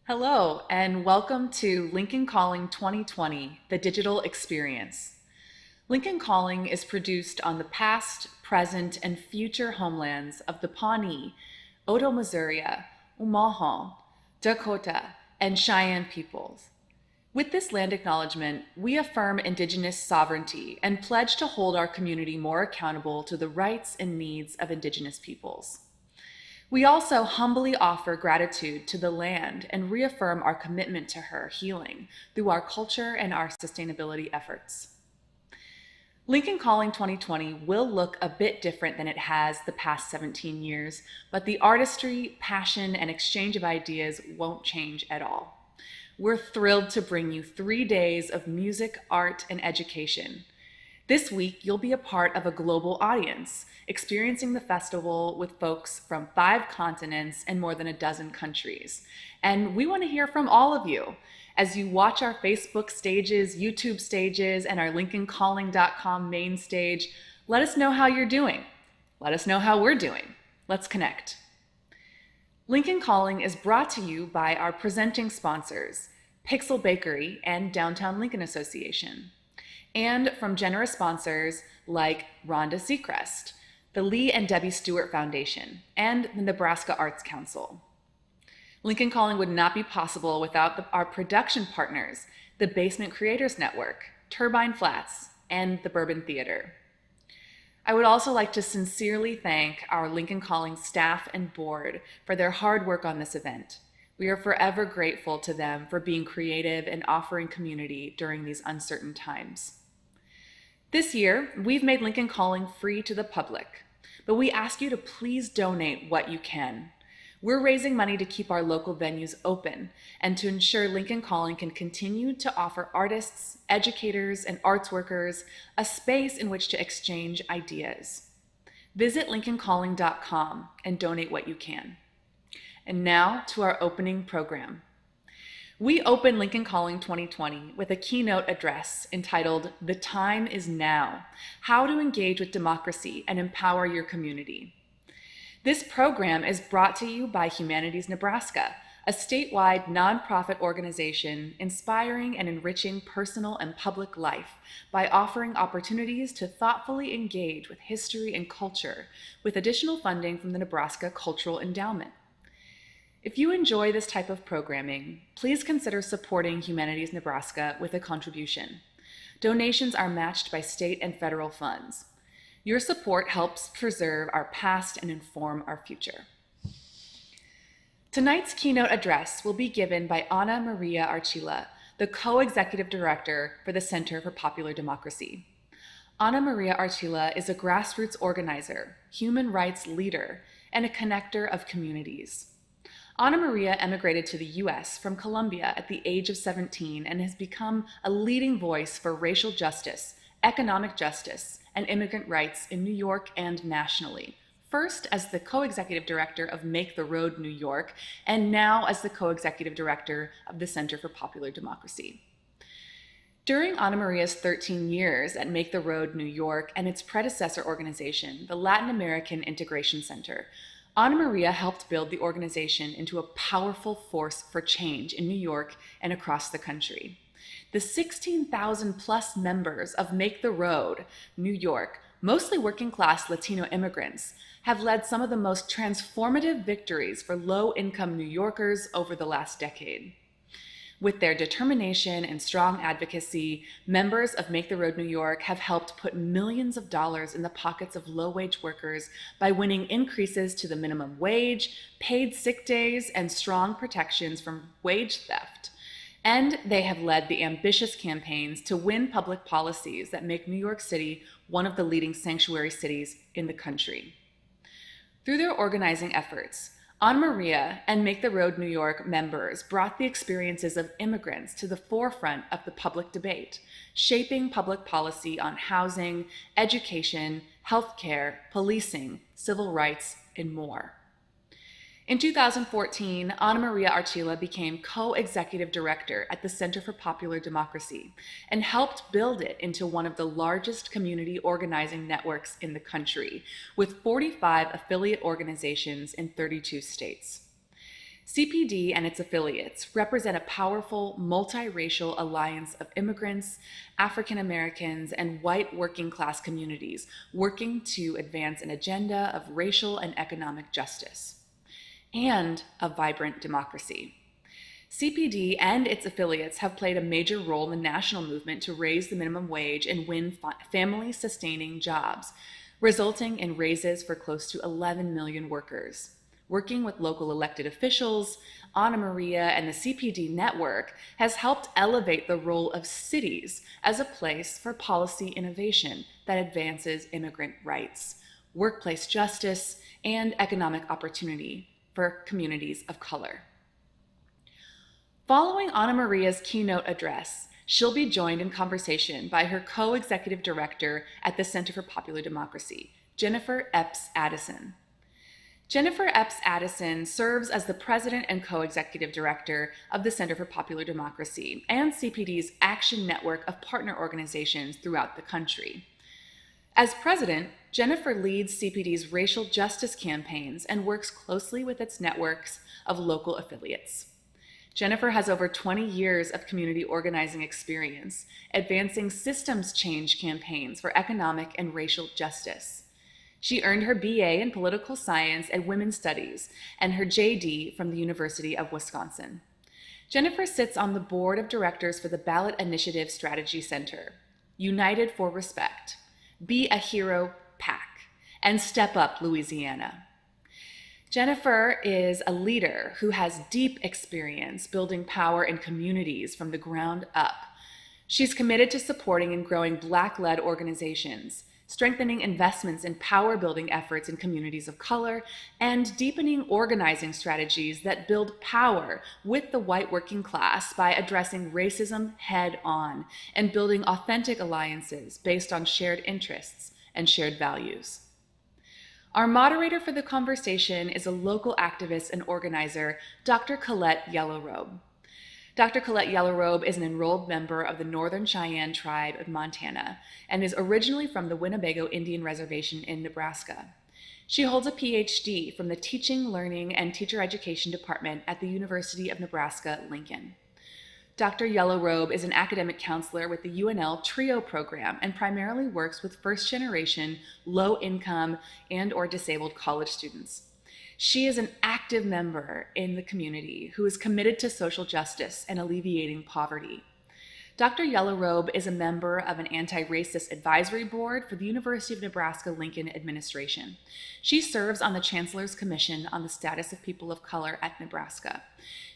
Hello, and welcome to Lincoln Calling 2020, the digital experience. Lincoln Calling is produced on the past, present, and future homelands of the Pawnee, Oto-Missouri, Omaha, Dakota, and Cheyenne peoples. With this land acknowledgement, we affirm Indigenous sovereignty and pledge to hold our community more accountable to the rights and needs of Indigenous peoples. We also humbly offer gratitude to the land and reaffirm our commitment to her healing through our culture and our sustainability efforts. Lincoln Calling 2020 will look a bit different than it has the past 17 years, but the artistry, passion, and exchange of ideas won't change at all. We're thrilled to bring you 3 days of music, art, and education. This week, you'll be a part of a global audience, experiencing the festival with folks from 5 continents and more than a dozen countries. And we want to hear from all of you. As you watch our Facebook stages, YouTube stages, and our LincolnCalling.com main stage, let us know how you're doing. Let us know how we're doing. Let's connect. Lincoln Calling is brought to you by our presenting sponsors, Pixel Bakery and Downtown Lincoln Association, and from generous sponsors like Rhonda Seacrest, the Lee and Debbie Stewart Foundation, and the Nebraska Arts Council. Lincoln Calling would not be possible without our production partners, the Basement Creators Network, Turbine Flats, and the Bourbon Theater. I would also like to sincerely thank our Lincoln Calling staff and board for their hard work on this event. We are forever grateful to them for being creative and offering community during these uncertain times. This year, we've made Lincoln Calling free to the public, but we ask you to please donate what you can. We're raising money to keep our local venues open and to ensure Lincoln Calling can continue to offer artists, educators, and arts workers a space in which to exchange ideas. Visit lincolncalling.com and donate what you can. And now to our opening program. We open Lincoln Calling 2020 with a keynote address entitled, "The Time is Now: How to Engage with Democracy and Empower Your Community." This program is brought to you by Humanities Nebraska, a statewide nonprofit organization inspiring and enriching personal and public life by offering opportunities to thoughtfully engage with history and culture with additional funding from the Nebraska Cultural Endowment. If you enjoy this type of programming, please consider supporting Humanities Nebraska with a contribution. Donations are matched by state and federal funds. Your support helps preserve our past and inform our future. Tonight's keynote address will be given by Ana Maria Archila, the co-executive director for the Center for Popular Democracy. Ana Maria Archila is a grassroots organizer, human rights leader, and a connector of communities. Ana Maria emigrated to the US from Colombia at the age of 17 and has become a leading voice for racial justice, economic justice, and immigrant rights in New York and nationally, first as the co-executive director of Make the Road New York, and now as the co-executive director of the Center for Popular Democracy. During Ana Maria's 13 years at Make the Road New York and its predecessor organization, the Latin American Integration Center, Ana Maria helped build the organization into a powerful force for change in New York and across the country. The 16,000 plus members of Make the Road New York, mostly working class Latino immigrants, have led some of the most transformative victories for low-income New Yorkers over the last decade. With their determination and strong advocacy, members of Make the Road New York have helped put millions of dollars in the pockets of low-wage workers by winning increases to the minimum wage, paid sick days, and strong protections from wage theft. And they have led the ambitious campaigns to win public policies that make New York City one of the leading sanctuary cities in the country. Through their organizing efforts, Ana Maria and Make the Road New York members brought the experiences of immigrants to the forefront of the public debate, shaping public policy on housing, education, healthcare, policing, civil rights, and more. In 2014, Ana Maria Archila became co-executive director at the Center for Popular Democracy and helped build it into one of the largest community organizing networks in the country, with 45 affiliate organizations in 32 states. CPD and its affiliates represent a powerful, multiracial alliance of immigrants, African Americans, and white working class communities working to advance an agenda of racial and economic justice and a vibrant democracy. CPD and its affiliates have played a major role in the national movement to raise the minimum wage and win family-sustaining jobs, resulting in raises for close to 11 million workers. Working with local elected officials, Ana Maria and the CPD network has helped elevate the role of cities as a place for policy innovation that advances immigrant rights, workplace justice, and economic opportunity for communities of color. Following Ana Maria's keynote address, she'll be joined in conversation by her co-executive director at the Center for Popular Democracy, Jennifer Epps-Addison. Jennifer Epps-Addison serves as the president and co-executive director of the Center for Popular Democracy and CPD's action network of partner organizations throughout the country. As president, Jennifer leads CPD's racial justice campaigns and works closely with its networks of local affiliates. Jennifer has over 20 years of community organizing experience, advancing systems change campaigns for economic and racial justice. She earned her BA in Political Science and Women's Studies and her JD from the University of Wisconsin. Jennifer sits on the board of directors for the Ballot Initiative Strategy Center, United for Respect, Be a Hero PAC, and Step Up Louisiana. Jennifer is a leader who has deep experience building power in communities from the ground up. She's committed to supporting and growing Black-led organizations, strengthening investments in power-building efforts in communities of color, and deepening organizing strategies that build power with the white working class by addressing racism head-on and building authentic alliances based on shared interests and shared values. Our moderator for the conversation is a local activist and organizer, Dr. Colette Yellow Robe. Dr. Colette Yellow Robe is an enrolled member of the Northern Cheyenne Tribe of Montana and is originally from the Winnebago Indian Reservation in Nebraska. She holds a PhD from the Teaching, Learning, and Teacher Education Department at the University of Nebraska-Lincoln. Dr. Yellow Robe is an academic counselor with the UNL TRIO program and primarily works with first-generation, low-income, and/or disabled college students. She is an active member in the community who is committed to social justice and alleviating poverty. Dr. Yellow Robe is a member of an anti-racist advisory board for the University of Nebraska-Lincoln administration. She serves on the Chancellor's Commission on the Status of People of Color at Nebraska.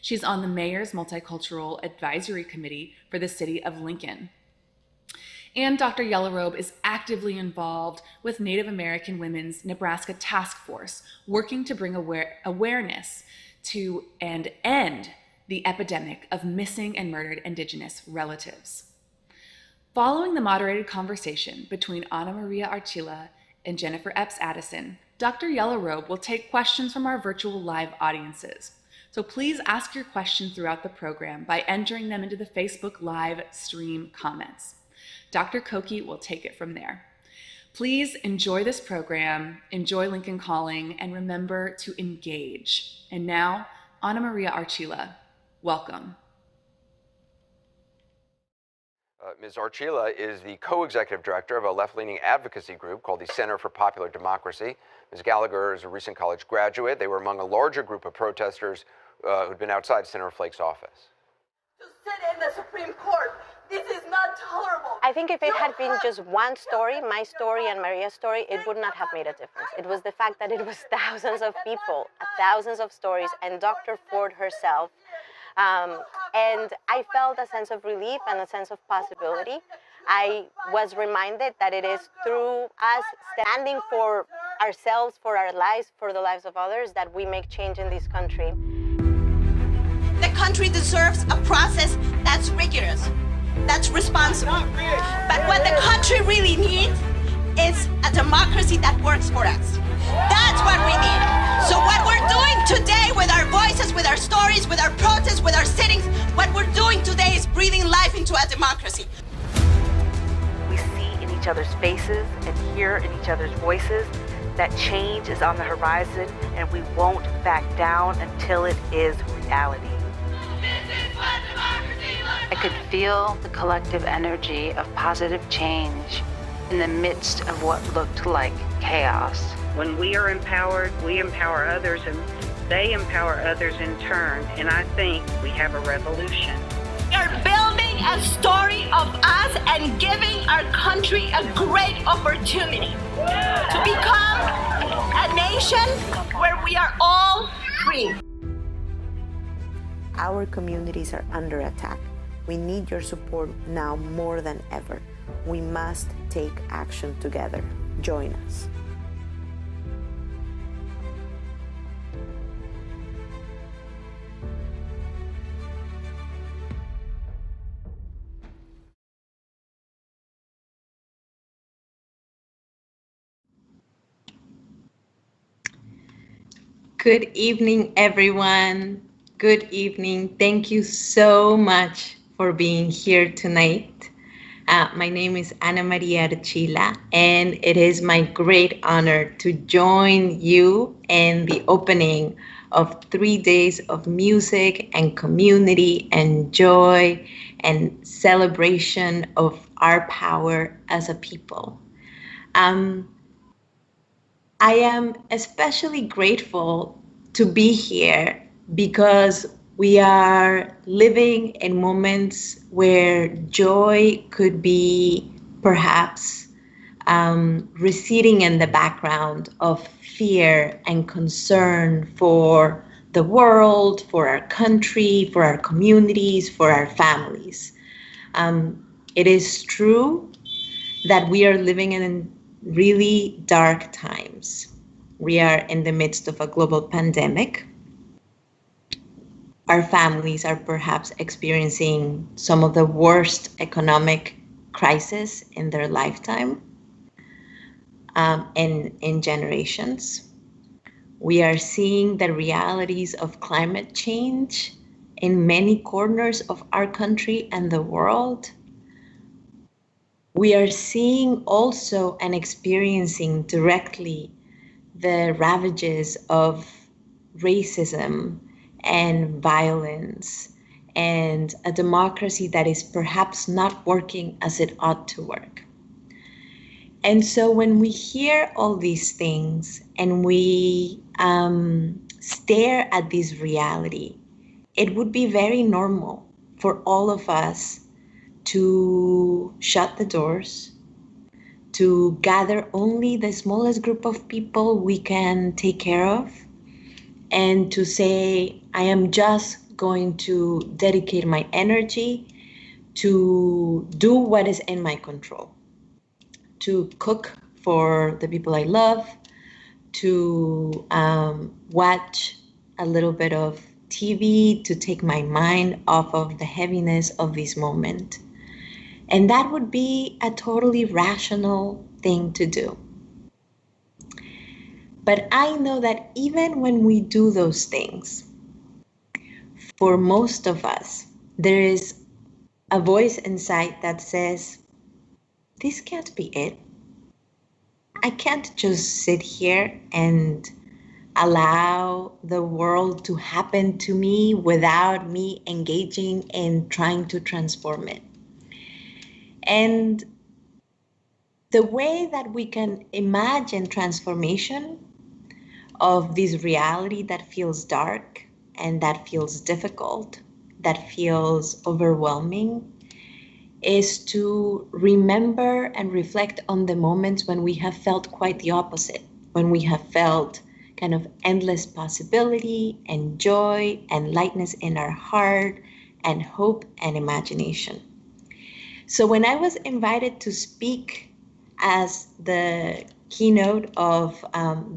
She's on the Mayor's Multicultural Advisory Committee for the City of Lincoln. And Dr. Yellow Robe is actively involved with Native American Women's Nebraska Task Force, working to bring awareness to and end the epidemic of missing and murdered Indigenous relatives. Following the moderated conversation between Ana Maria Archila and Jennifer Epps-Addison, Dr. Yellow Robe will take questions from our virtual live audiences. So please ask your questions throughout the program by entering them into the Facebook live stream comments. Dr. Koki will take it from there. Please enjoy this program, enjoy Lincoln Calling, and remember to engage. And now, Ana Maria Archila, welcome. Ms. Archila is the co-executive director of a left-leaning advocacy group called the Center for Popular Democracy. Ms. Gallagher is a recent college graduate. They were among a larger group of protesters who'd been outside Senator Flake's office. To sit in the Supreme Court, this is not tolerable. I think if it had been just one story, my story and Maria's story, it would not have made a difference. It was the fact that it was thousands of people, thousands of stories, and Dr. Ford herself. And I felt a sense of relief and a sense of possibility. I was reminded that it is through us standing for ourselves, for our lives, for the lives of others, that we make change in this country. The country deserves a process that's rigorous, that's responsible. But what the country really needs is a democracy that works for us. That's what we need. So what we're doing today with our voices, with our stories, with our protests, with our sittings, what we're doing today is breathing life into a democracy. We see in each other's faces and hear in each other's voices that change is on the horizon and we won't back down until it is reality. I could feel the collective energy of positive change in the midst of what looked like chaos. When we are empowered, we empower others, and they empower others in turn, and I think we have a revolution. You're building a story of us and giving our country a great opportunity to become a nation where we are all free. Our communities are under attack. We need your support now more than ever. We must take action together. Join us. Good evening, everyone. Good evening. Thank you so much for being here tonight. My name is Ana Maria Archila, and it is my great honor to join you in the opening of 3 days of music and community and joy and celebration of our power as a people. I am especially grateful to be here because we are living in moments where joy could be perhaps receding in the background of fear and concern for the world, for our country, for our communities, for our families. It is true that we are living in really dark times. We are in the midst of a global pandemic. Our families are perhaps experiencing some of the worst economic crisis in their lifetime, in generations. We are seeing the realities of climate change in many corners of our country and the world. We are seeing also and experiencing directly the ravages of racism and violence and a democracy that is perhaps not working as it ought to work. And so when we hear all these things and we stare at this reality, it would be very normal for all of us to shut the doors, to gather only the smallest group of people we can take care of, and to say, I am just going to dedicate my energy to do what is in my control, to cook for the people I love, to watch a little bit of TV, to take my mind off of the heaviness of this moment. And that would be a totally rational thing to do. But I know that even when we do those things, for most of us, there is a voice inside that says, this can't be it. I can't just sit here and allow the world to happen to me without me engaging in trying to transform it. And the way that we can imagine transformation of this reality that feels dark and that feels difficult, that feels overwhelming, is to remember and reflect on the moments when we have felt quite the opposite, when we have felt kind of endless possibility and joy and lightness in our heart and hope and imagination. So when I was invited to speak as the keynote of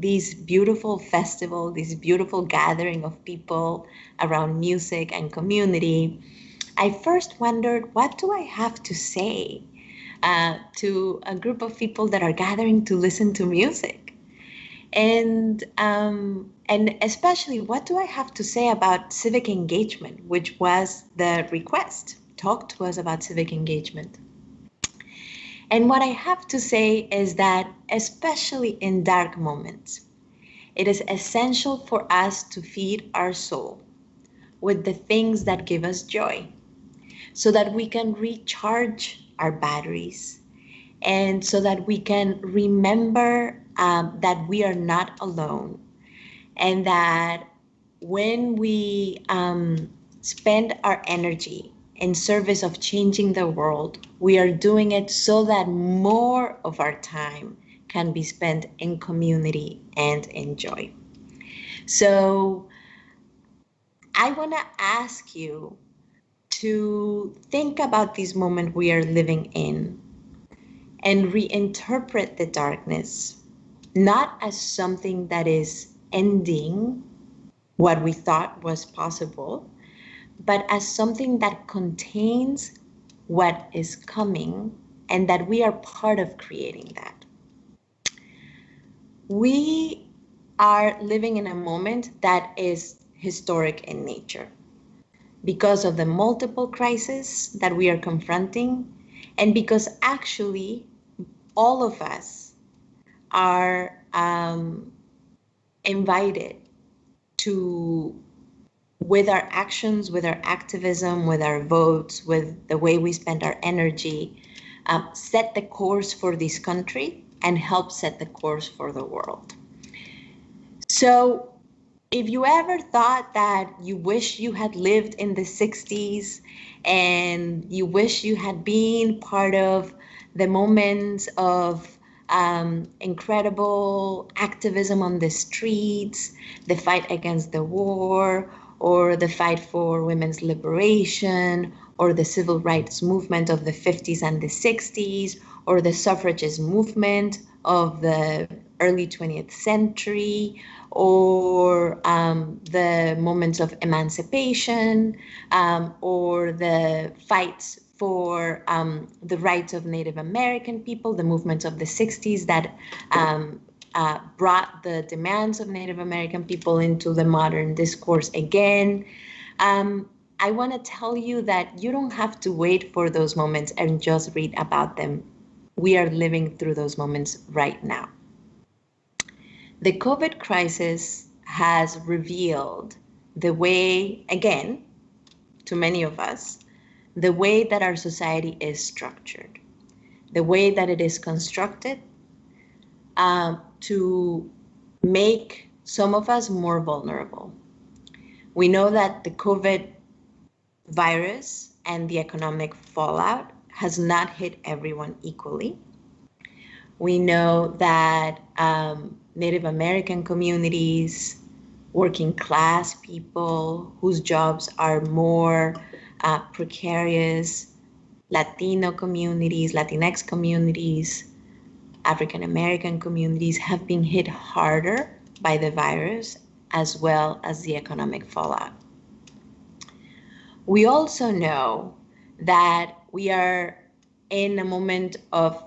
this beautiful festival, this beautiful gathering of people around music and community, I first wondered, what do I have to say to a group of people that are gathering to listen to music? And especially, what do I have to say about civic engagement, which was the request? Talk to us about civic engagement. And what I have to say is that, especially in dark moments, it is essential for us to feed our soul with the things that give us joy so that we can recharge our batteries and so that we can remember that we are not alone, and that when we spend our energy in service of changing the world, we are doing it so that more of our time can be spent in community and in joy. So I want to ask you to think about this moment we are living in and reinterpret the darkness, not as something that is ending what we thought was possible, but as something that contains what is coming and that we are part of creating that. We are living in a moment that is historic in nature because of the multiple crises that we are confronting, and because actually all of us are invited to, with our actions, with our activism, with our votes, with the way we spend our energy, set the course for this country and help set the course for the world. So if you ever thought that you wish you had lived in the 60s and you wish you had been part of the moments of incredible activism on the streets, the fight against the war, or the fight for women's liberation, or the civil rights movement of the 50s and the 60s, or the suffragist movement of the early 20th century, or the moments of emancipation, or the fights for the rights of Native American people, the movements of the 60s that brought the demands of Native American people into the modern discourse again. I want to tell you that you don't have to wait for those moments and just read about them. We are living through those moments right now. The COVID crisis has revealed the way, again, to many of us, the way that our society is structured, the way that it is constructed to make some of us more vulnerable. We know that the COVID virus and the economic fallout has not hit everyone equally. We know that Native American communities, working class people whose jobs are more precarious, Latino communities, Latinx communities, African American communities have been hit harder by the virus as well as the economic fallout. We also know that we are in a moment of,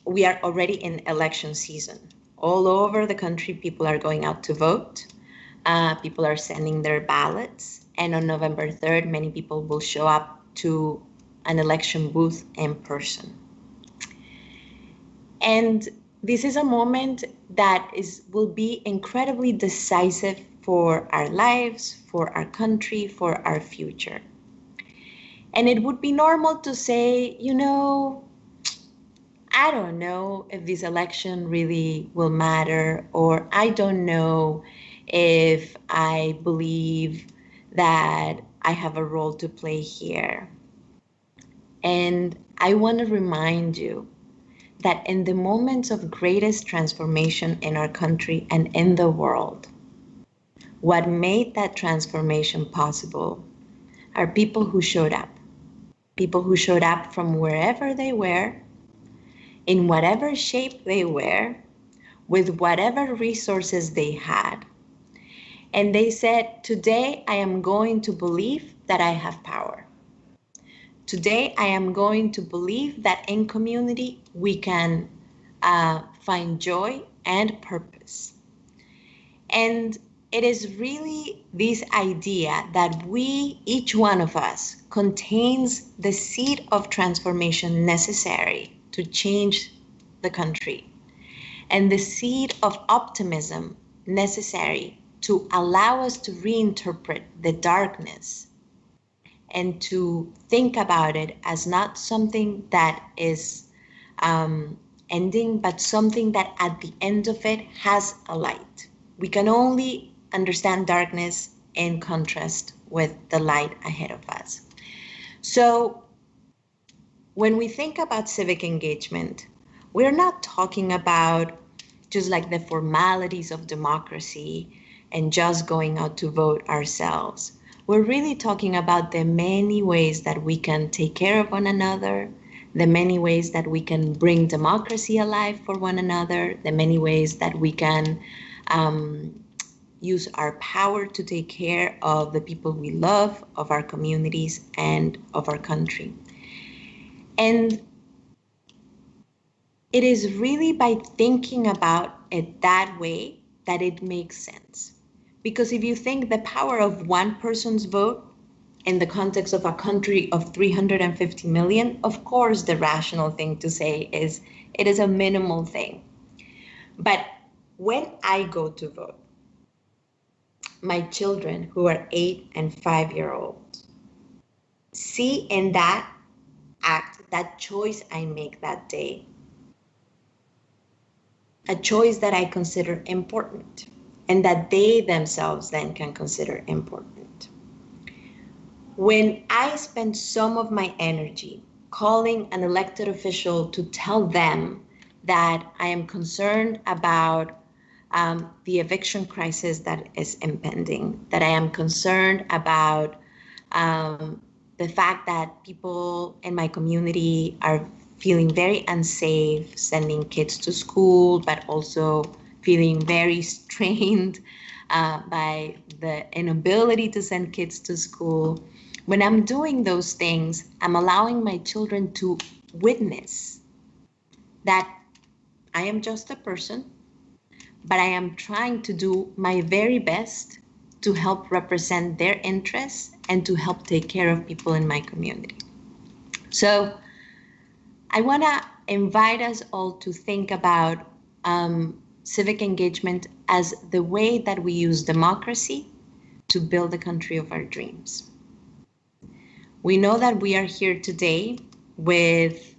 we are already in election season. All over the country, people are going out to vote. People are sending their ballots. And on November 3rd, many people will show up to an election booth in person. And this is a moment that will be incredibly decisive for our lives, for our country, for our future. And it would be normal to say, you know, I don't know if this election really will matter, or I don't know if I believe that I have a role to play here. And I want to remind you that in the moments of greatest transformation in our country and in the world, what made that transformation possible are people who showed up from wherever they were, in whatever shape they were, with whatever resources they had. And they said, today I am going to believe that I have power. Today I am going to believe that in community we can find joy and purpose. And it is really this idea that we, each one of us, contains the seed of transformation necessary to change the country, and the seed of optimism necessary to allow us to reinterpret the darkness and to think about it as not something that is ending, but something that at the end of it has a light. We can only understand darkness in contrast with the light ahead of us. So when we think about civic engagement, we're not talking about just like the formalities of democracy and just going out to vote ourselves. We're really talking about the many ways that we can take care of one another, the many ways that we can bring democracy alive for one another, the many ways that we can use our power to take care of the people we love, of our communities, and of our country. And it is really by thinking about it that way that it makes sense. Because if you think the power of one person's vote in the context of a country of 350 million, of course, the rational thing to say is it is a minimal thing. But when I go to vote, my children who are 8 and 5-year-olds see in that act, that choice I make that day, a choice that I consider important and that they themselves then can consider important. When I spend some of my energy calling an elected official to tell them that I am concerned about the eviction crisis that is impending, that I am concerned about the fact that people in my community are feeling very unsafe sending kids to school, but also feeling very strained by the inability to send kids to school. When I'm doing those things, I'm allowing my children to witness that I am just a person, but I am trying to do my very best to help represent their interests and to help take care of people in my community. So I want to invite us all to think about civic engagement as the way that we use democracy to build the country of our dreams. We know that we are here today with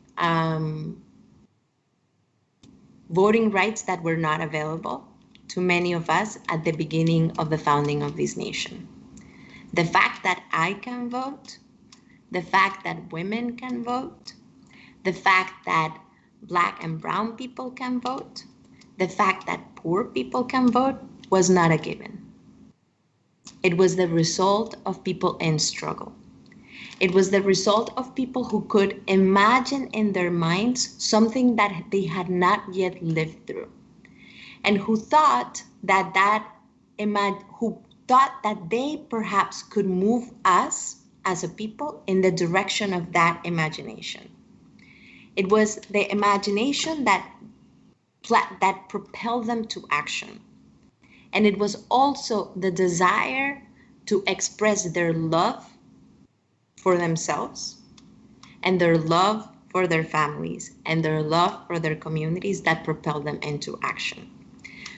voting rights that were not available to many of us at the beginning of the founding of this nation. The fact that I can vote, the fact that women can vote, the fact that Black and brown people can vote, the fact that poor people can vote was not a given. It was the result of people in struggle. It was the result of people who could imagine in their minds something that they had not yet lived through, and who thought that they perhaps could move us as a people in the direction of that imagination. It was the imagination that propelled them to action. And it was also the desire to express their love for themselves and their love for their families and their love for their communities that propelled them into action.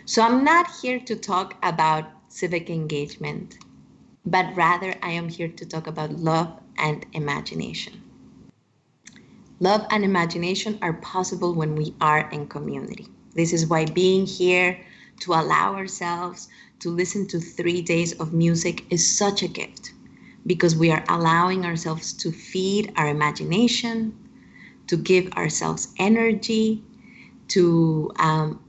So I'm not here to talk about civic engagement, but rather I am here to talk about love and imagination. Love and imagination are possible when we are in community. This is why being here to allow ourselves to listen to 3 days of music is such a gift, because we are allowing ourselves to feed our imagination, to give ourselves energy, to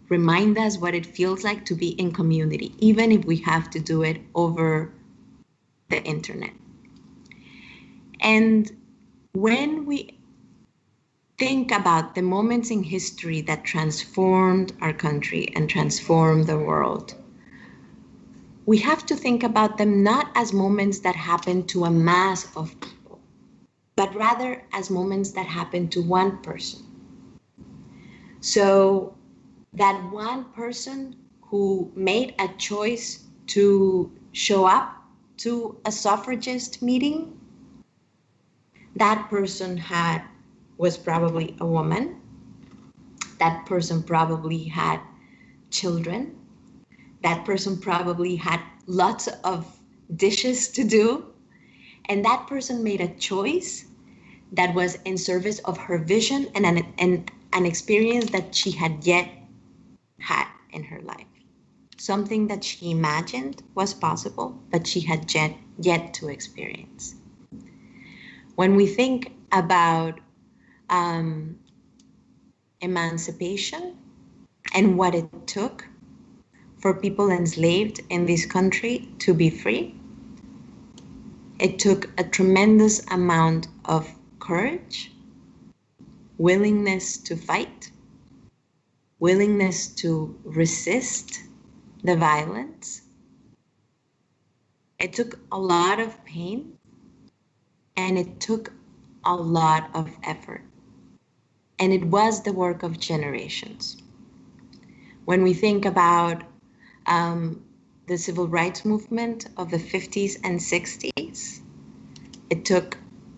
remind us what it feels like to be in community, even if we have to do it over the internet. And when we think about the moments in history that transformed our country and transformed the world, we have to think about them not as moments that happen to a mass of people, but rather as moments that happen to one person. So that one person who made a choice to show up to a suffragist meeting, that person was probably a woman, That person probably had children. That person probably had lots of dishes to do. And that person made a choice that was in service of her vision and an experience that she had yet had in her life. Something that she imagined was possible, but she had yet to experience. When we think about emancipation and what it took for people enslaved in this country to be free, it took a tremendous amount of courage, willingness to fight, willingness to resist the violence. It took a lot of pain, and it took a lot of effort. And it was the work of generations. When we think about the civil rights movement of the 50s and 60s, it took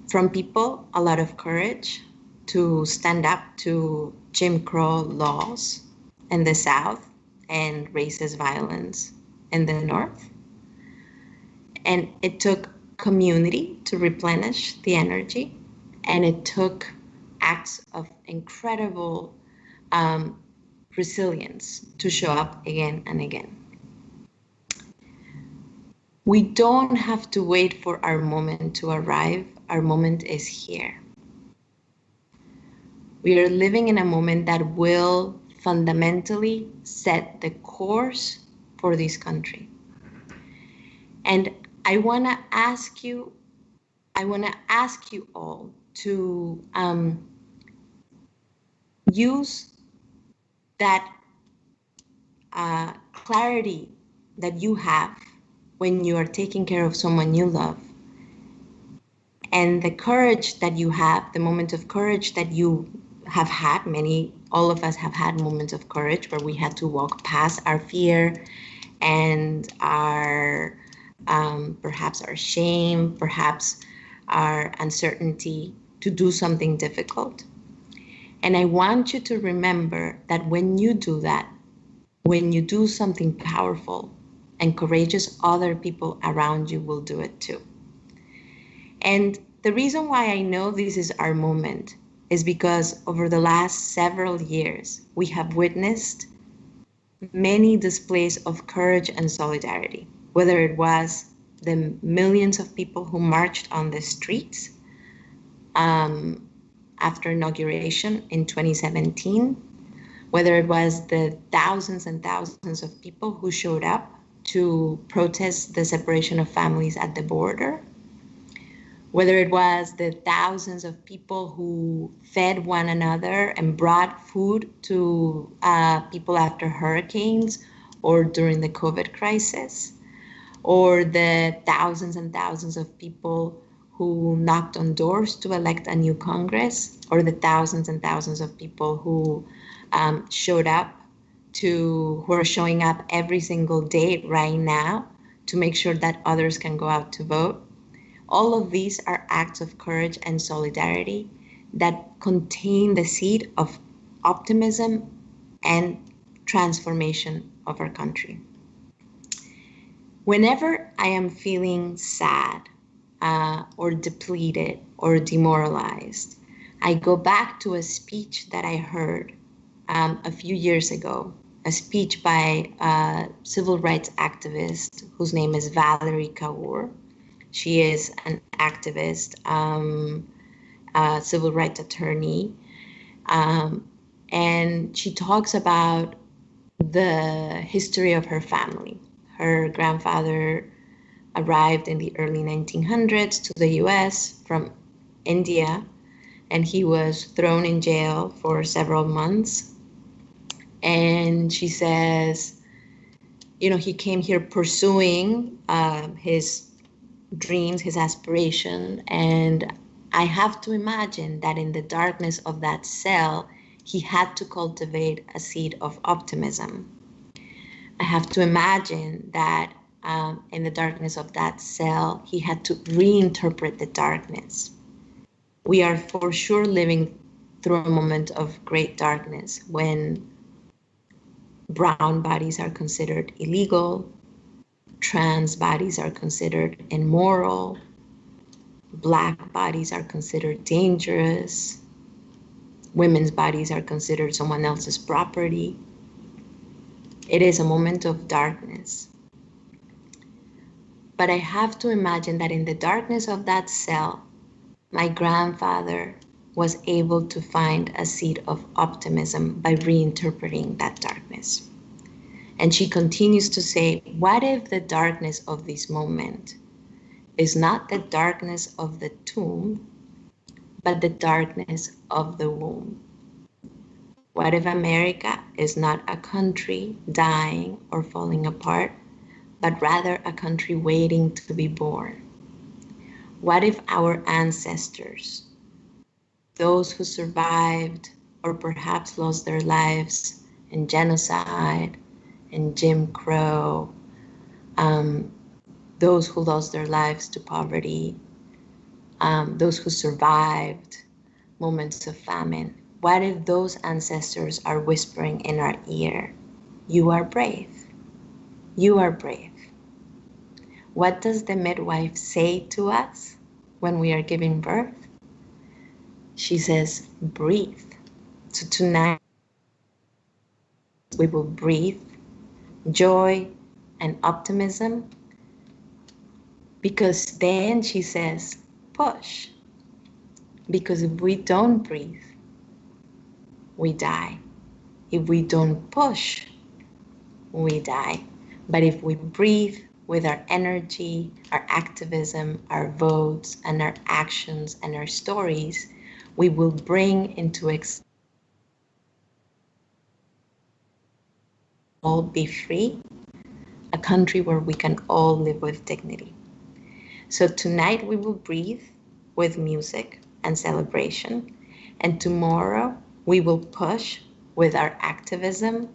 from people a lot of courage to stand up to Jim Crow laws in the South and racist violence in the North. And it took community to replenish the energy, and it took acts of incredible resilience to show up again and again. We don't have to wait for our moment to arrive. Our moment is here. We are living in a moment that will fundamentally set the course for this country. And I want to ask you all to use that clarity that you have when you are taking care of someone you love, and the courage that you have, the moment of courage that you have had. All of us have had moments of courage where we had to walk past our fear and our perhaps our shame, perhaps our uncertainty to do something difficult. And I want you to remember that when you do that, when you do something powerful and courageous, other people around you will do it too. And the reason why I know this is our moment is because over the last several years, we have witnessed many displays of courage and solidarity, whether it was the millions of people who marched on the streets after inauguration in 2017, whether it was the thousands and thousands of people who showed up to protest the separation of families at the border, whether it was the thousands of people who fed one another and brought food to people after hurricanes or during the COVID crisis, or the thousands and thousands of people who knocked on doors to elect a new Congress, or the thousands and thousands of people who who are showing up every single day right now to make sure that others can go out to vote. All of these are acts of courage and solidarity that contain the seed of optimism and transformation of our country. Whenever I am feeling sad or depleted or demoralized, I go back to a speech that I heard a few years ago, a speech by a civil rights activist whose name is Valerie Kaur. She is an activist, a civil rights attorney, and she talks about the history of her family. Her grandfather arrived in the early 1900s to the US from India, and he was thrown in jail for several months. And she says, he came here pursuing his dreams, his aspiration, and I have to imagine that in the darkness of that cell, he had to cultivate a seed of optimism. I have to imagine that in the darkness of that cell, he had to reinterpret the darkness. We are for sure living through a moment of great darkness when brown bodies are considered illegal, trans bodies are considered immoral, Black bodies are considered dangerous, women's bodies are considered someone else's property. It is a moment of darkness. But I have to imagine that in the darkness of that cell, my grandfather was able to find a seed of optimism by reinterpreting that darkness. And she continues to say, what if the darkness of this moment is not the darkness of the tomb, but the darkness of the womb? What if America is not a country dying or falling apart, but rather a country waiting to be born? What if our ancestors, those who survived or perhaps lost their lives in genocide, in Jim Crow, those who lost their lives to poverty, those who survived moments of famine, what if those ancestors are whispering in our ear, you are brave, you are brave? What does the midwife say to us when we are giving birth? She says, breathe. So tonight, we will breathe joy and optimism, because then she says, push. Because if we don't breathe, we die. If we don't push, we die. But if we breathe with our energy, our activism, our votes, and our actions and our stories, we will bring into existence all be free, a country where we can all live with dignity. So tonight we will breathe with music and celebration, and tomorrow we will push with our activism,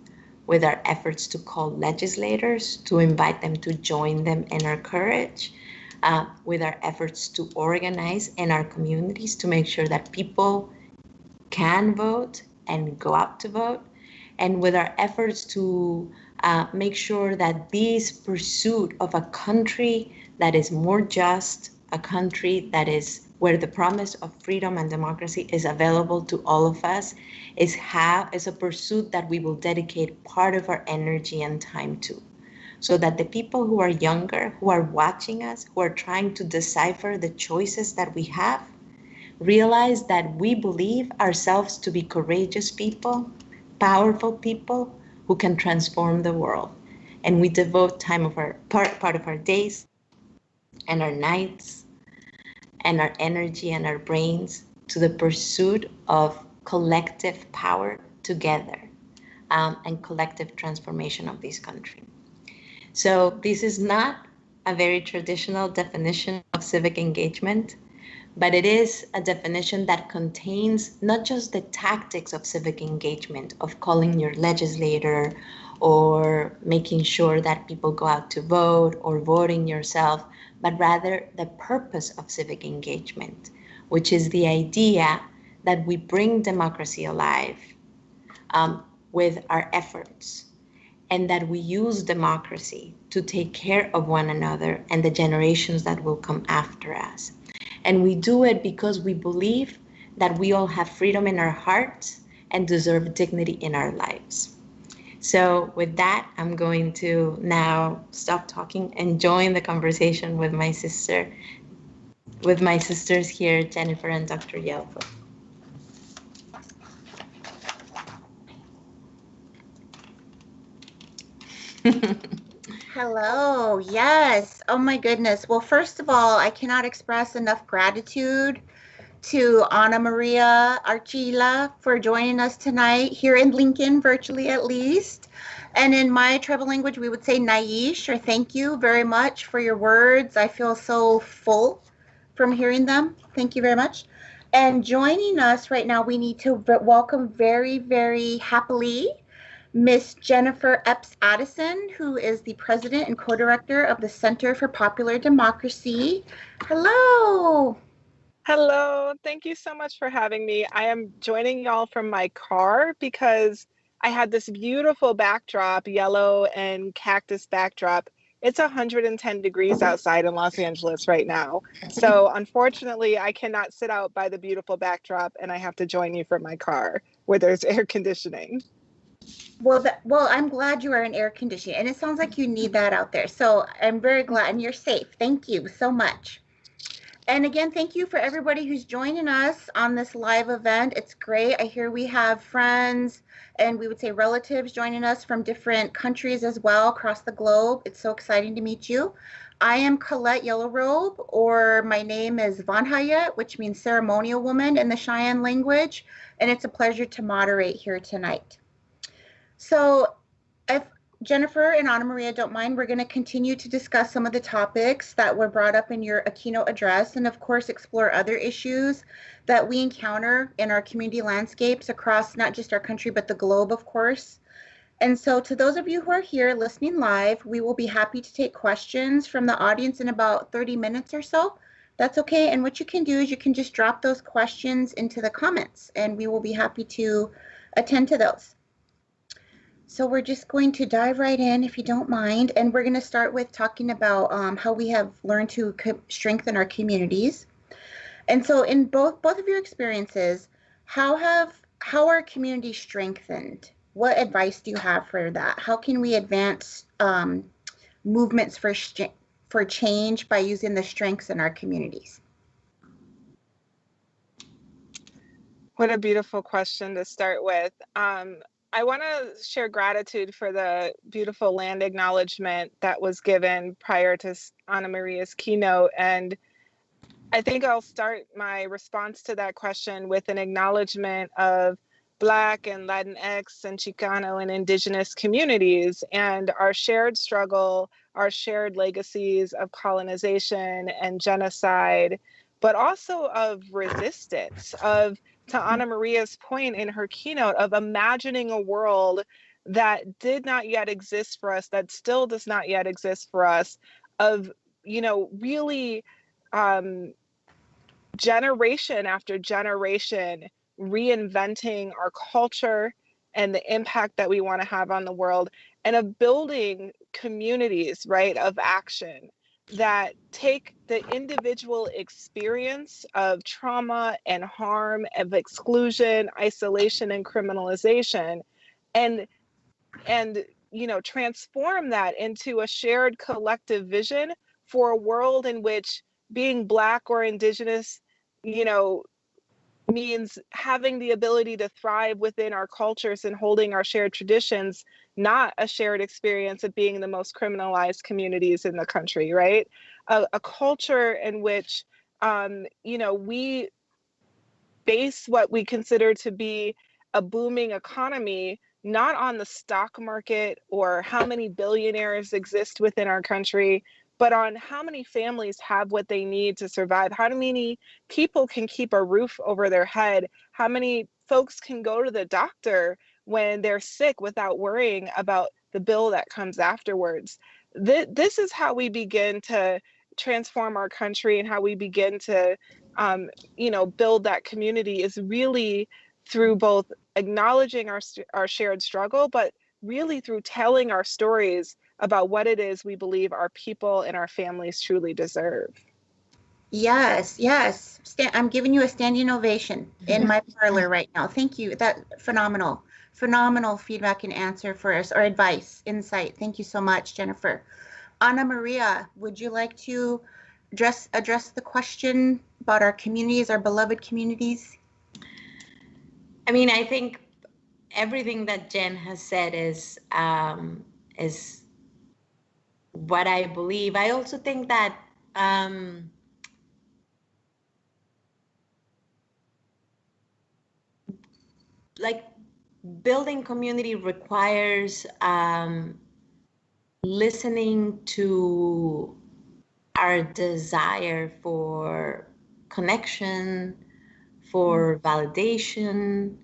with our efforts to call legislators, to invite them to join them in our courage, with our efforts to organize in our communities to make sure that people can vote and go out to vote, and with our efforts to make sure that this pursuit of a country that is more just, a country that is where the promise of freedom and democracy is available to all of us, is a pursuit that we will dedicate part of our energy and time to. So that the people who are younger, who are watching us, who are trying to decipher the choices that we have, realize that we believe ourselves to be courageous people, powerful people who can transform the world. And we devote time of our part of our days and our nights and our energy and our brains to the pursuit of collective power together, and collective transformation of this country. So this is not a very traditional definition of civic engagement, but it is a definition that contains not just the tactics of civic engagement, of calling your legislator or making sure that people go out to vote or voting yourself, but rather the purpose of civic engagement, which is the idea that we bring democracy alive with our efforts, and that we use democracy to take care of one another and the generations that will come after us. And we do it because we believe that we all have freedom in our hearts and deserve dignity in our lives. So with that, I'm going to now stop talking and join the conversation with my sisters here, Jennifer and Dr. Yellow. Hello, yes. Oh my goodness. Well, first of all, I cannot express enough gratitude to Ana Maria Archila for joining us tonight here in Lincoln, virtually at least. And in my tribal language, we would say Naish, or thank you very much for your words. I feel so full from hearing them. Thank you very much. And joining us right now, we need to welcome very, very happily Miss Jennifer Epps-Addison, who is the president and co-director of the Center for Popular Democracy. Hello. Hello, thank you so much for having me. I am joining y'all from my car because I had this beautiful backdrop, yellow and cactus backdrop. It's 110 degrees outside in Los Angeles right now. So unfortunately, I cannot sit out by the beautiful backdrop and I have to join you from my car where there's air conditioning. Well, I'm glad you are in air conditioning, and it sounds like you need that out there. So I'm very glad, and you're safe. Thank you so much. And again, thank you for everybody who's joining us on this live event. It's great. I hear we have friends and we would say relatives joining us from different countries as well across the globe. It's so exciting to meet you. I am Colette Yellow Robe, or my name is Vanhayat, which means ceremonial woman in the Cheyenne language. And it's a pleasure to moderate here tonight. So if Jennifer and Ana Maria don't mind, we're going to continue to discuss some of the topics that were brought up in your keynote address, and of course explore other issues that we encounter in our community landscapes across not just our country, but the globe, of course. And so to those of you who are here listening live, we will be happy to take questions from the audience in about 30 minutes or so. That's okay. And what you can do is you can just drop those questions into the comments, and we will be happy to attend to those. So we're just going to dive right in, if you don't mind, and we're going to start with talking about how we have learned to strengthen our communities. And so in both of your experiences, how are communities strengthened? What advice do you have for that? How can we advance movements for change by using the strengths in our communities? What a beautiful question to start with. I want to share gratitude for the beautiful land acknowledgement that was given prior to Ana Maria's keynote. And I think I'll start my response to that question with an acknowledgement of Black and Latinx and Chicano and Indigenous communities and our shared struggle, our shared legacies of colonization and genocide, but also of resistance, to Ana Maria's point in her keynote, of imagining a world that did not yet exist for us, that still does not yet exist for us, of, really generation after generation reinventing our culture and the impact that we want to have on the world, and of building communities, right, of action that take the individual experience of trauma and harm, of exclusion, isolation, and criminalization, and transform that into a shared collective vision for a world in which being Black or Indigenous, means having the ability to thrive within our cultures and holding our shared traditions, not a shared experience of being the most criminalized communities in the country, right? A culture in which, we base what we consider to be a booming economy not on the stock market or how many billionaires exist within our country, but on how many families have what they need to survive, how many people can keep a roof over their head, how many folks can go to the doctor when they're sick without worrying about the bill that comes afterwards. This is how we begin to transform our country, and how we begin to build that community, is really through both acknowledging our shared struggle, but really through telling our stories about what it is we believe our people and our families truly deserve. Yes. I'm giving you a standing ovation in my parlor right now. Thank you. That phenomenal feedback and answer for us, or advice, insight. Thank you so much, Jennifer. Ana Maria, would you like to address the question about our communities, our beloved communities? I mean, I think everything that Jen has said is what I believe. I also think that like building community requires listening to our desire for connection, for validation,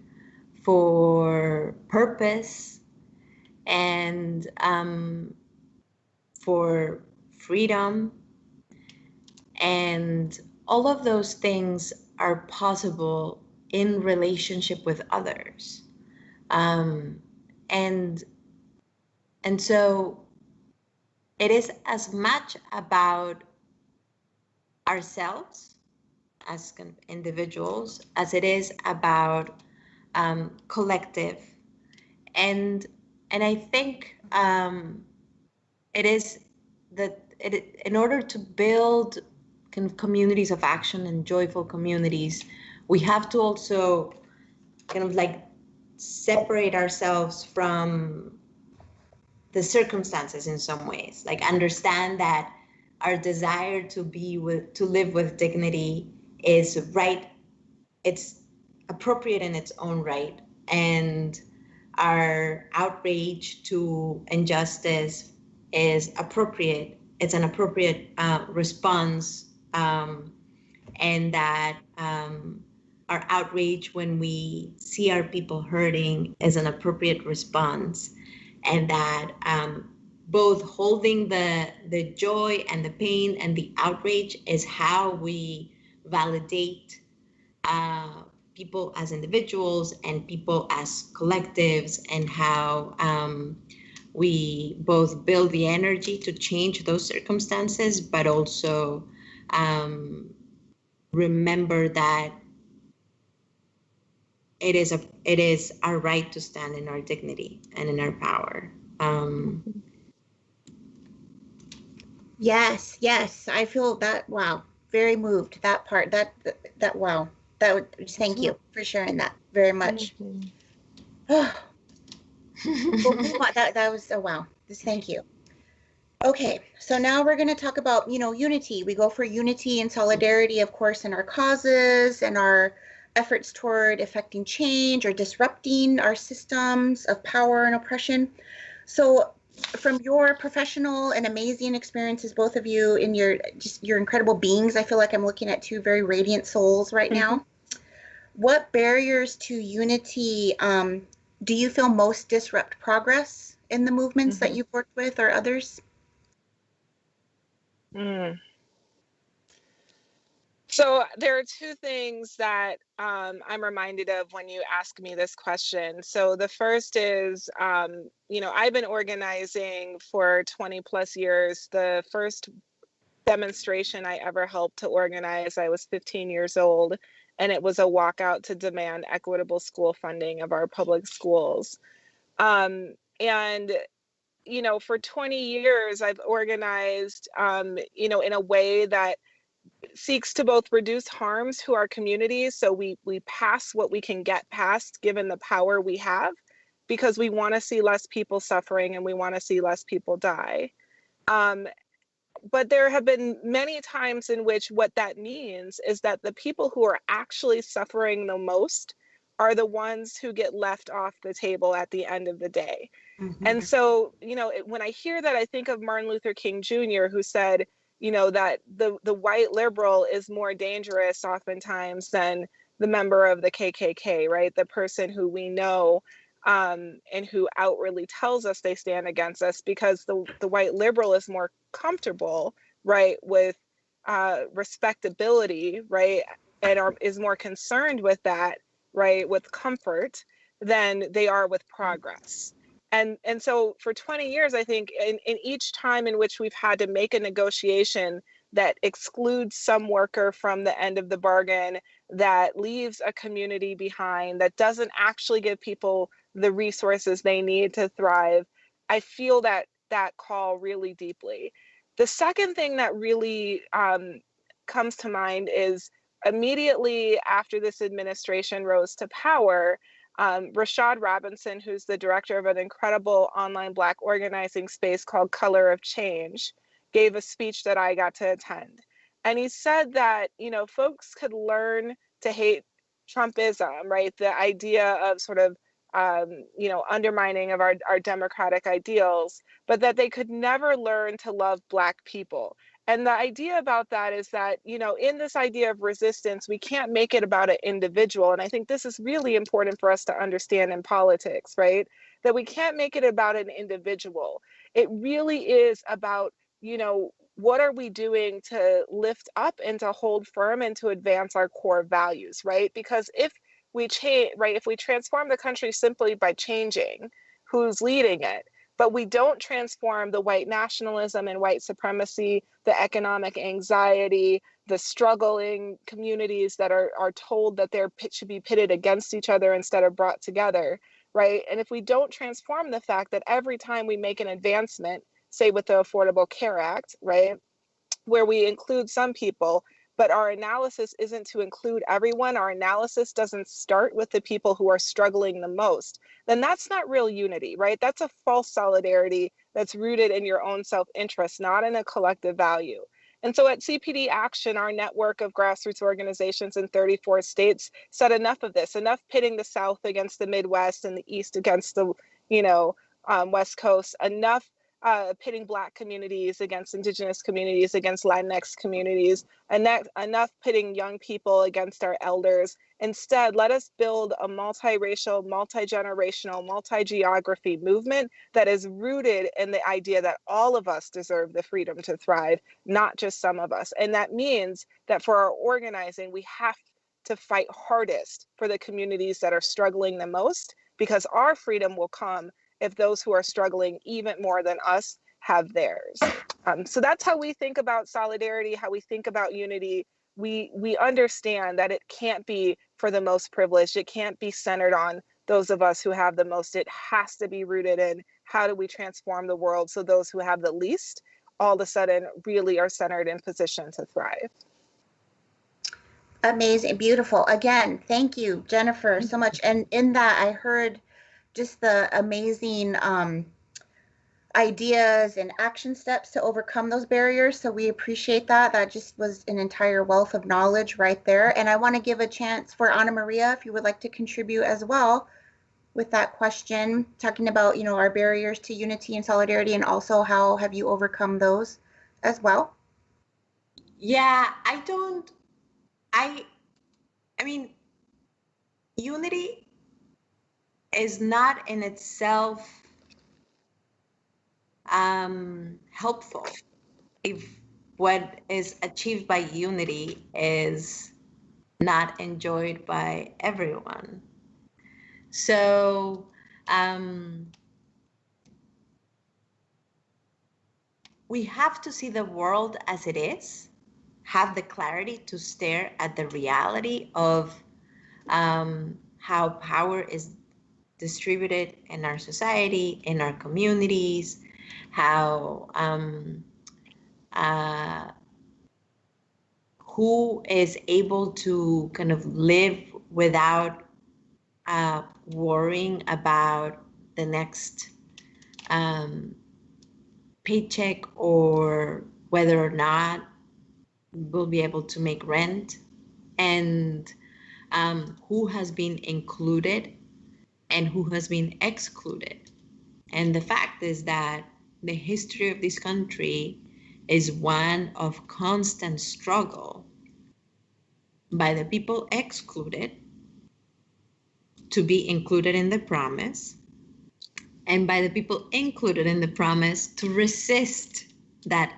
for purpose, and for freedom, and all of those things are possible in relationship with others. And so it is as much about ourselves as individuals as it is about collective. And I think it is that in order to build kind of communities of action and joyful communities, we have to also kind of like separate ourselves from the circumstances in some ways, like understand that our desire to live with dignity is right, it's appropriate in its own right, and our outrage to injustice is appropriate. It's an appropriate response, and that our outrage when we see our people hurting is an appropriate response, and that both holding the joy and the pain and the outrage is how we validate people as individuals and people as collectives, and how we both build the energy to change those circumstances, but also remember that it is our right to stand in our dignity and in our power. Yes, I feel that. Wow, very moved. That part. That wow. That would. Thank you for sharing that very much. That was a wow. Thank you. Okay, so now we're going to talk about unity. We go for unity and solidarity, of course, in our causes and our efforts toward effecting change or disrupting our systems of power and oppression. So from your professional and amazing experiences, both of you, in your incredible beings, I feel like I'm looking at two very radiant souls right now. What barriers to unity do you feel most disrupt progress in the movements that you've worked with, or others? So there are two things that I'm reminded of when you ask me this question. So the first is, I've been organizing for 20 plus years. The first demonstration I ever helped to organize, I was 15 years old, and it was a walkout to demand equitable school funding of our public schools. And for 20 years, I've organized, in a way that seeks to both reduce harms to our communities. So we pass what we can get past given the power we have, because we want to see less people suffering and we want to see less people die. But there have been many times in which what that means is that the people who are actually suffering the most are the ones who get left off the table at the end of the day. And so, when I hear that, I think of Martin Luther King Jr., who said, that the white liberal is more dangerous oftentimes than the member of the KKK, right? The person who we know and who outwardly tells us they stand against us, because the white liberal is more comfortable, right, with respectability, right, and is more concerned with that, right, with comfort, than they are with progress. And so for 20 years, I think in each time in which we've had to make a negotiation that excludes some worker from the end of the bargain, that leaves a community behind, that doesn't actually give people the resources they need to thrive, I feel that call really deeply. The second thing that really comes to mind is immediately after this administration rose to power, Rashad Robinson, who's the director of an incredible online Black organizing space called Color of Change, gave a speech that I got to attend. And he said that, folks could learn to hate Trumpism, right? The idea of sort of, undermining of our democratic ideals, but that they could never learn to love Black people. And the idea about that is that, in this idea of resistance, we can't make it about an individual. And I think this is really important for us to understand in politics, right? That we can't make it about an individual. It really is about, what are we doing to lift up and to hold firm and to advance our core values, right? Because if we change, right, if we transform the country simply by changing who's leading it, but we don't transform the white nationalism and white supremacy, the economic anxiety, the struggling communities that are told that they're should be pitted against each other instead of brought together, right? And if we don't transform the fact that every time we make an advancement, say with the Affordable Care Act, right, where we include some people, but our analysis isn't to include everyone, our analysis doesn't start with the people who are struggling the most, then that's not real unity, right? That's a false solidarity that's rooted in your own self-interest, not in a collective value. And so at CPD Action, our network of grassroots organizations in 34 states said enough of this, enough pitting the South against the Midwest and the East against the, West Coast, enough pitting Black communities against Indigenous communities, against Latinx communities, enough pitting young people against our elders. Instead, let us build a multiracial, multi-generational, multi-geography movement that is rooted in the idea that all of us deserve the freedom to thrive, not just some of us. And that means that for our organizing, we have to fight hardest for the communities that are struggling the most, because our freedom will come if those who are struggling even more than us have theirs. So that's how we think about solidarity, how we think about unity. We understand that it can't be for the most privileged. It can't be centered on those of us who have the most. It has to be rooted in how do we transform the world so those who have the least all of a sudden really are centered in position to thrive. Amazing, beautiful. Again, thank you, Jennifer, so much. And in that, I heard just the amazing ideas and action steps to overcome those barriers. So we appreciate that. That just was an entire wealth of knowledge right there. And I want to give a chance for Ana Maria, if you would like to contribute as well with that question, talking about, our barriers to unity and solidarity, and also how have you overcome those as well? Yeah, I mean, unity is not in itself helpful if what is achieved by unity is not enjoyed by everyone. So we have to see the world as it is, have the clarity to stare at the reality of how power is distributed in our society, in our communities, how who is able to kind of live without worrying about the next paycheck, or whether or not we'll be able to make rent, and who has been included and who has been excluded. And the fact is that the history of this country is one of constant struggle by the people excluded to be included in the promise, and by the people included in the promise to resist that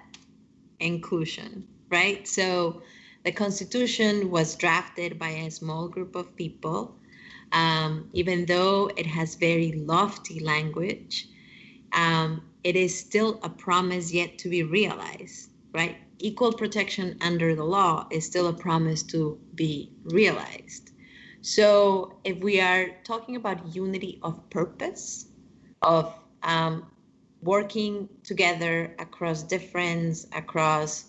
inclusion, right? So the Constitution was drafted by a small group of people. Even though it has very lofty language, it is still a promise yet to be realized, right? Equal protection under the law is still a promise to be realized. So if we are talking about unity of purpose, of working together across difference, across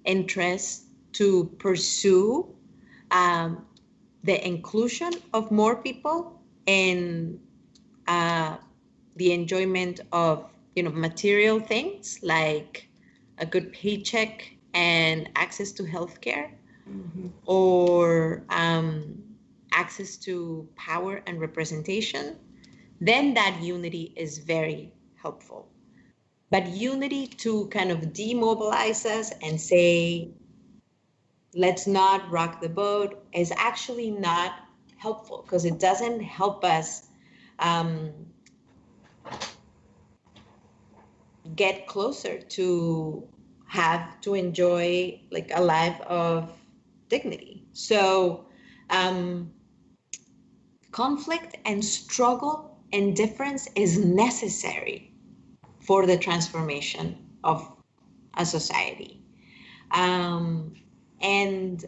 interests to pursue the inclusion of more people in the enjoyment of material things like a good paycheck and access to healthcare, or access to power and representation, then that unity is very helpful. But unity to kind of demobilize us and say, let's not rock the boat, is actually not helpful, because it doesn't help us get closer to have to enjoy like a life of dignity. So conflict and struggle and difference is necessary for the transformation of a society. And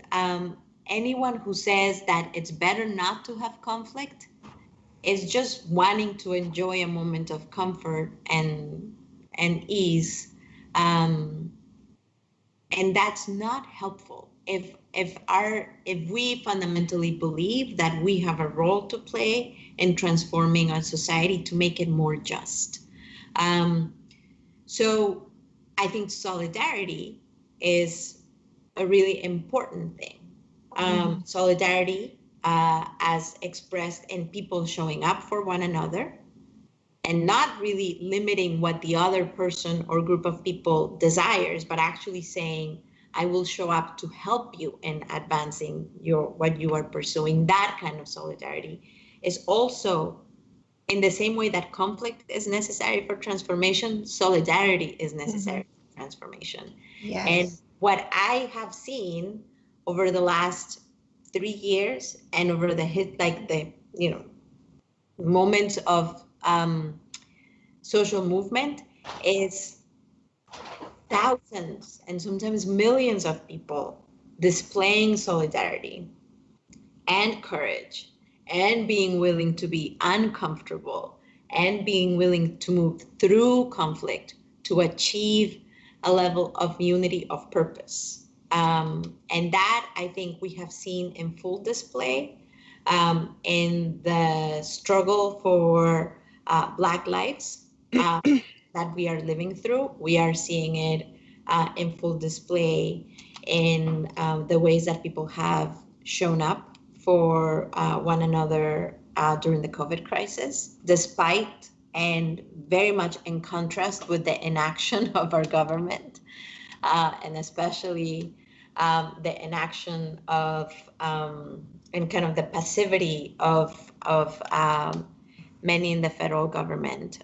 anyone who says that it's better not to have conflict is just wanting to enjoy a moment of comfort and ease, and that's not helpful. If we fundamentally believe that we have a role to play in transforming our society to make it more just. So I think solidarity is a really important thing. Solidarity as expressed in people showing up for one another and not really limiting what the other person or group of people desires, but actually saying, I will show up to help you in advancing what you are pursuing. That kind of solidarity is also, in the same way that conflict is necessary for transformation, solidarity is necessary for transformation. Yes. And what I have seen over the last 3 years and over the moments of social movement is thousands and sometimes millions of people displaying solidarity and courage and being willing to be uncomfortable and being willing to move through conflict to achieve a level of unity of purpose. And that I think we have seen in full display in the struggle for Black lives that we are living through. We are seeing it in full display in the ways that people have shown up for one another during the COVID crisis, despite and very much in contrast with the inaction of our government, and especially the inaction of and kind of the passivity of many in the federal government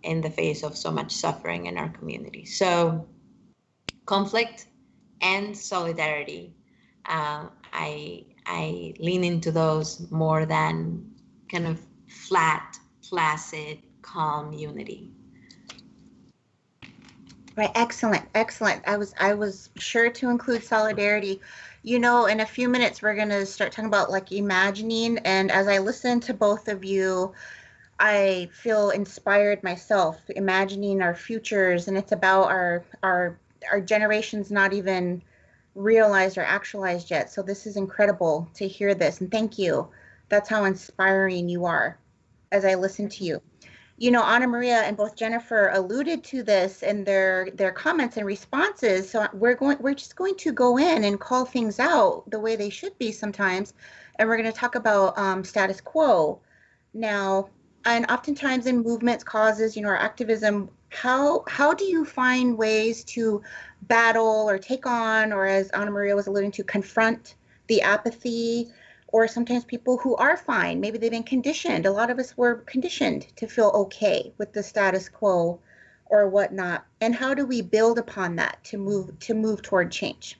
in the face of so much suffering in our community. So conflict and solidarity, I lean into those more than kind of flat, placid, calm unity. Right, excellent, excellent. I was sure to include solidarity. You know, in a few minutes we're going to start talking about like imagining, and as I listen to both of you, I feel inspired myself, imagining our futures, and it's about our generations not even realized or actualized yet. So this is incredible to hear this, and thank you. That's how inspiring you are as I listen to you. You know, Ana Maria and both Jennifer alluded to this in their comments and responses. So we're just going to go in and call things out the way they should be sometimes, and we're going to talk about status quo. Now, and oftentimes in movements, causes, you know, or activism, how do you find ways to battle or take on, or as Ana Maria was alluding to, confront the apathy, or sometimes people who are fine, maybe they've been conditioned. A lot of us were conditioned to feel okay with the status quo or whatnot. And how do we build upon that to move toward change?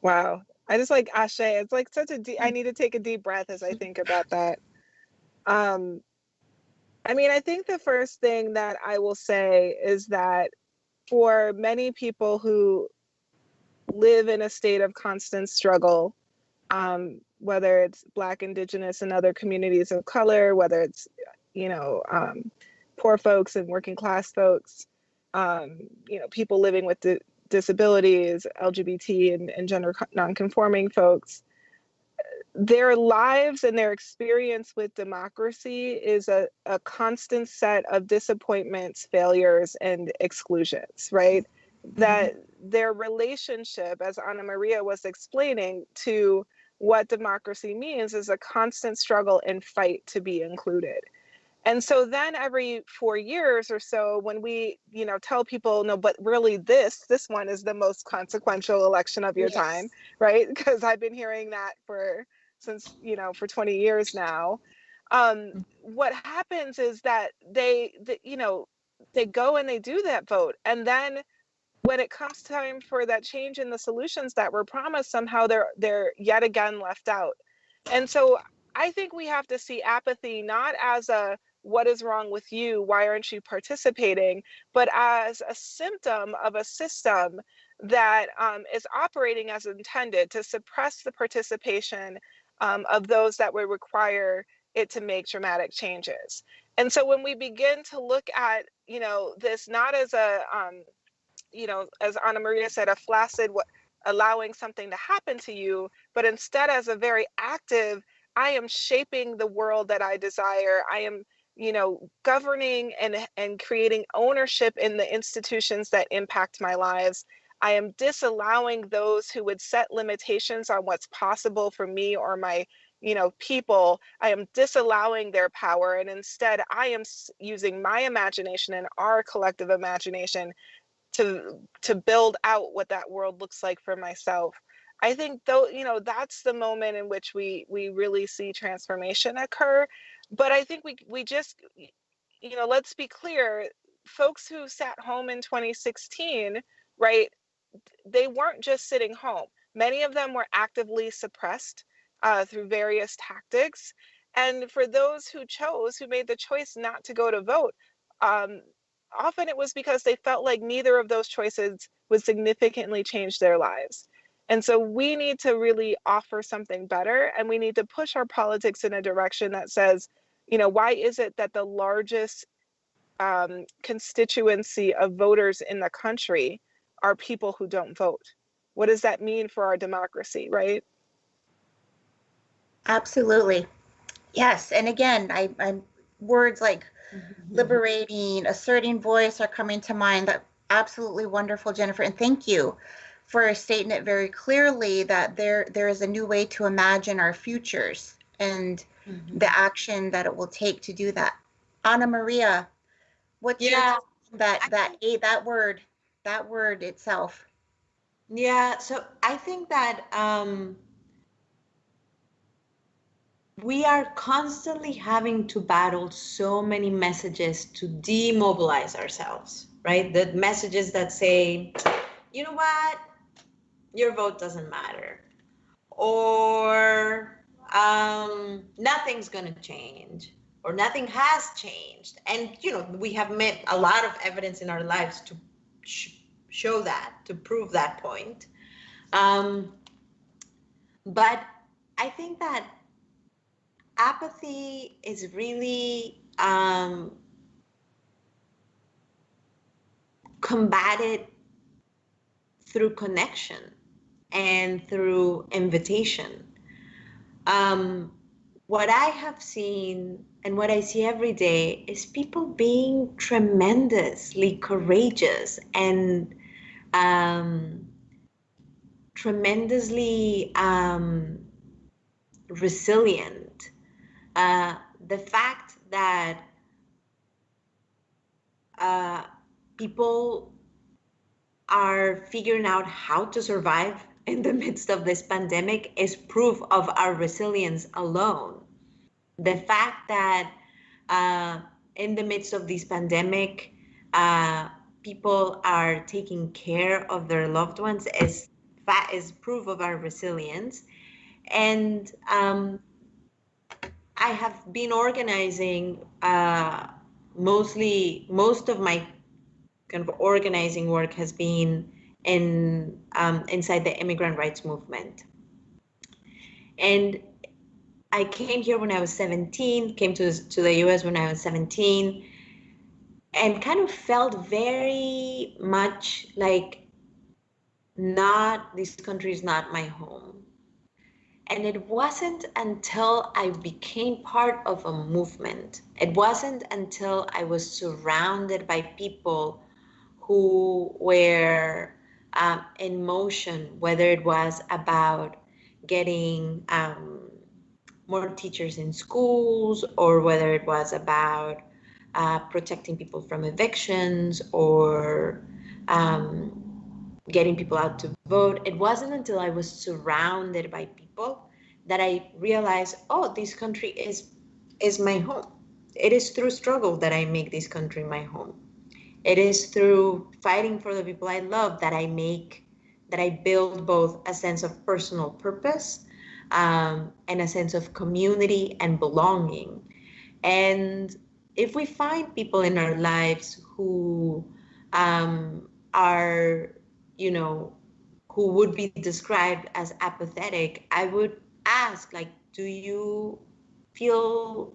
Wow. I just like Ashe. It's like such a deep, I need to take a deep breath as I think about that. I mean, I think the first thing that I will say is that for many people who live in a state of constant struggle, whether it's Black, Indigenous, and other communities of color, whether it's, you know, poor folks and working class folks, you know, people living with disabilities, LGBT and gender nonconforming folks, their lives and their experience with democracy is a constant set of disappointments, failures, and exclusions, right? That their relationship, as Ana Maria was explaining, to what democracy means is a constant struggle and fight to be included. And so then every 4 years or so, when we, you know, tell people, no, but really this one is the most consequential election of your time, right? Because I've been hearing that for 20 years now. What happens is that they go and they do that vote, and then when it comes time for that change in the solutions that were promised, somehow they're yet again left out. And so I think we have to see apathy not as a what is wrong with you, why aren't you participating, but as a symptom of a system that is operating as intended to suppress the participation of those that would require it to make dramatic changes. And so when we begin to look at this not as a as Anna Maria said, a flaccid allowing something to happen to you, but instead as a very active, I am shaping the world that I desire. I am, governing and creating ownership in the institutions that impact my lives. I am disallowing those who would set limitations on what's possible for me or my people. I am disallowing their power, and instead I am using my imagination and our collective imagination to build out what that world looks like for myself. I think though, that's the moment in which we really see transformation occur. But I think we just, let's be clear, folks who sat home in 2016, right, they weren't just sitting home. Many of them were actively suppressed through various tactics. And for those who made the choice not to go to vote, often it was because they felt like neither of those choices would significantly change their lives. And so we need to really offer something better, and we need to push our politics in a direction that says, why is it that the largest constituency of voters in the country are people who don't vote? What does that mean for our democracy, right? Absolutely. Yes. And again, I'm words like liberating, asserting voice are coming to mind. That absolutely wonderful, Jennifer. And thank you for stating it very clearly that there is a new way to imagine our futures and the action that it will take to do that. Anna Maria, what's your that word itself? Yeah, so I think that we are constantly having to battle so many messages to demobilize ourselves, right? The messages that say, you know what, your vote doesn't matter, or nothing's going to change, or nothing has changed. And, we have met a lot of evidence in our lives to show that, to prove that point. But I think that apathy is really combated through connection and through invitation. What I have seen and what I see every day is people being tremendously courageous and tremendously resilient. The fact that people are figuring out how to survive in the midst of this pandemic is proof of our resilience alone. The fact that in the midst of this pandemic, people are taking care of their loved ones is proof of our resilience. And I have been organizing most of my kind of organizing work has been inside the immigrant rights movement. And I came here when I was 17, came to the US when I was 17, and kind of felt very much like this country is not my home. And it wasn't until I became part of a movement, it wasn't until I was surrounded by people who were in motion, whether it was about getting more teachers in schools, or whether it was about protecting people from evictions, or getting people out to vote. It wasn't until I was surrounded by people that I realized, oh, this country is is my home. It is through struggle that I make this country my home. It is through fighting for the people I love that I build both a sense of personal purpose and a sense of community and belonging. And if we find people in our lives who are, you know, who would be described as apathetic, I would ask, like, do you feel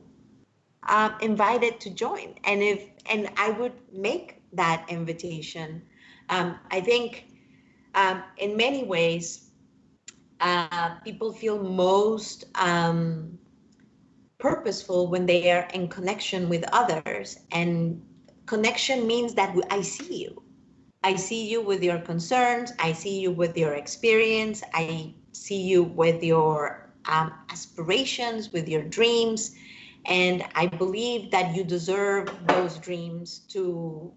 invited to join? And I would make that invitation. I think in many ways, people feel most purposeful when they are in connection with others. And connection means that I see you. I see you with your concerns. I see you with your experience. I see you with your aspirations, with your dreams. And I believe that you deserve those dreams to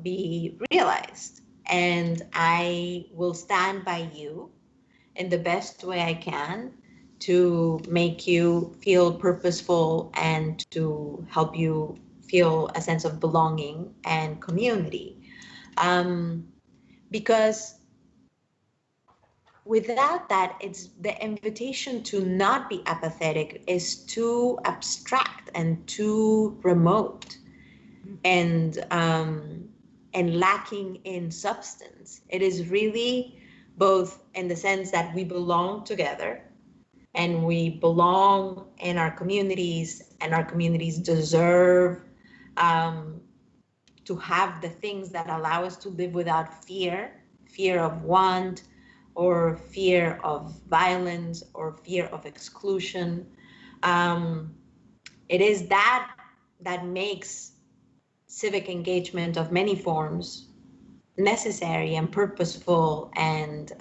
be realized. And I will stand by you in the best way I can to make you feel purposeful and to help you feel a sense of belonging and community. Because without that, it's the invitation to not be apathetic is too abstract and too remote and lacking in substance. It is really both in the sense that we belong together and we belong in our communities, and our communities deserve to have the things that allow us to live without fear of want, or fear of violence, or fear of exclusion. It is that makes civic engagement of many forms necessary and purposeful and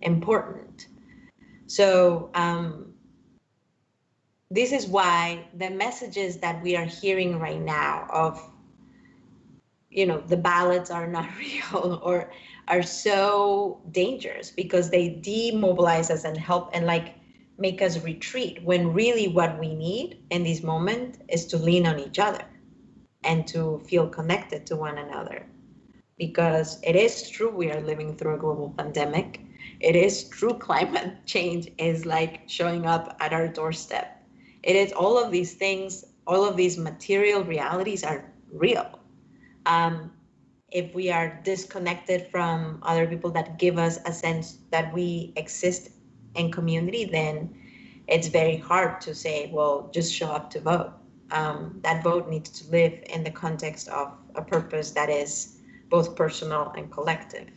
important. So this is why the messages that we are hearing right now of, you know, the ballots are not real or are so dangerous, because they demobilize us and help and like make us retreat, when really what we need in this moment is to lean on each other and to feel connected to one another. Because it is true we are living through a global pandemic. It is true climate change is like showing up at our doorstep. It is all of these things, all of these material realities are real. If we are disconnected from other people that give us a sense that we exist in community, then it's very hard to say, well, just show up to vote. That vote needs to live in the context of a purpose that is both personal and collective.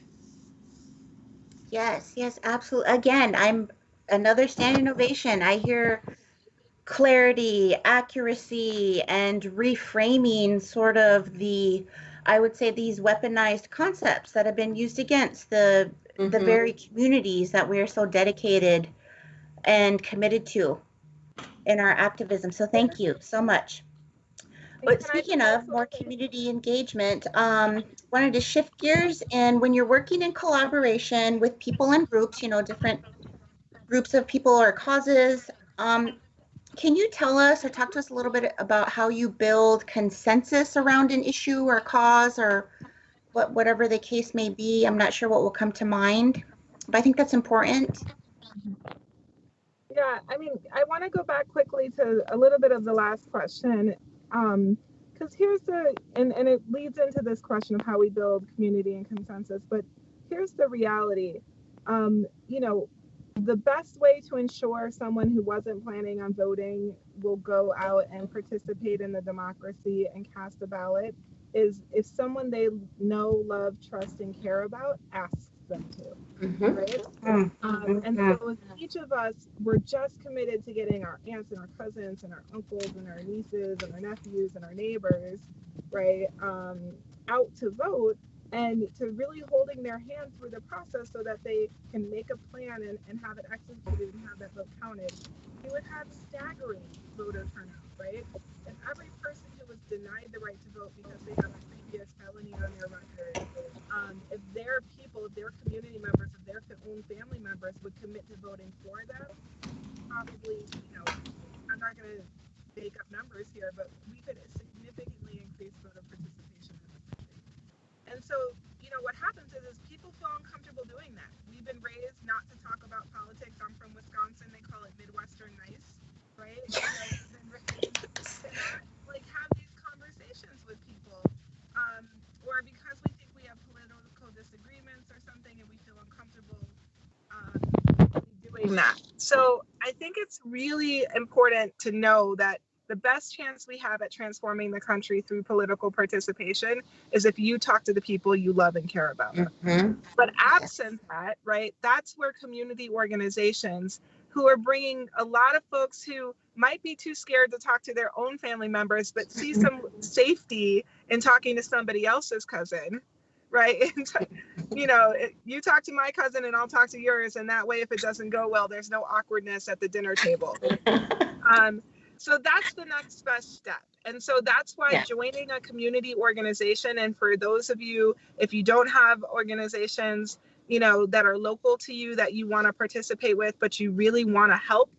Yes, yes, absolutely. Again, I'm another standing ovation. I hear clarity, accuracy, and reframing sort of I would say these weaponized concepts that have been used against the very communities that we are so dedicated and committed to in our activism. So thank you so much. But speaking of more community engagement, wanted to shift gears. And when you're working in collaboration with people and groups, you know, different groups of people or causes, can you tell us or talk to us a little bit about how you build consensus around an issue or cause, or whatever the case may be? I'm not sure what will come to mind, but I think that's important. Yeah, I mean, I want to go back quickly to a little bit of the last question, because here's and it leads into this question of how we build community and consensus, but here's the reality. You know, the best way to ensure someone who wasn't planning on voting will go out and participate in the democracy and cast a ballot is if someone they know, love, trust, and care about asks them to, right? And so if each of us were just committed to getting our aunts and our cousins and our uncles and our nieces and our nephews and our neighbors, right, out to vote, and to really holding their hand through the process so that they can make a plan and have it executed and have that vote counted, we would have staggering voter turnout, right? If every person who was denied the right to vote because they have a previous felony on their record, if their people, if their community members, if their own family members would commit to voting for them, probably, you know, I'm not going to make up numbers here, but we could significantly increase voter participation in the country. And so, what happens is people feel uncomfortable doing that. We've been raised not to talk about politics. I'm from Wisconsin. They call it Midwestern nice, right? We've been raised to not have these conversations with people, or because we think we have political disagreements or something, and we feel uncomfortable doing that. So I think it's really important to know that the best chance we have at transforming the country through political participation is if you talk to the people you love and care about. Mm-hmm. But absent that, right, that's where community organizations who are bringing a lot of folks who might be too scared to talk to their own family members, but see some safety in talking to somebody else's cousin, right? You talk to my cousin and I'll talk to yours. And that way, if it doesn't go well, there's no awkwardness at the dinner table. So that's the next best step. And so that's why joining a community organization, and for those of you, if you don't have organizations, that are local to you that you want to participate with, but you really want to help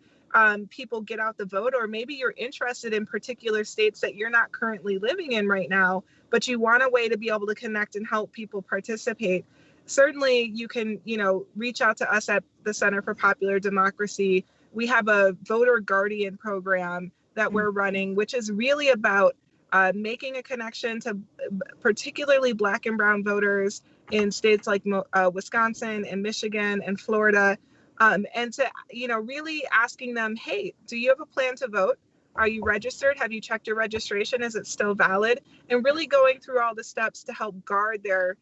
people get out the vote, or maybe you're interested in particular states that you're not currently living in right now, but you want a way to be able to connect and help people participate. Certainly you can, reach out to us at the Center for Popular Democracy. We have a voter guardian program that we're running, which is really about making a connection to particularly Black and Brown voters in states like Wisconsin and Michigan and Florida, and to, really asking them, hey, do you have a plan to vote? Are you registered? Have you checked your registration? Is it still valid? And really going through all the steps to help guard their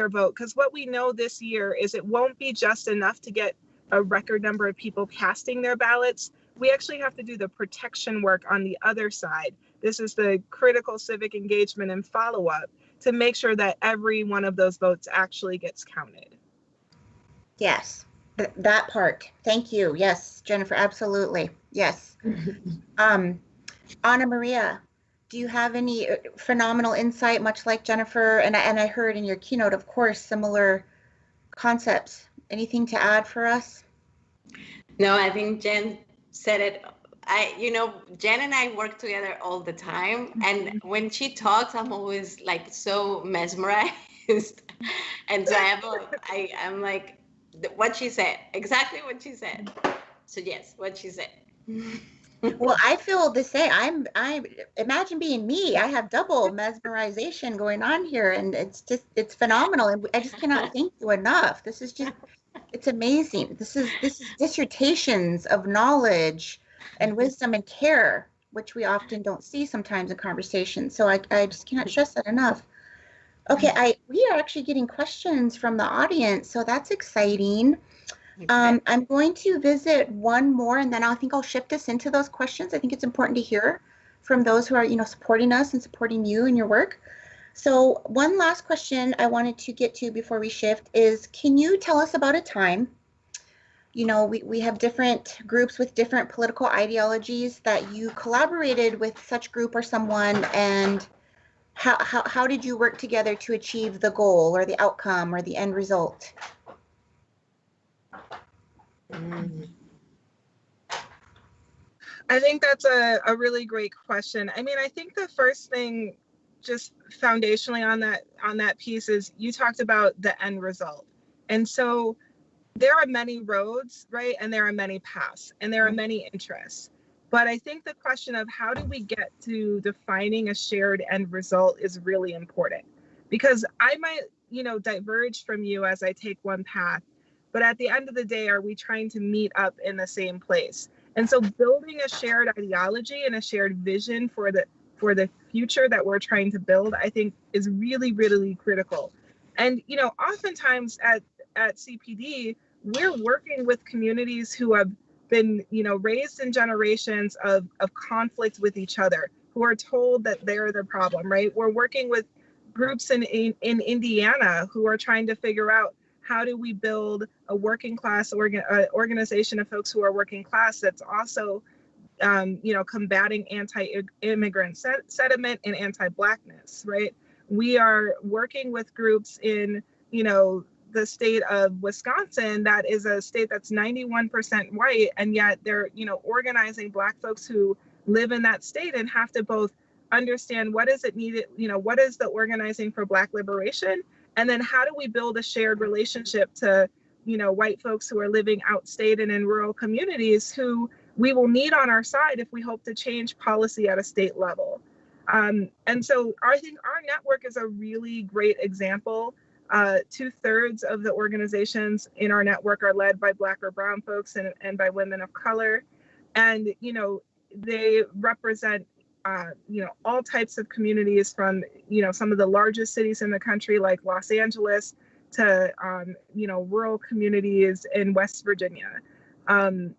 vote. Because what we know this year is it won't be just enough to get a record number of people casting their ballots. We actually have to do the protection work on the other side. This is the critical civic engagement and follow-up to make sure that every one of those votes actually gets counted. Yes, that part. Thank you. Yes, Jennifer, absolutely. Yes. Ana Maria, do you have any phenomenal insight, much like Jennifer? And I heard in your keynote, of course, similar concepts. Anything to add for us? No, I think Jen said it. Jen and I work together all the time. And when she talks, I'm always so mesmerized. And so I'm like, what she said, exactly what she said. So yes, what she said. Well, I feel the same. I imagine being me. I have double mesmerization going on here, and it's phenomenal. And I just cannot thank you enough. This is it's amazing. This is dissertations of knowledge and wisdom and care, which we often don't see sometimes in conversations. So I just cannot stress that enough. Okay, we are actually getting questions from the audience, so that's exciting. Okay. I'm going to visit one more, and then I think I'll shift us into those questions. I think it's important to hear from those who are, supporting us and supporting you in your work. So one last question I wanted to get to before we shift is, can you tell us about a time, we have different groups with different political ideologies that you collaborated with such group or someone, and how did you work together to achieve the goal or the outcome or the end result? I think that's a really great question. I mean, I think the first thing, just foundationally on that piece, is you talked about the end result. And so there are many roads, right? And there are many paths, and there are many interests. But I think the question of how do we get to defining a shared end result is really important, because I might, diverge from you as I take one path. But at the end of the day, are we trying to meet up in the same place? And so building a shared ideology and a shared vision for the future that we're trying to build, I think, is really, really critical. And, oftentimes at CPD, we're working with communities who have been, raised in generations of conflict with each other, who are told that they're the problem, right? We're working with groups in Indiana who are trying to figure out, how do we build a working class organization of folks who are working class that's also, combating anti-immigrant sentiment and anti-Blackness, right? We are working with groups in, the state of Wisconsin, that is a state that's 91% white, and yet they're, organizing Black folks who live in that state and have to both understand what is it needed, what is the organizing for Black liberation, and then how do we build a shared relationship to, white folks who are living outstate and in rural communities who we will need on our side if we hope to change policy at a state level. And so I think our network is a really great example. 2/3 of the organizations in our network are led by Black or brown folks and by women of color. And, they represent, all types of communities from, some of the largest cities in the country like Los Angeles to, rural communities in West Virginia. And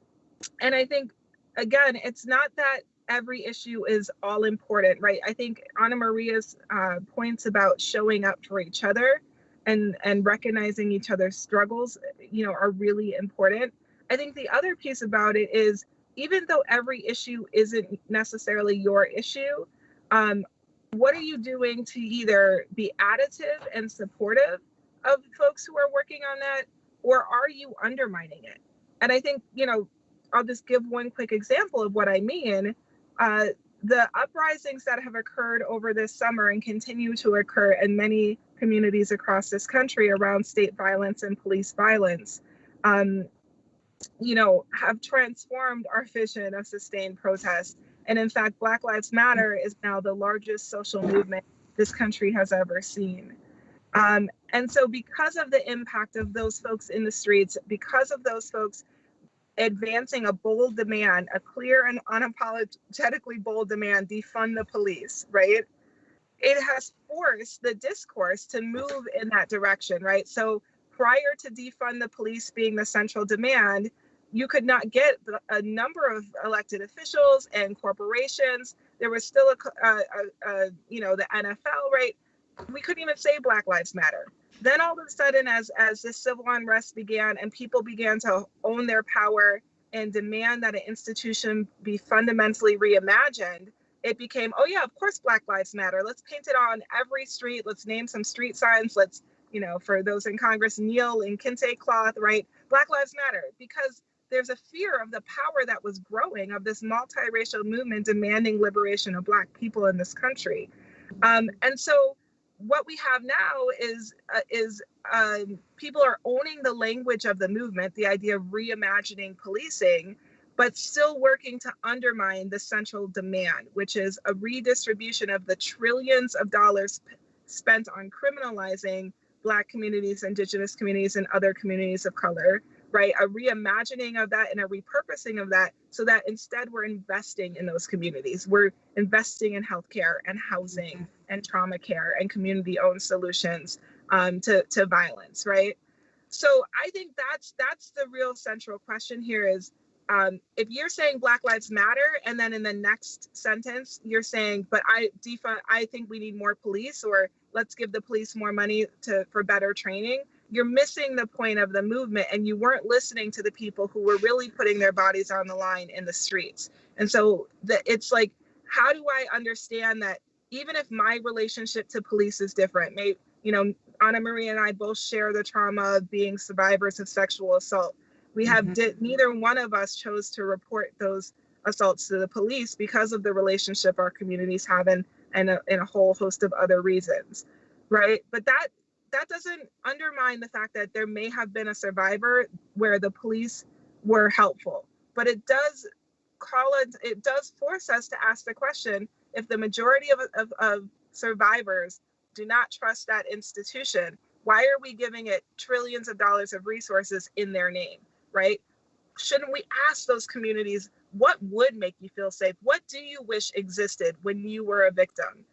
I think, again, it's not that every issue is all important, right? I think Ana Maria's points about showing up for each other and recognizing each other's struggles, are really important. I think the other piece about it is, even though every issue isn't necessarily your issue, what are you doing to either be additive and supportive of folks who are working on that, or are you undermining it? And I think, I'll just give one quick example of what I mean. The uprisings that have occurred over this summer and continue to occur in many communities across this country around state violence and police violence, have transformed our vision of sustained protest. And in fact, Black Lives Matter is now the largest social movement this country has ever seen. And so because of the impact of those folks in the streets, because of those folks advancing a bold demand, a clear and unapologetically bold demand, defund the police, right? It has forced the discourse to move in that direction, right? So prior to defund the police being the central demand, you could not get a number of elected officials and corporations. There was still the NFL, right? We couldn't even say Black Lives Matter. Then all of a sudden, as this civil unrest began and people began to own their power and demand that an institution be fundamentally reimagined, it became, oh yeah, of course Black Lives Matter. Let's paint it on every street. Let's name some street signs. Let's, for those in Congress, kneel in kente cloth, right? Black Lives Matter, because there's a fear of the power that was growing of this multiracial movement demanding liberation of Black people in this country. And so what we have now is people are owning the language of the movement, the idea of reimagining policing, but still working to undermine the central demand, which is a redistribution of the trillions of dollars spent on criminalizing Black communities, Indigenous communities, and other communities of color, right? A reimagining of that and a repurposing of that so that instead we're investing in those communities. We're investing in healthcare and housing and trauma care and community-owned solutions to violence, right? So I think that's the real central question here is, if you're saying Black Lives Matter, and then in the next sentence, you're saying, but I think we need more police, or let's give the police more money for better training, you're missing the point of the movement, and you weren't listening to the people who were really putting their bodies on the line in the streets. And so it's like, how do I understand that even if my relationship to police is different, maybe, Ana Maria and I both share the trauma of being survivors of sexual assault. We have neither one of us chose to report those assaults to the police because of the relationship our communities have and a whole host of other reasons, right? But that doesn't undermine the fact that there may have been a survivor where the police were helpful, but it does force us to ask the question, if the majority of survivors do not trust that institution, why are we giving it trillions of dollars of resources in their name, right? Shouldn't we ask those communities, what would make you feel safe? What do you wish existed when you were a victim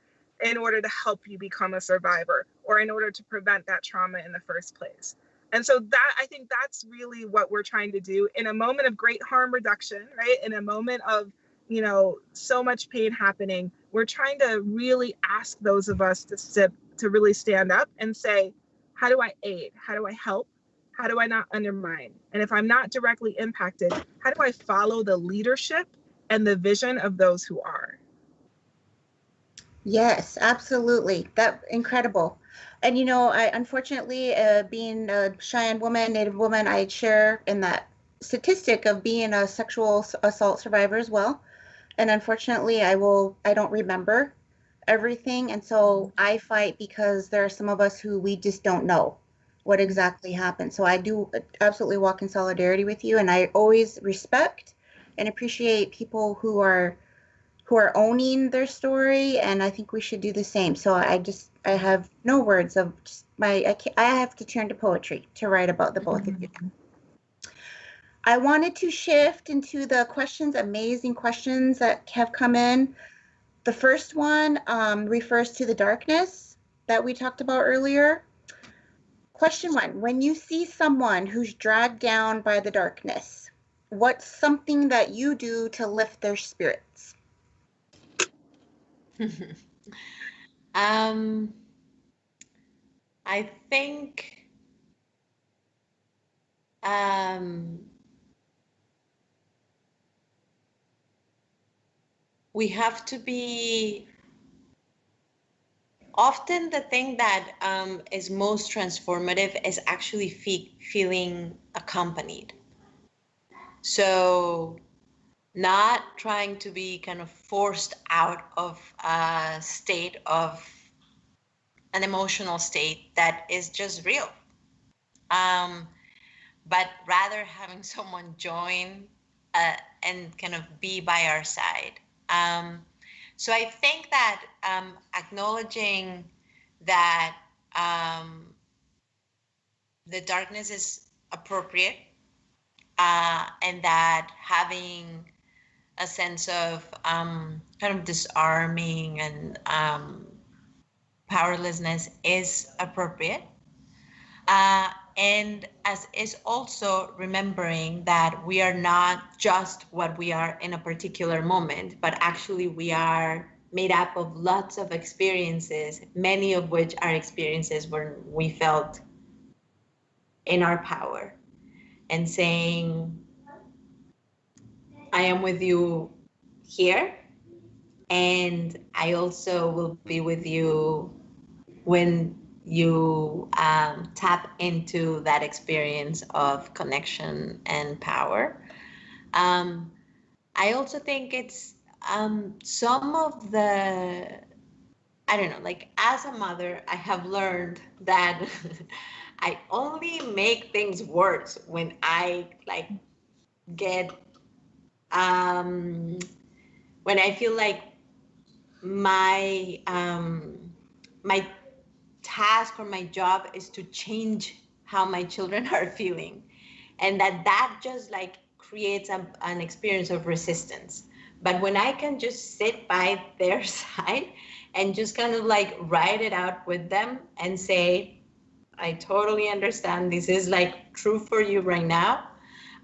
in order to help you become a survivor or in order to prevent that trauma in the first place? And so I think that's really what we're trying to do in a moment of great harm reduction, right? In a moment of, so much pain happening, we're trying to really ask those of us to really stand up and say, how do I aid? How do I help? How do I not undermine? And if I'm not directly impacted, how do I follow the leadership and the vision of those who are? Yes, absolutely. That's incredible. And, I unfortunately, being a Cheyenne woman, Native woman, I share in that statistic of being a sexual assault survivor as well. And unfortunately, I don't remember everything. And so I fight because there are some of us who we just don't know what exactly happened. So I do absolutely walk in solidarity with you. And I always respect and appreciate people who are owning their story. And I think we should do the same. So I have no words of just I have to turn to poetry to write about the both of you. I wanted to shift into the questions, amazing questions that have come in. The first one refers to the darkness that we talked about earlier. Question 1, when you see someone who's dragged down by the darkness, what's something that you do to lift their spirits? I think we have to be, often the thing that is most transformative is actually feeling accompanied. So not trying to be kind of forced out of a state of an emotional state that is just real. But rather having someone join and kind of be by our side. So I think that acknowledging that the darkness is appropriate and that having a sense of kind of disarming and powerlessness is appropriate. And as is also remembering that we are not just what we are in a particular moment, but actually we are made up of lots of experiences, many of which are experiences where we felt in our power, and saying, I am with you here, and I also will be with you when you tap into that experience of connection and power. I also think it's some of the, I don't know, like as a mother, I have learned that I only make things worse when I like get, when I feel like my task or my job is to change how my children are feeling, and that just like creates an experience of resistance. But when I can just sit by their side and just kind of like write it out with them and say, I totally understand this is like true for you right now,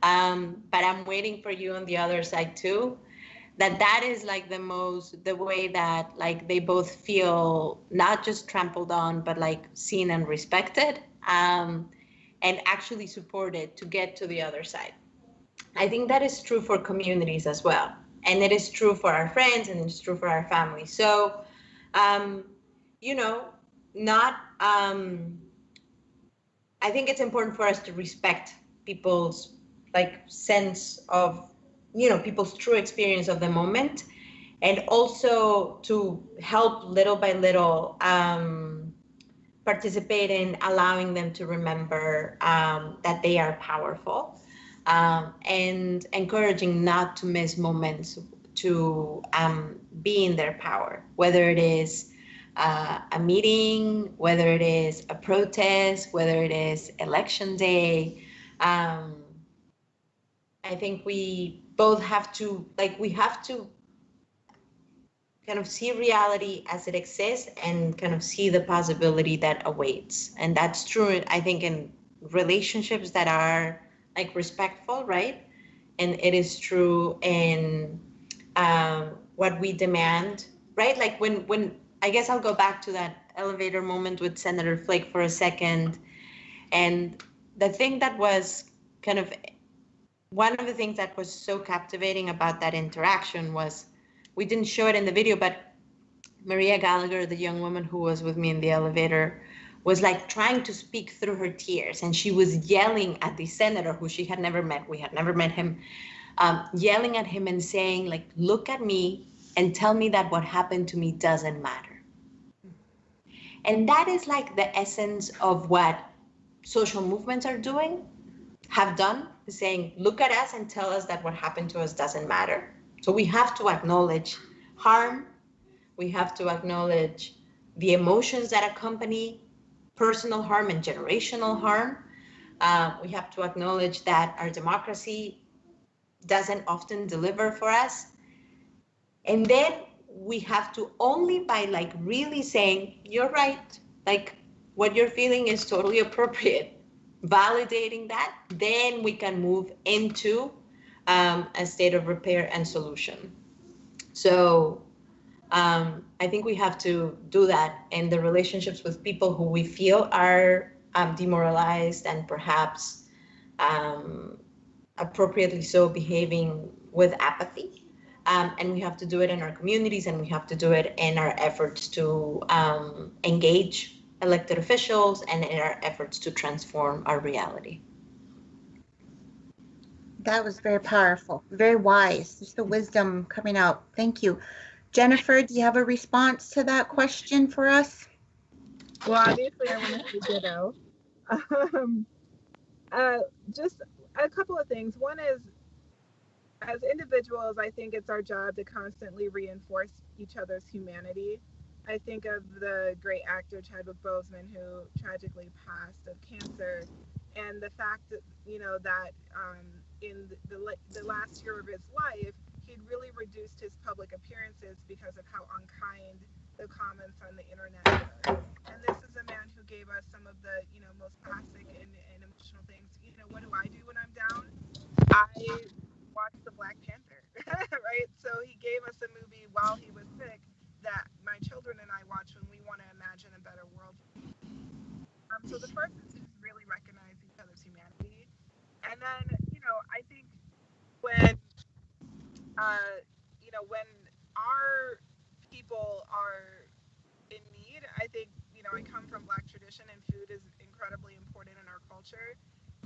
but I'm waiting for you on the other side too. That is like the way that like they both feel not just trampled on, but like seen and respected, and actually supported to get to the other side. I think that is true for communities as well. And it is true for our friends, and it's true for our family. So, you know, I think it's important for us to respect people's like sense of, you know, people's true experience of the moment, and also to help little by little participate in allowing them to remember that they are powerful, and encouraging not to miss moments to be in their power, whether it is a meeting, whether it is a protest, whether it is election day. I think we both have to, like, we have to kind of see reality as it exists and kind of see the possibility that awaits. And that's true, I think, in relationships that are like respectful, right? And it is true in what we demand, right? Like when I guess I'll go back to that elevator moment with Senator Flake for a second. And the thing that was kind of, one of the things that was so captivating about that interaction was, we didn't show it in the video, but Maria Gallagher, the young woman who was with me in the elevator, was like trying to speak through her tears. And she was yelling at the senator who she had never met. We had never met him. yelling at him and saying, like, look at me and tell me that what happened to me doesn't matter. And that is like the essence of what social movements are doing, have done, saying, look at us and tell us that what happened to us doesn't matter. So we have to acknowledge harm. We have to acknowledge the emotions that accompany personal harm and generational harm. We have to acknowledge that our democracy doesn't often deliver for us. And then we have to, only by like really saying, you're right, like what you're feeling is totally appropriate, validating that, then we can move into a state of repair and solution. So I think we have to do that in the relationships with people who we feel are demoralized and perhaps appropriately so behaving with apathy. And we have to do it in our communities, and we have to do it in our efforts to engage elected officials and in our efforts to transform our reality. That was very powerful, very wise. Just the wisdom coming out. Thank you. Jennifer, do you have a response to that question for us? Well, obviously, I want to say ditto. Just a couple of things. One is, as individuals, I think it's our job to constantly reinforce each other's humanity. I think of the great actor Chadwick Boseman, who tragically passed of cancer, and the fact that, you know, that in the last year of his life, he'd really reduced his public appearances because of how unkind the comments on the internet were. And this is a man who gave us some of the, you know, most classic and emotional things. You know, what do I do when I'm down? I watch the Black Panther, right? So he gave us a movie while he was sick that my children and I watch when we want to imagine a better world. So the first is just really recognize each other's humanity. And then, you know, I think when, you know, when our people are in need, I think, you know, I come from Black tradition, and food is incredibly important in our culture.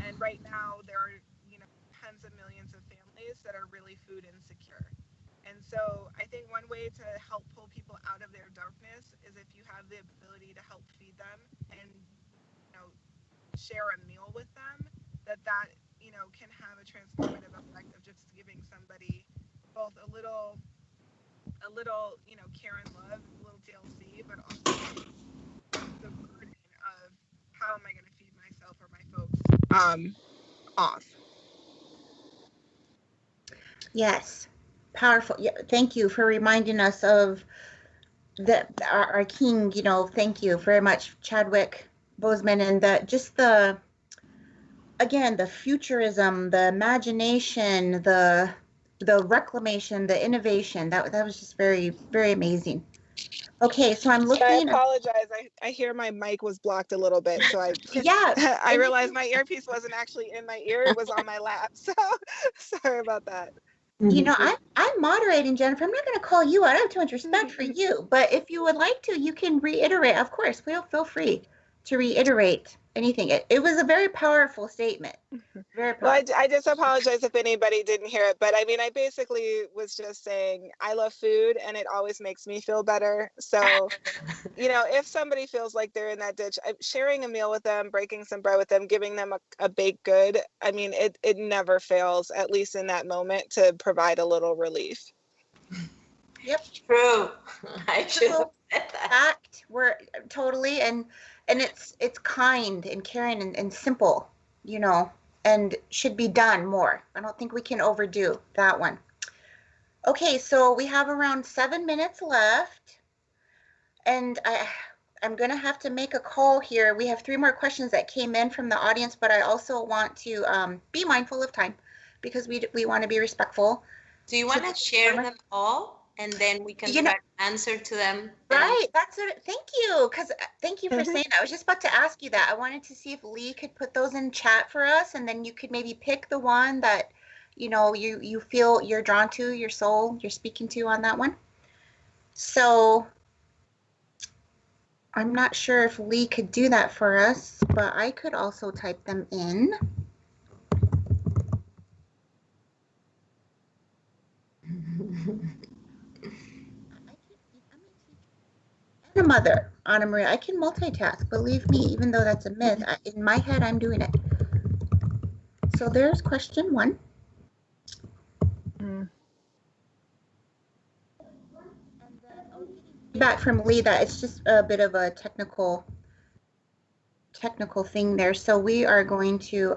And right now there are, you know, tens of millions of families that are really food insecure. And so I think one way to help pull people out of their darkness is if you have the ability to help feed them and, you know, share a meal with them, that you know, can have a transformative effect of just giving somebody both a little, you know, care and love, a little TLC, but also the burden of how am I going to feed myself or my folks off. Yes, powerful. Yeah, thank you for reminding us of our king. You know, thank you very much, Chadwick Boseman, and again, the futurism, the imagination, the reclamation, the innovation. That was just very, very amazing. Okay, so I'm looking. I apologize. I hear my mic was blocked a little bit, so yeah. I realized my earpiece wasn't actually in my ear; it was on my lap. So sorry about that. You know, I'm moderating, Jennifer. I'm not going to call you out. I have too much respect for you. But if you would like to, you can reiterate. Of course, feel free to reiterate anything. It was a very powerful statement. Very powerful. Well, I just apologize if anybody didn't hear it. But I mean, I basically was just saying I love food, and it always makes me feel better. So, you know, if somebody feels like they're in that ditch, sharing a meal with them, breaking some bread with them, giving them a baked good, I mean, it never fails, at least in that moment, to provide a little relief. Yep. True. I should have said that. Fact, we're totally, and it's kind and caring and simple, you know, and should be done more. I don't think we can overdo that one. Okay, so we have around 7 minutes left, and I'm going to have to make a call here. We have 3 more questions that came in from the audience, but I also want to be mindful of time because we want to be respectful. Do you want to share them all? And then we can answer to them. Right. That's it. Thank you. Thank you for saying that. I was just about to ask you that. I wanted to see if Lee could put those in chat for us, and then you could maybe pick the one that, you know, you feel you're drawn to, your soul, you're speaking to on that one. So I'm not sure if Lee could do that for us, but I could also type them in. mother, Anna Maria. I can multitask, believe me, even though that's a myth. In my head, I'm doing it. So there's question 1. Back from Lee that it's just a bit of a technical thing there. So we are going to,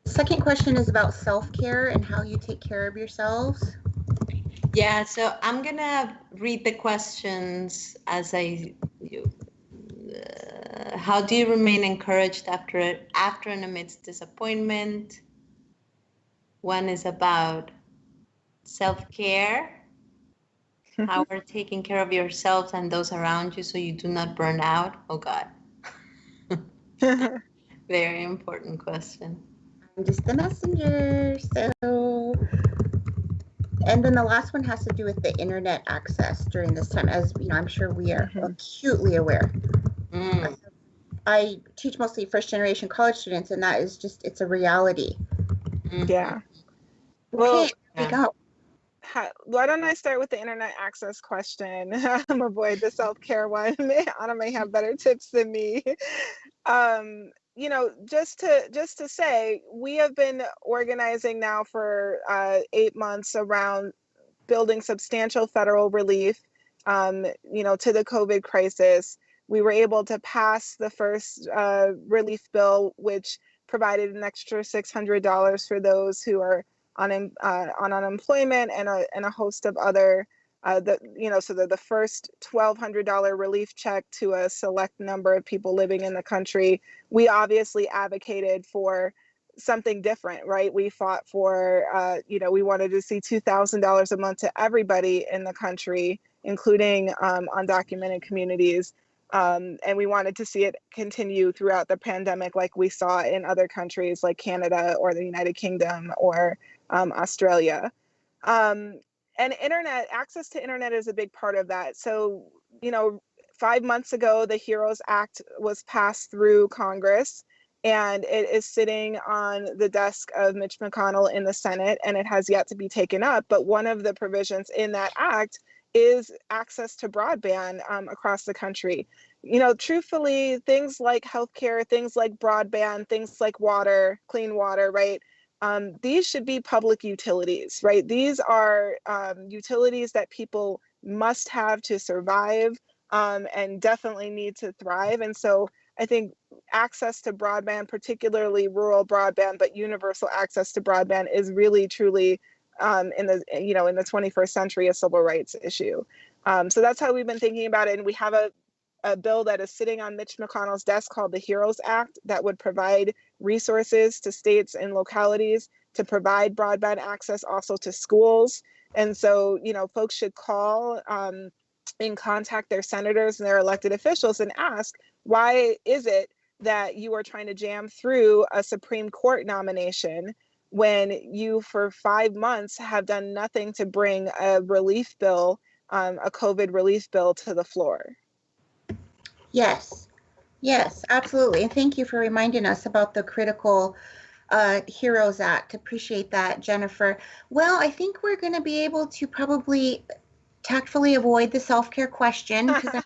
second question is about self-care and how you take care of yourselves. Yeah, so I'm gonna read the questions as how do you remain encouraged after and amidst disappointment? One is about self-care. How are taking care of yourselves and those around you so you do not burn out? Oh God. Very important question. I'm just the messenger. So, and then the last one has to do with the internet access during this time. As you know, I'm sure we are acutely aware. I teach mostly first generation college students, and that is just, it's a reality. Yeah. Well, okay, here we go. Why don't I start with the internet access question? Avoid the self-care one. Anna may have better tips than me. You know, just to say, we have been organizing now for 8 months around building substantial federal relief, you know, to the COVID crisis. We were able to pass the first relief bill, which provided an extra $600 for those who are on unemployment, and a host of other, so the first $1,200 relief check to a select number of people living in the country. We obviously advocated for something different, right? We fought for, we wanted to see $2,000 a month to everybody in the country, including undocumented communities. And we wanted to see it continue throughout the pandemic, like we saw in other countries like Canada or the United Kingdom or Australia. And access to internet is a big part of that. So, 5 months ago, the HEROES Act was passed through Congress, and it is sitting on the desk of Mitch McConnell in the Senate, and it has yet to be taken up. But one of the provisions in that act is access to broadband across the country. Truthfully, things like healthcare, things like broadband, things like water, clean water, right? These should be public utilities, right? These are utilities that people must have to survive and definitely need to thrive. And so I think access to broadband, particularly rural broadband, but universal access to broadband is really, truly in the 21st century a civil rights issue. So that's how we've been thinking about it. And we have a bill that is sitting on Mitch McConnell's desk called the HEROES Act that would provide resources to states and localities to provide broadband access also to schools. And so, folks should call and contact their senators and their elected officials and ask, why is it that you are trying to jam through a Supreme Court nomination when you for 5 months have done nothing to bring a relief bill, a COVID relief bill to the floor? Yes, absolutely. And thank you for reminding us about the critical HEROES Act. Appreciate that, Jennifer. Well, I think we're going to be able to probably tactfully avoid the self-care question, because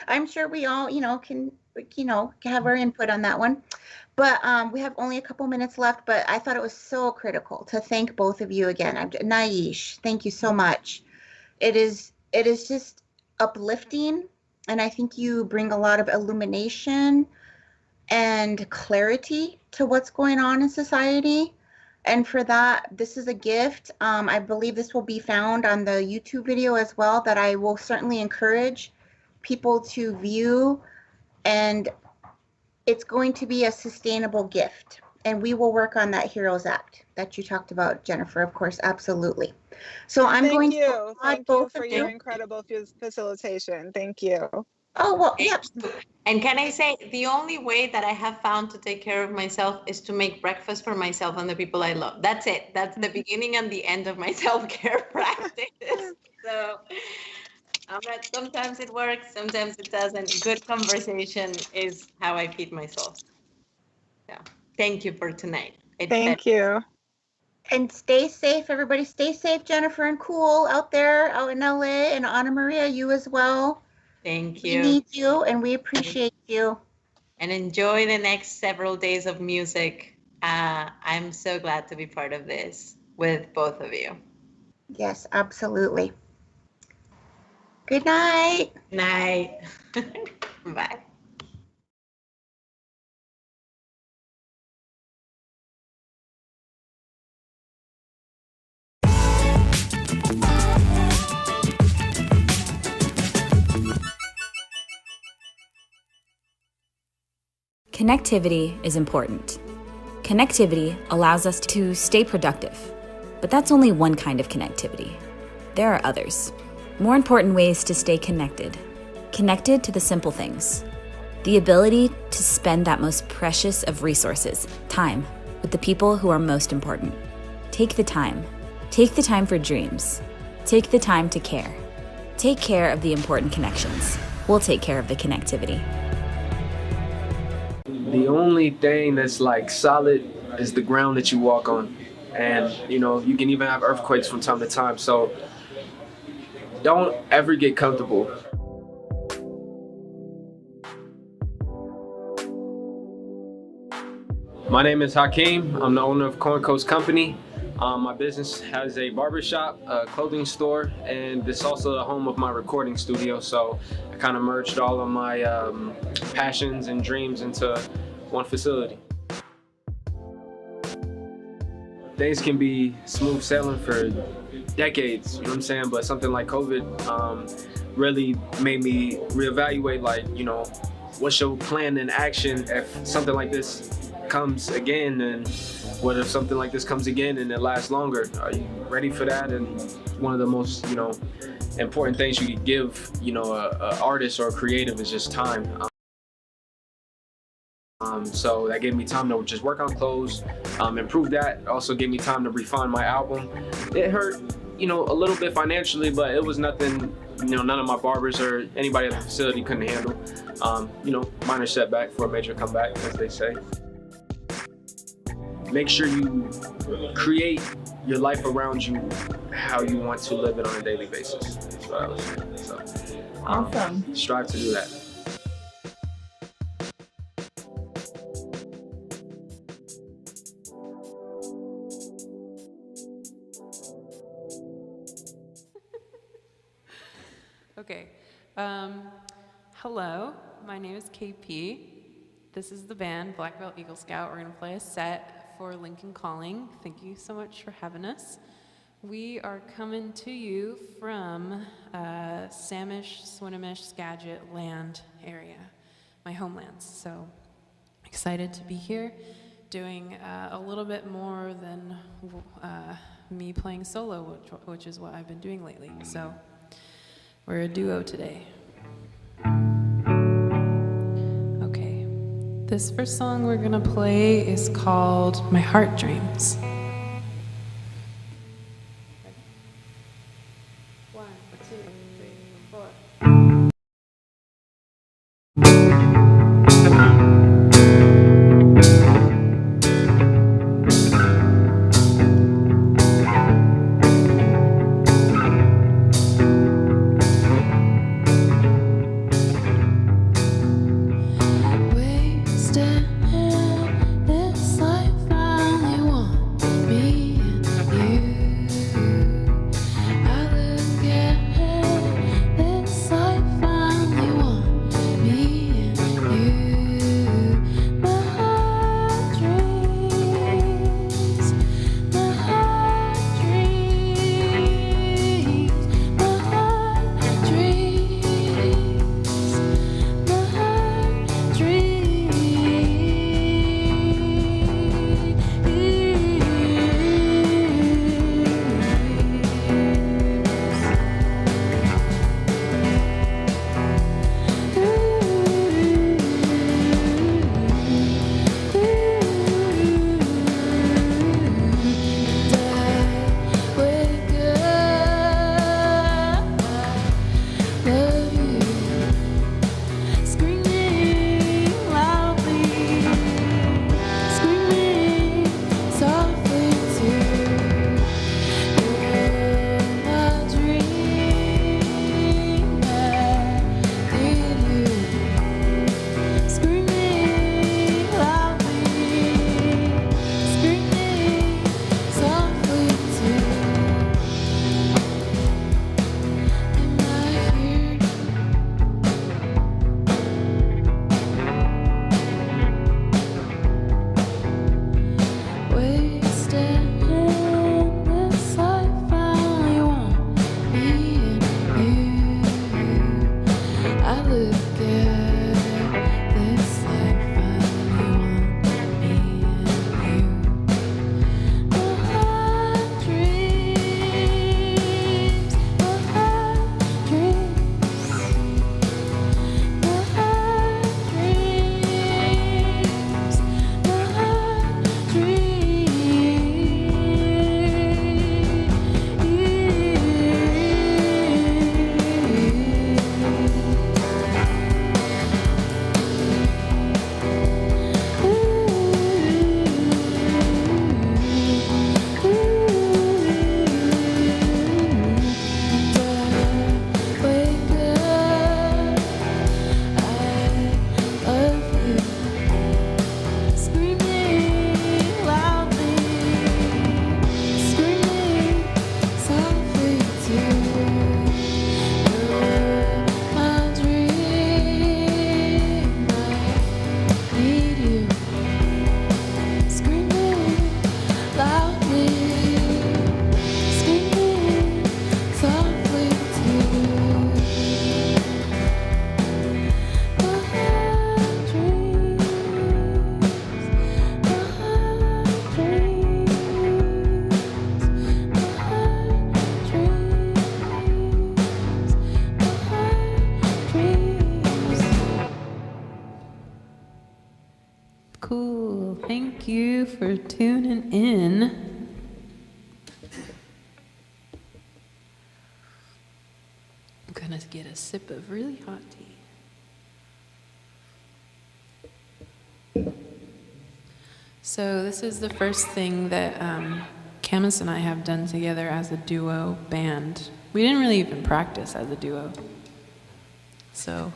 I'm sure we all, can, have our input on that one. But we have only a couple minutes left, but I thought it was so critical to thank both of you again. Naish, thank you so much. It is just uplifting. And I think you bring a lot of illumination and clarity to what's going on in society. And for that, this is a gift. I believe this will be found on the YouTube video as well, that I will certainly encourage people to view. And it's going to be a sustainable gift. And we will work on that HEROES Act that you talked about, Jennifer, of course, absolutely. So I'm going to thank you for your incredible facilitation. Thank you. Oh, well, yeah. And can I say, the only way that I have found to take care of myself is to make breakfast for myself and the people I love. That's it. That's the beginning and the end of my self-care practice. So sometimes it works, sometimes it doesn't. Good conversation is how I feed myself. So thank you for tonight. Thank you. And stay safe, everybody. Stay safe, Jennifer and Cool out there, out in LA, and Ana Maria, you as well. Thank you. We need you and we appreciate you. And enjoy the next several days of music. I'm so glad to be part of this with both of you. Yes, absolutely. Good night. Night. Bye. Connectivity is important. Connectivity allows us to stay productive, but that's only one kind of connectivity. There are others, more important ways to stay connected. Connected to the simple things. The ability to spend that most precious of resources, time, with the people who are most important. Take the time. Take the time for dreams. Take the time to care. Take care of the important connections. We'll take care of the connectivity. The only thing that's like solid is the ground that you walk on. And you know, you can even have earthquakes from time to time. So don't ever get comfortable. My name is Hakeem. I'm the owner of Corn Coast Company. My business has a barbershop, a clothing store, and it's also the home of my recording studio. So I kind of merged all of my passions and dreams into one facility. Things can be smooth sailing for decades, you know what I'm saying? But something like COVID really made me reevaluate, like, you know, what's your plan and action if something like this comes again, and what if something like this comes again and it lasts longer? Are you ready for that? And one of the most, you know, important things you could give, you know, a artist or a creative is just time. So that gave me time to just work on clothes, improve that. It also gave me time to refine my album. It hurt, you know, a little bit financially, but it was nothing, you know, none of my barbers or anybody at the facility couldn't handle. You know, minor setback for a major comeback, as they say. Make sure you create your life around you how you want to live it on a daily basis. That's what I was saying. So, awesome. Strive to do that. Okay. Hello, my name is KP. This is the band Black Belt Eagle Scout. We're going to play a set for Lincoln Calling. Thank you so much for having us. We are coming to you from Samish, Swinomish, Skagit land area, my homelands. So excited to be here, doing a little bit more than me playing solo, which is what I've been doing lately. So we're a duo today. Okay, this first song we're gonna play is called My Heart Dreams. One, two, three, four. Wasted in this life I only want. Well, thank you for tuning in. I'm gonna get a sip of really hot tea. So this is the first thing that Camus and I have done together as a duo band. We didn't really even practice as a duo. So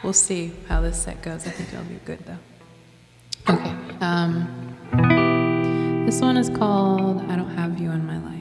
we'll see how this set goes. I think it'll be good though. Okay. This one is called I Don't Have You in My Life.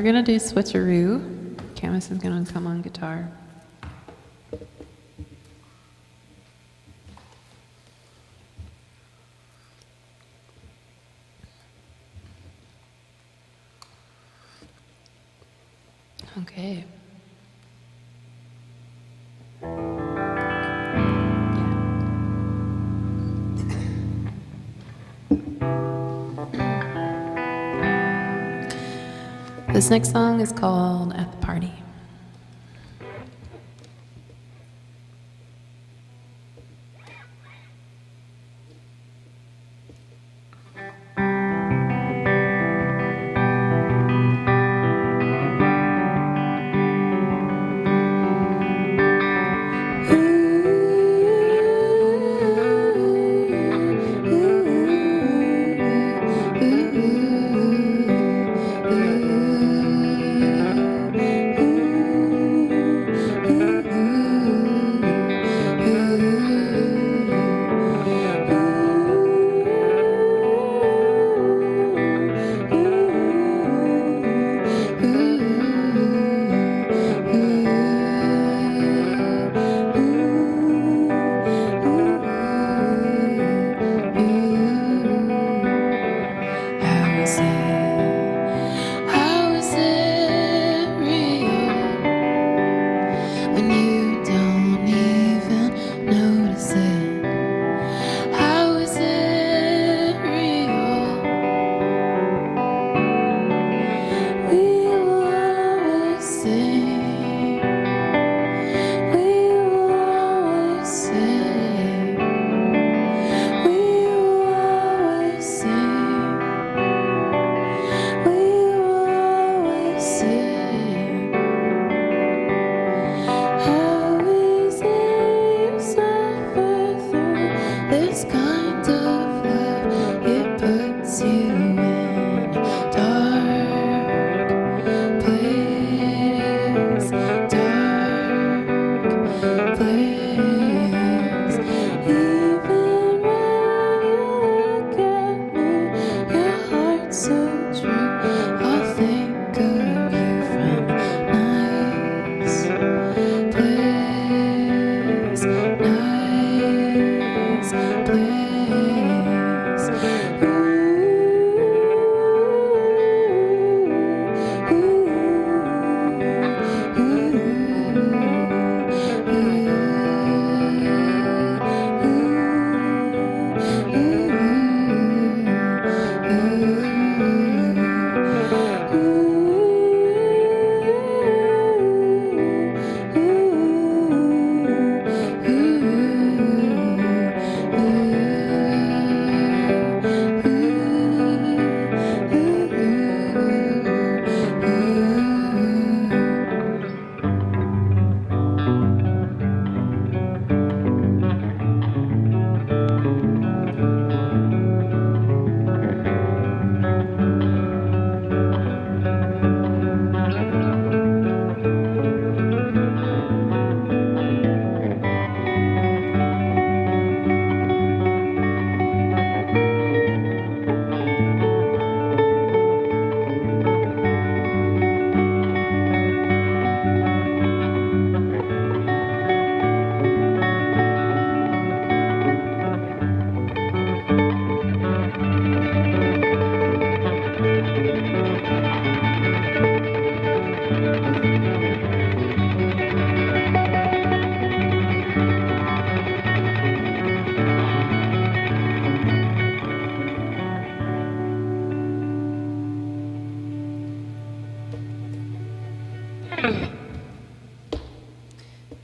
gonna do switcheroo. Camus is gonna come on guitar. Okay. This next song is called At the Party.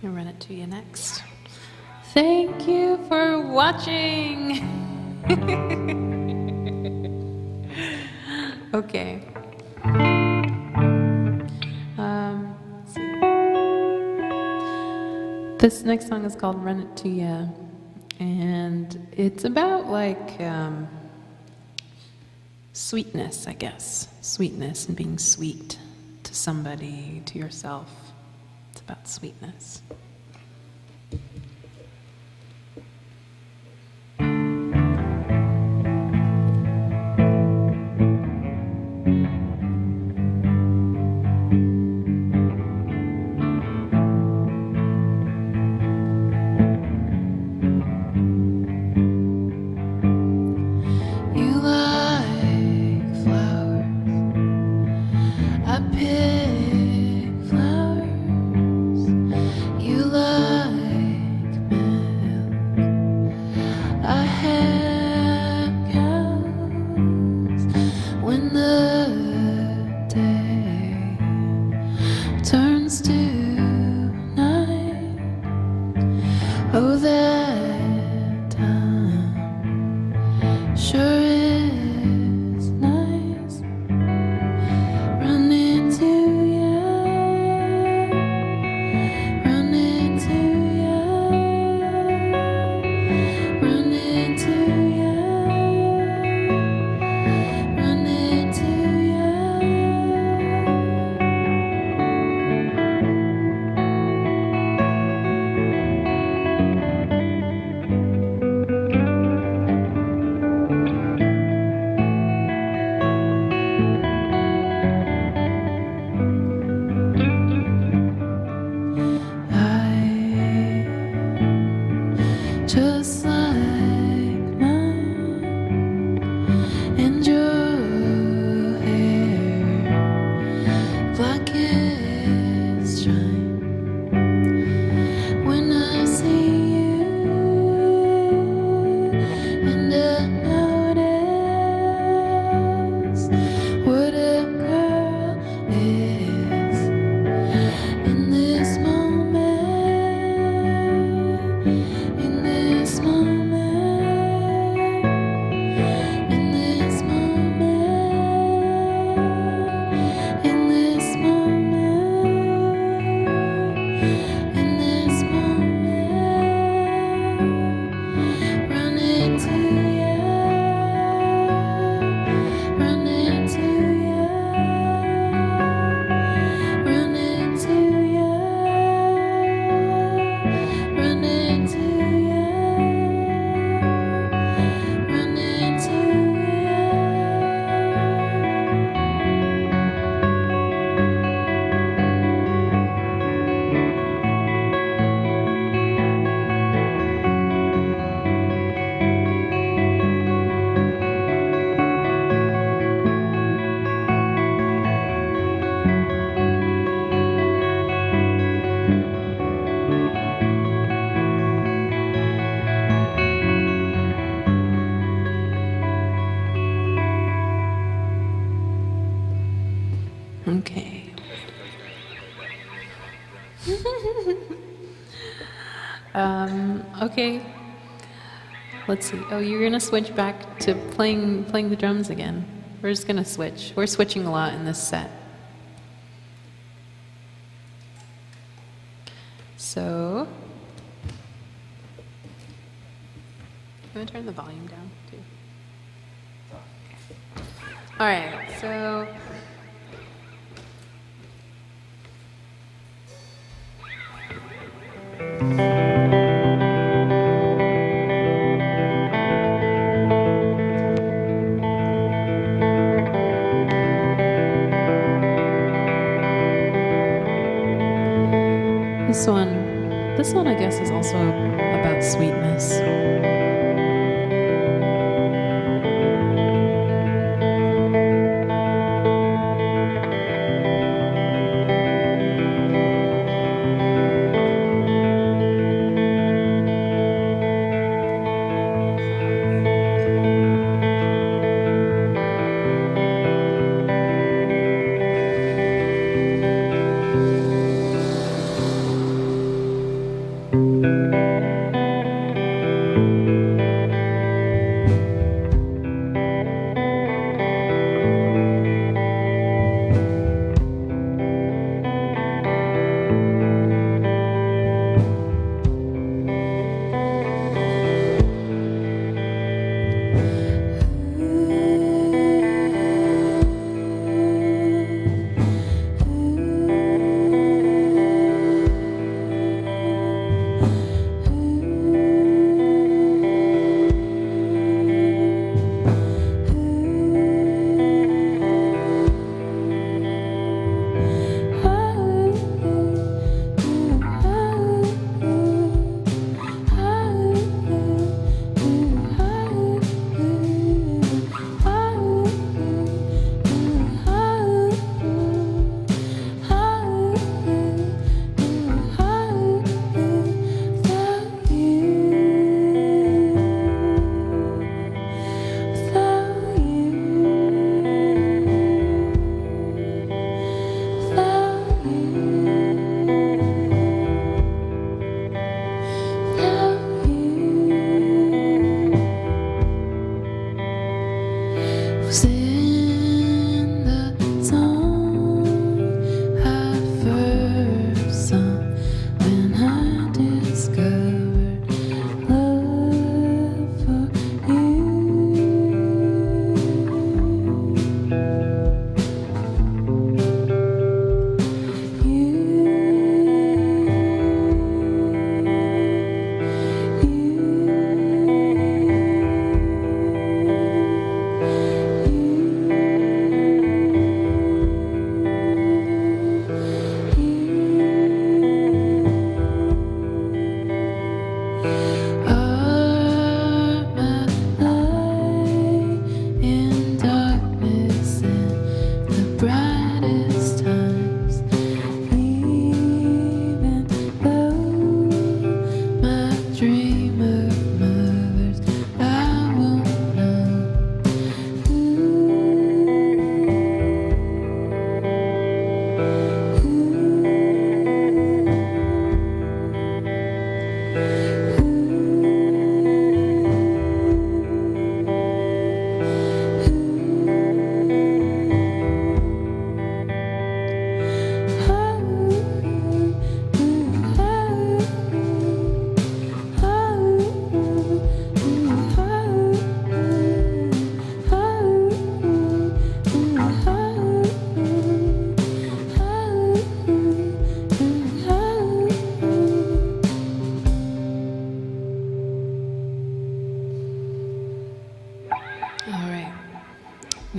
I'll run it to you next. Thank you for watching. Okay. Let's see. This next song is called Run It To Ya, and it's about like sweetness, I guess. Sweetness and being sweet to somebody, to yourself. It's about sweetness. Oh, that time sure is nice. Run into you, run into you, run into you, run into you. Just like mine, and your hair black as shine. When I see you, and I notice what a girl is in this moment, in this moment, in this moment, in this moment, in this moment, run into you, run into you, run into you, run into you, run into Okay. Okay. Let's see. Oh, you're gonna switch back to playing the drums again. We're just gonna switch. We're switching a lot in this set. So, I'm gonna turn the volume down too. All right. So. This one I guess is also about sweetness.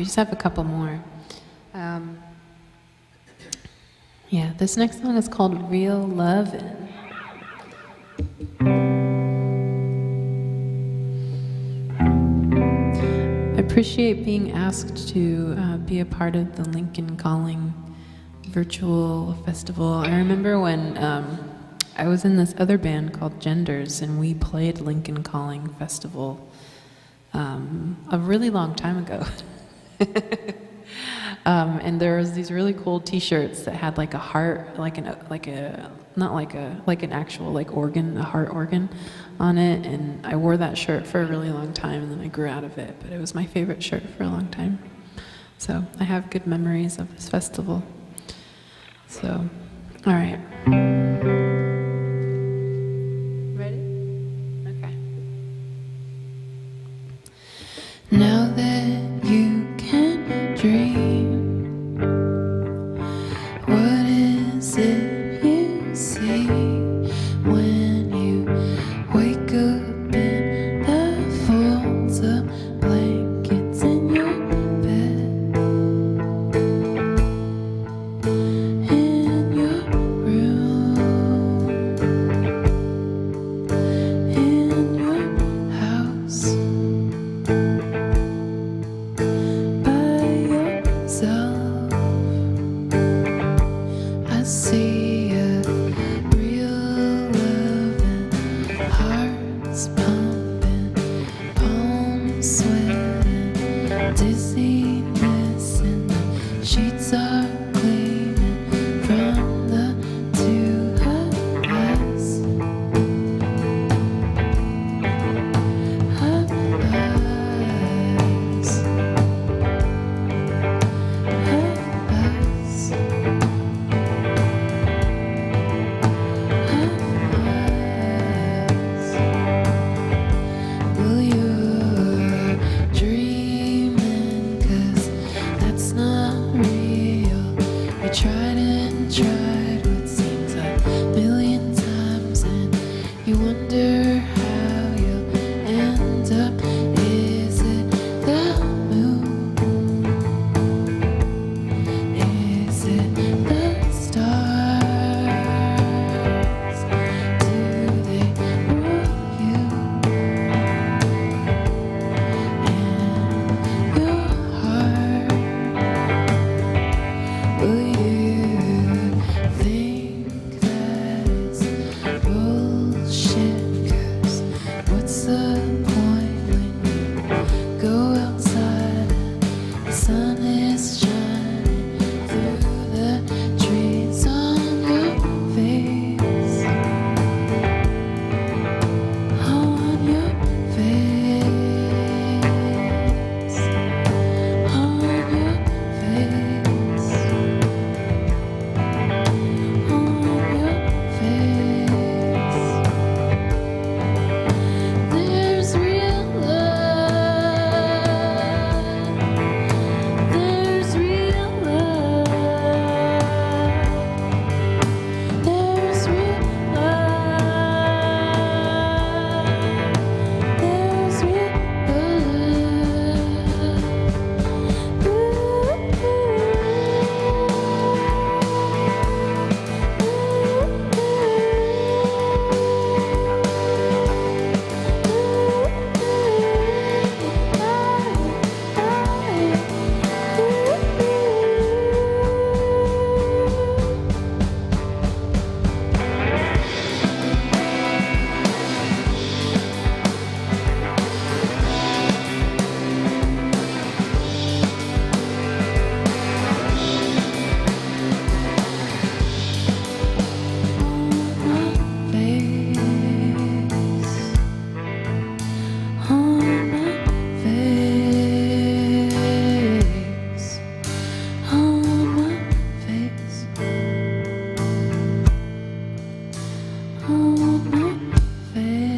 we just have a couple more. Yeah, this next one is called Real Lovin'. I appreciate being asked to be a part of the Lincoln Calling virtual festival. I remember when I was in this other band called Genders, and we played Lincoln Calling Festival a really long time ago. And there was these really cool T-shirts that had like a heart, like an actual like organ, a heart organ on it. And I wore that shirt for a really long time, and then I grew out of it. But it was my favorite shirt for a long time. So I have good memories of this festival. So, all right. Ready? Okay. Now that you can dream, what is it you see when you wake up in the folds of blankets in your bed, in your room, in your house, by yourself? I see a real loving, hearts pumping, palms sweating, dizziness, and the sheets are gleaming from the two of us. Well, you're dreaming, 'cause that's not real. You tried and tried what seems like a million times, and you wonder how you'll end up. Is it the moon? Is it the stars? Do they rule you in your heart? Will you think that it's bullshit? 'Cause what's the point when you go outside and the sun is shining through the trees on your face, on your face, on your face, on your face? There's real love. There's real love. There's real love. There's real on my face, on my face, on my face.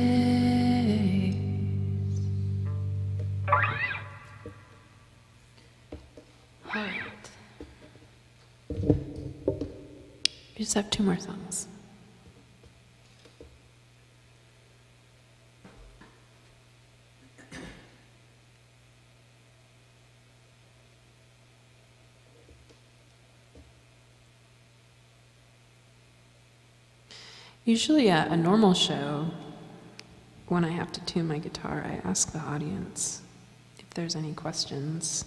All right. We just have two more songs. Usually at a normal show, when I have to tune my guitar, I ask the audience if there's any questions.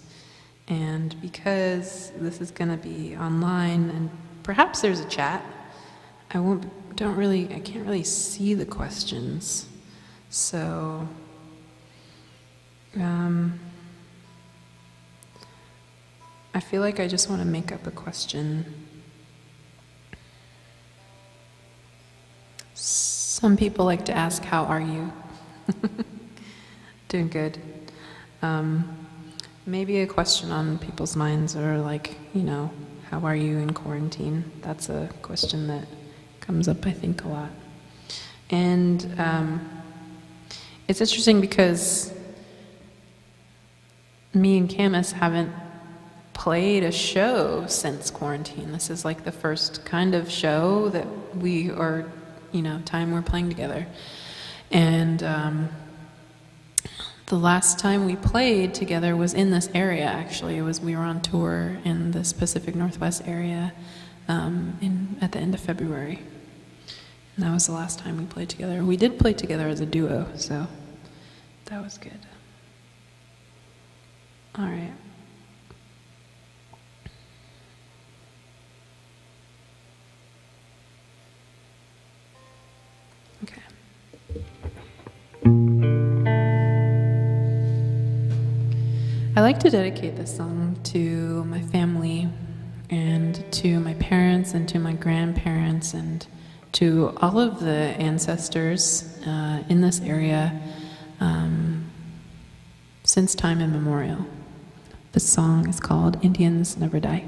And because this is going to be online and perhaps there's a chat, I can't really see the questions. So I feel like I just want to make up a question. Some people like to ask, how are you? Doing good. Maybe a question on people's minds, or like, how are you in quarantine? That's a question that comes up, I think, a lot. And it's interesting because me and Camus haven't played a show since quarantine. This is like the first kind of show that we are, time we're playing together. And the last time we played together was in this area, actually. We were on tour in this Pacific Northwest area at the end of February. And that was the last time we played together. We did play together as a duo, so that was good. All right. Okay. I like to dedicate this song to my family and to my parents and to my grandparents and to all of the ancestors in this area since time immemorial. This song is called Indians Never Die.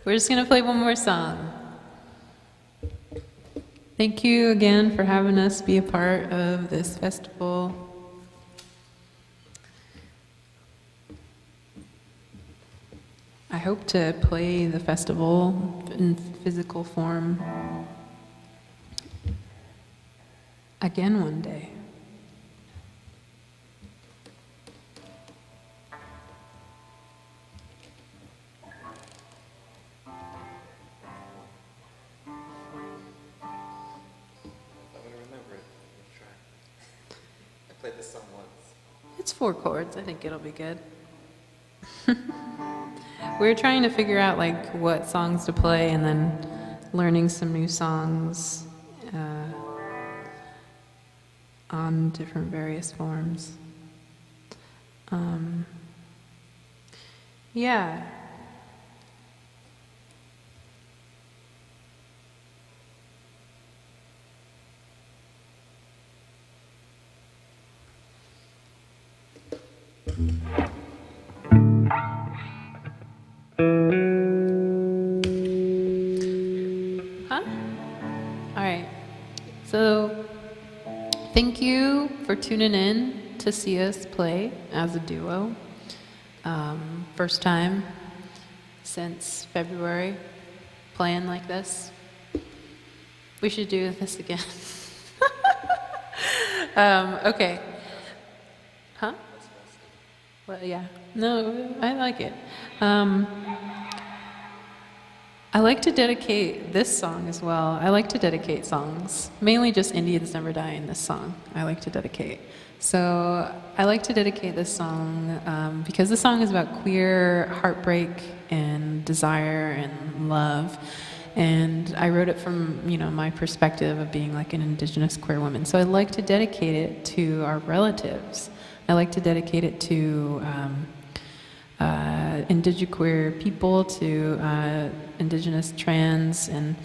We're just going to play one more song. Thank you again for having us be a part of this festival. I hope to play the festival in physical form again one day. This song once. It's 4 chords. I think it'll be good. We're trying to figure out like what songs to play, and then learning some new songs on different various forms. Yeah. Huh? All right. So, thank you for tuning in to see us play as a duo. First time since February playing like this. We should do this again. Okay. Huh? Well, yeah. No, I like it. I like to dedicate this song as well. I like to dedicate songs, mainly just Indians Never Die in this song I like to dedicate. So I like to dedicate this song because this song is about queer heartbreak and desire and love. And I wrote it from, my perspective of being like an Indigenous queer woman. So I'd like to dedicate it to our relatives. I like to dedicate it to Indigenous queer people, to Indigenous trans and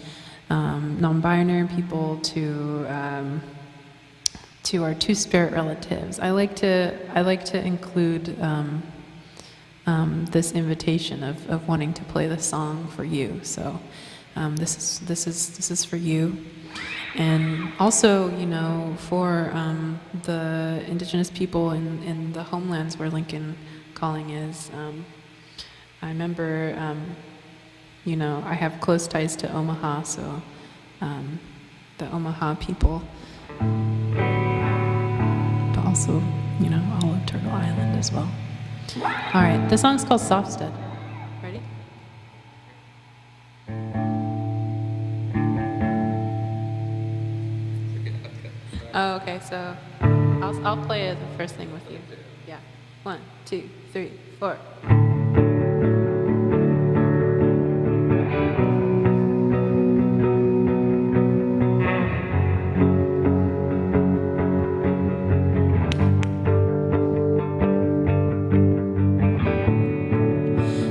non-binary people, to our Two-Spirit relatives. I like to include this invitation of wanting to play this song for you. So this is for you. And also, for the Indigenous people in the homelands where Lincoln Calling is, I remember, I have close ties to Omaha, so the Omaha people, but also, all of Turtle Island as well. All right, the song's called Softstead. Ready? Oh, okay, so I'll play it the first thing with you. Yeah. 1, 2, 3, 4.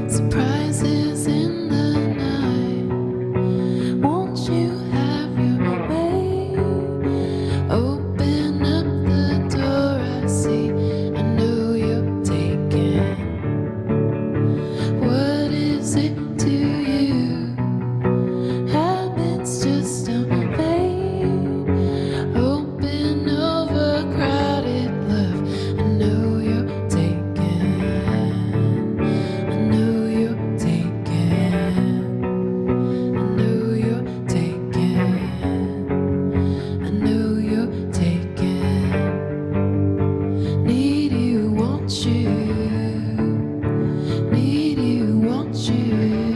Surprises in the night. Won't you have your way? Open up the door, I see. I know you're taken. What is it to you? Habits just don't fade. Open overcrowded love. I know you're taken. I know you're taken. I know you're taken. I know you're taken. Need you, want you. Need you, want you.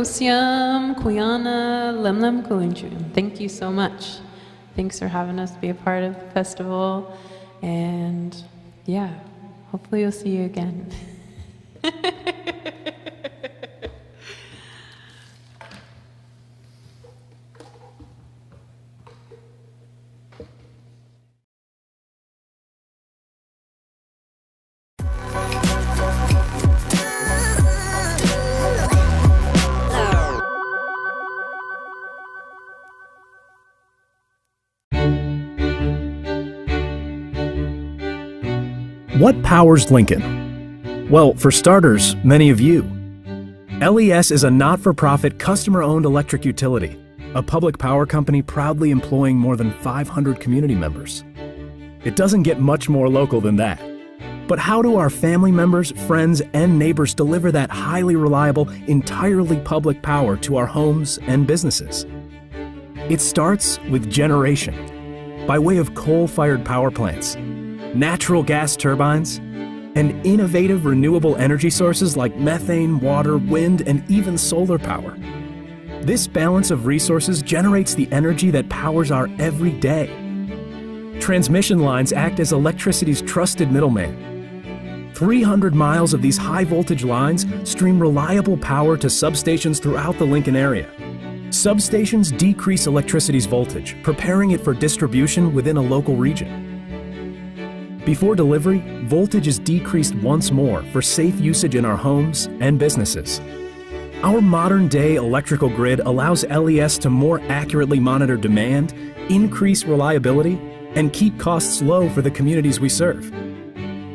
Osiam, Kuyana, Lemlem Kulinchun. Thank you so much. Thanks for having us be a part of the festival. And yeah, hopefully we'll see you again. What powers Lincoln? Well, for starters, many of you. LES is a not-for-profit, customer-owned electric utility, a public power company proudly employing more than 500 community members. It doesn't get much more local than that. But how do our family members, friends, and neighbors deliver that highly reliable, entirely public power to our homes and businesses? It starts with generation, by way of coal-fired power plants, natural gas turbines, and innovative renewable energy sources like methane, water, wind, and even solar power. This balance of resources generates the energy that powers our everyday. Transmission lines act as electricity's trusted middleman. 300 miles of these high-voltage lines stream reliable power to substations throughout the Lincoln area. Substations decrease electricity's voltage, preparing it for distribution within a local region. Before delivery, voltage is decreased once more for safe usage in our homes and businesses. Our modern-day electrical grid allows LES to more accurately monitor demand, increase reliability, and keep costs low for the communities we serve.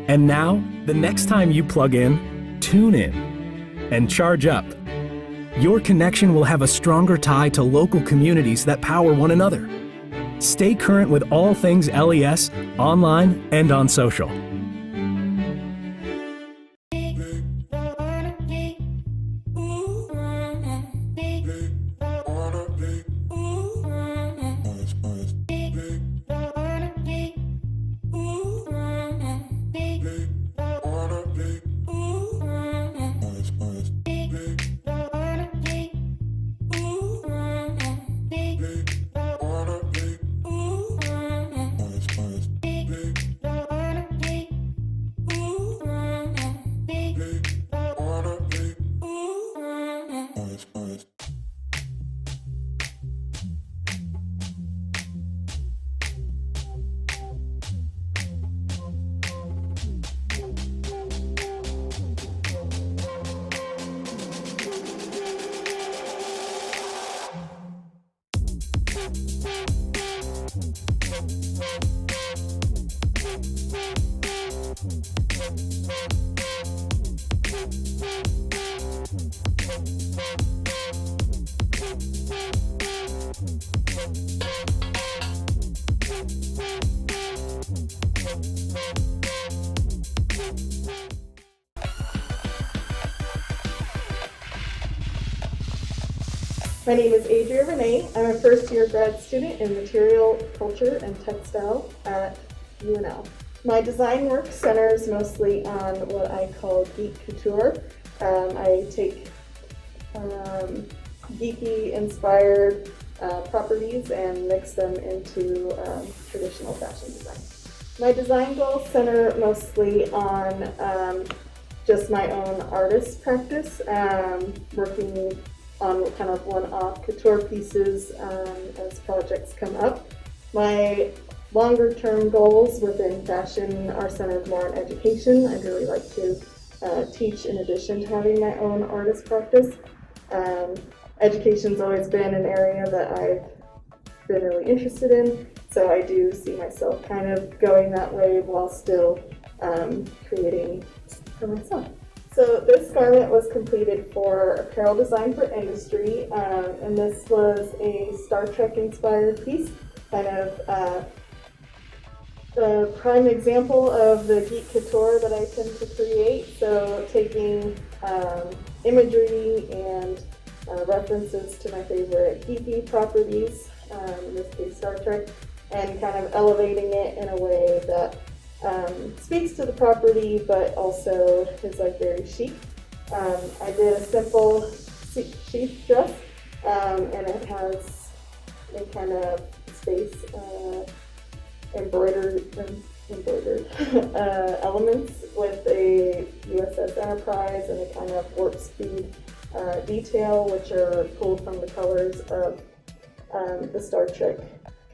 And now, the next time you plug in, tune in and charge up. Your connection will have a stronger tie to local communities that power one another. Stay current with all things LES, online and on social. My name is Adria Renee. I'm a first-year grad student in material culture and textile at UNL. My design work centers mostly on what I call geek couture. I take geeky-inspired properties and mix them into traditional fashion design. My design goals center mostly on just my own artist practice, working on kind of one-off couture pieces as projects come up. My longer-term goals within fashion are centered more on education. I'd really like to teach in addition to having my own artist practice. Education's always been an area that I've been really interested in, so I do see myself kind of going that way while still creating for myself. So this garment was completed for Apparel Design for Industry, and this was a Star Trek inspired piece, kind of the prime example of the geek couture that I tend to create. So taking imagery and references to my favorite geeky properties, in this case Star Trek, and kind of elevating it in a way that speaks to the property but also is like very chic. I did a simple sheath dress, and it has a kind of space embroidered elements with a USS Enterprise and a kind of warp speed detail, which are pulled from the colors of the Star Trek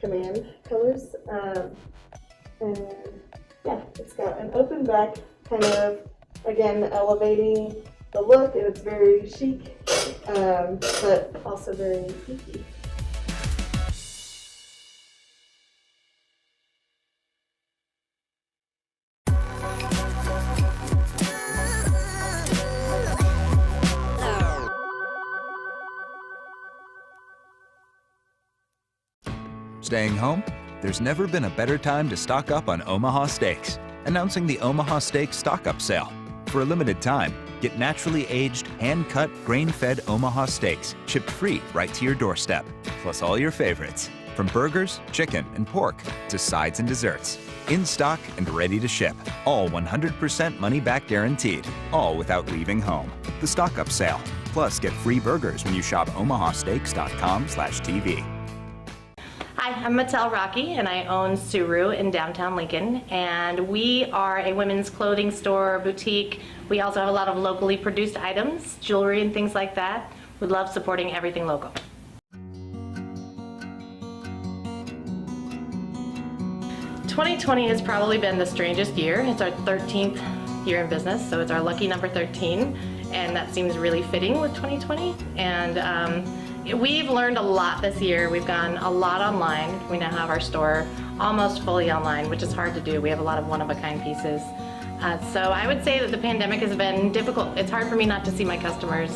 command colors. And yeah, it's got an open back, kind of, again, elevating the look. It's very chic, but also very geeky. Staying home? There's never been a better time to stock up on Omaha Steaks. Announcing the Omaha Steaks Stock-Up Sale. For a limited time, get naturally aged, hand-cut, grain-fed Omaha steaks shipped free right to your doorstep. Plus all your favorites, from burgers, chicken, and pork to sides and desserts. In stock and ready to ship. All 100% money-back guaranteed. All without leaving home. The Stock-Up Sale. Plus, get free burgers when you shop omahasteaks.com/TV. Hi, I'm Mattel Rocky, and I own Suru in downtown Lincoln, and we are a women's clothing store, boutique. We also have a lot of locally produced items, jewelry and things like that. We love supporting everything local. "2020 has probably been the strangest year. It's our 13th year in business, so it's our lucky number 13, and that seems really fitting with 2020. And we've learned a lot this year. We've gone a lot online. We now have our store almost fully online, which is hard to do. We have a lot of one-of-a-kind pieces. So I would say that the pandemic has been difficult. It's hard for me not to see my customers.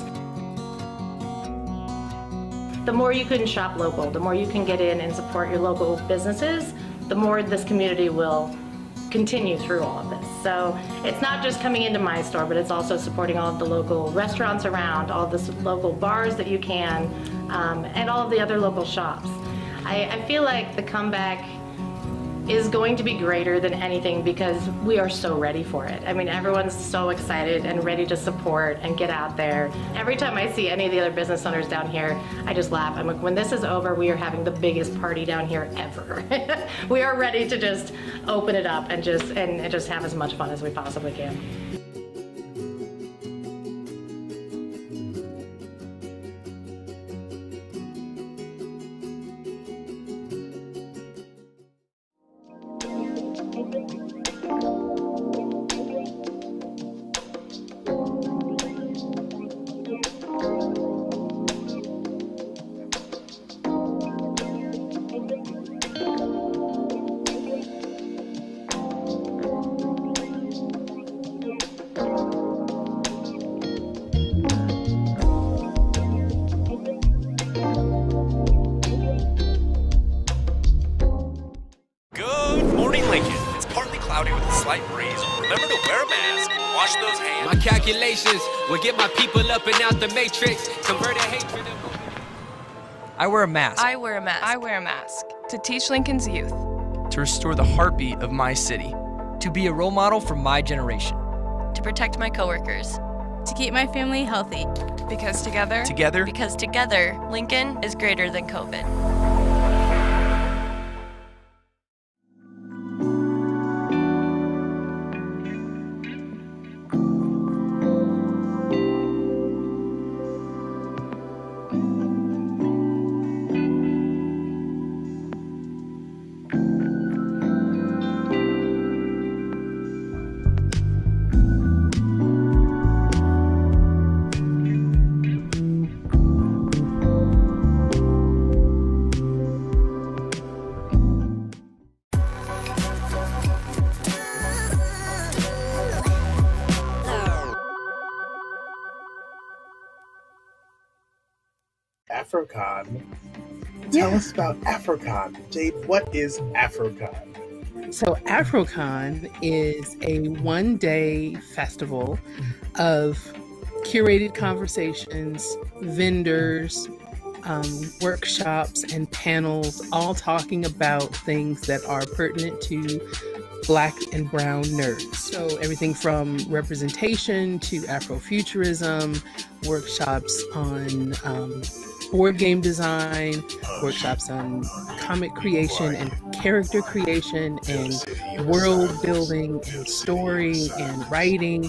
The more you can shop local, the more you can get in and support your local businesses, the more this community will continue through all of this. So it's not just coming into my store, but it's also supporting all of the local restaurants around, all the local bars that you can, and all of the other local shops. I feel like the comeback is going to be greater than anything because we are so ready for it. I mean, everyone's so excited and ready to support and get out there. Every time I see any of the other business owners down here, I just laugh. I'm like, when this is over, we are having the biggest party down here ever. We are ready to just open it up and just have as much fun as we possibly can. We'll get my people up and out the matrix, convert a hatred. I wear a mask. I wear a mask. I wear a mask. To teach Lincoln's youth. To restore the heartbeat of my city. To be a role model for my generation. To protect my coworkers. To keep my family healthy. Because together. Because together, Lincoln is greater than COVID. AfroCon. Tell us about AfroCon. Jade, what is AfroCon? So AfroCon is a one-day festival of curated conversations, vendors, workshops, and panels, all talking about things that are pertinent to Black and brown nerds. So everything from representation to Afrofuturism, workshops on board game design, workshops on comic creation and character creation and world building and story and writing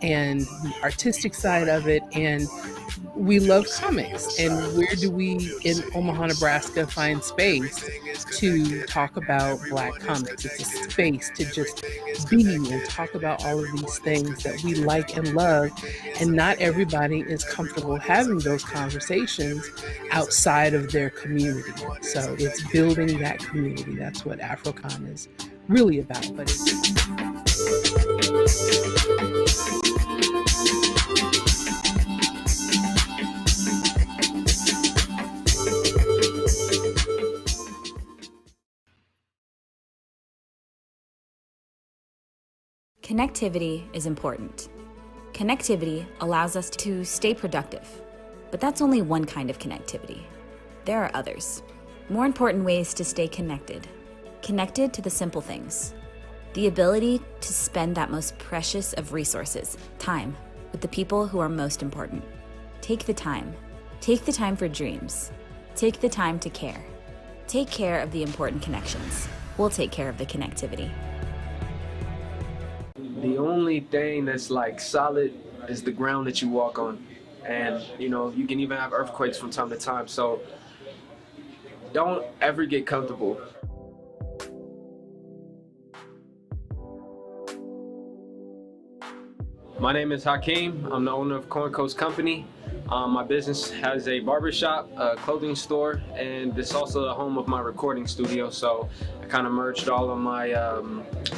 and the artistic side of it. And we love comics. And where do we in Omaha, Nebraska find space to talk about Black comics? It's a space to just be and talk about all of these things that we like and love. And not everybody is comfortable having those conversations outside of their community. So it's building that community. That's what AfroCon is really about. But Connectivity is important. Connectivity allows us to stay productive, but that's only one kind of connectivity. There are others, more important ways to stay connected. Connected to the simple things. The ability to spend that most precious of resources, time, with the people who are most important. Take the time. Take the time for dreams. Take the time to care. Take care of the important connections. We'll take care of the connectivity. The only thing that's like solid is the ground that you walk on. And you know, you can even have earthquakes from time to time. So don't ever get comfortable. My name is Hakeem. I'm the owner of Corn Coast Company. My business has a barbershop, a clothing store, and it's also the home of my recording studio. So I kind of merged all of my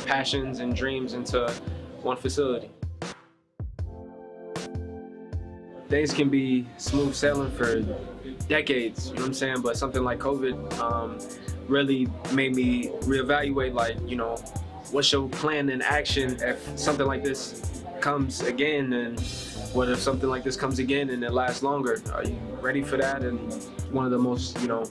passions and dreams into one facility. Things can be smooth sailing for decades, you know what I'm saying? But something like COVID really made me reevaluate, like, you know, what's your plan in action if something like this comes again, and what if something like this comes again and it lasts longer? Are you ready for that? And one of the most, you know,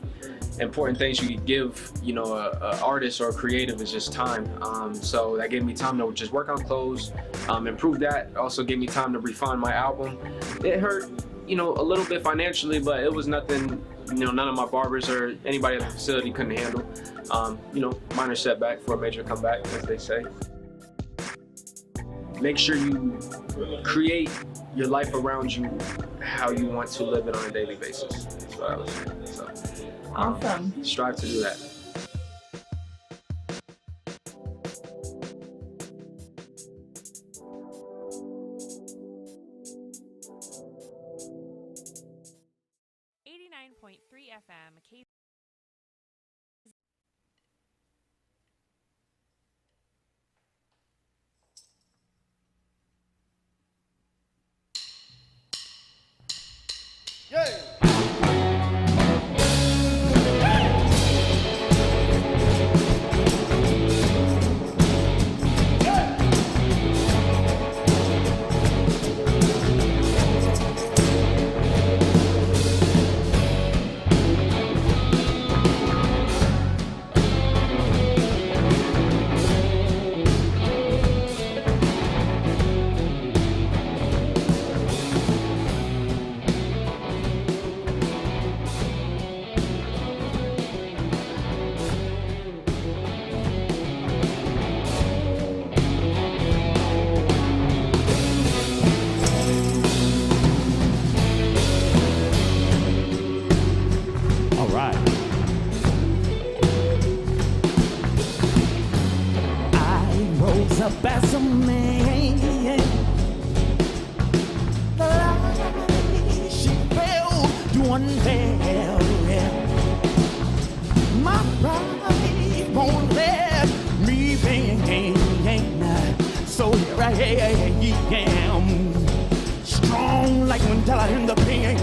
important things you could give, you know, a artist or a creative is just time. So that gave me time to just work on clothes, improve that. It also gave me time to refine my album. It hurt, you know, a little bit financially, but it was nothing, you know, none of my barbers or anybody at the facility couldn't handle. You know, minor setback for a major comeback, as they say. Make sure you create your life around you how you want to live it on a daily basis. That's what I was saying. So, awesome. Strive to do that. FM. Up as a man, the light she fell to unveil. My pride won't let me be, so here I am, strong like when I in the pain.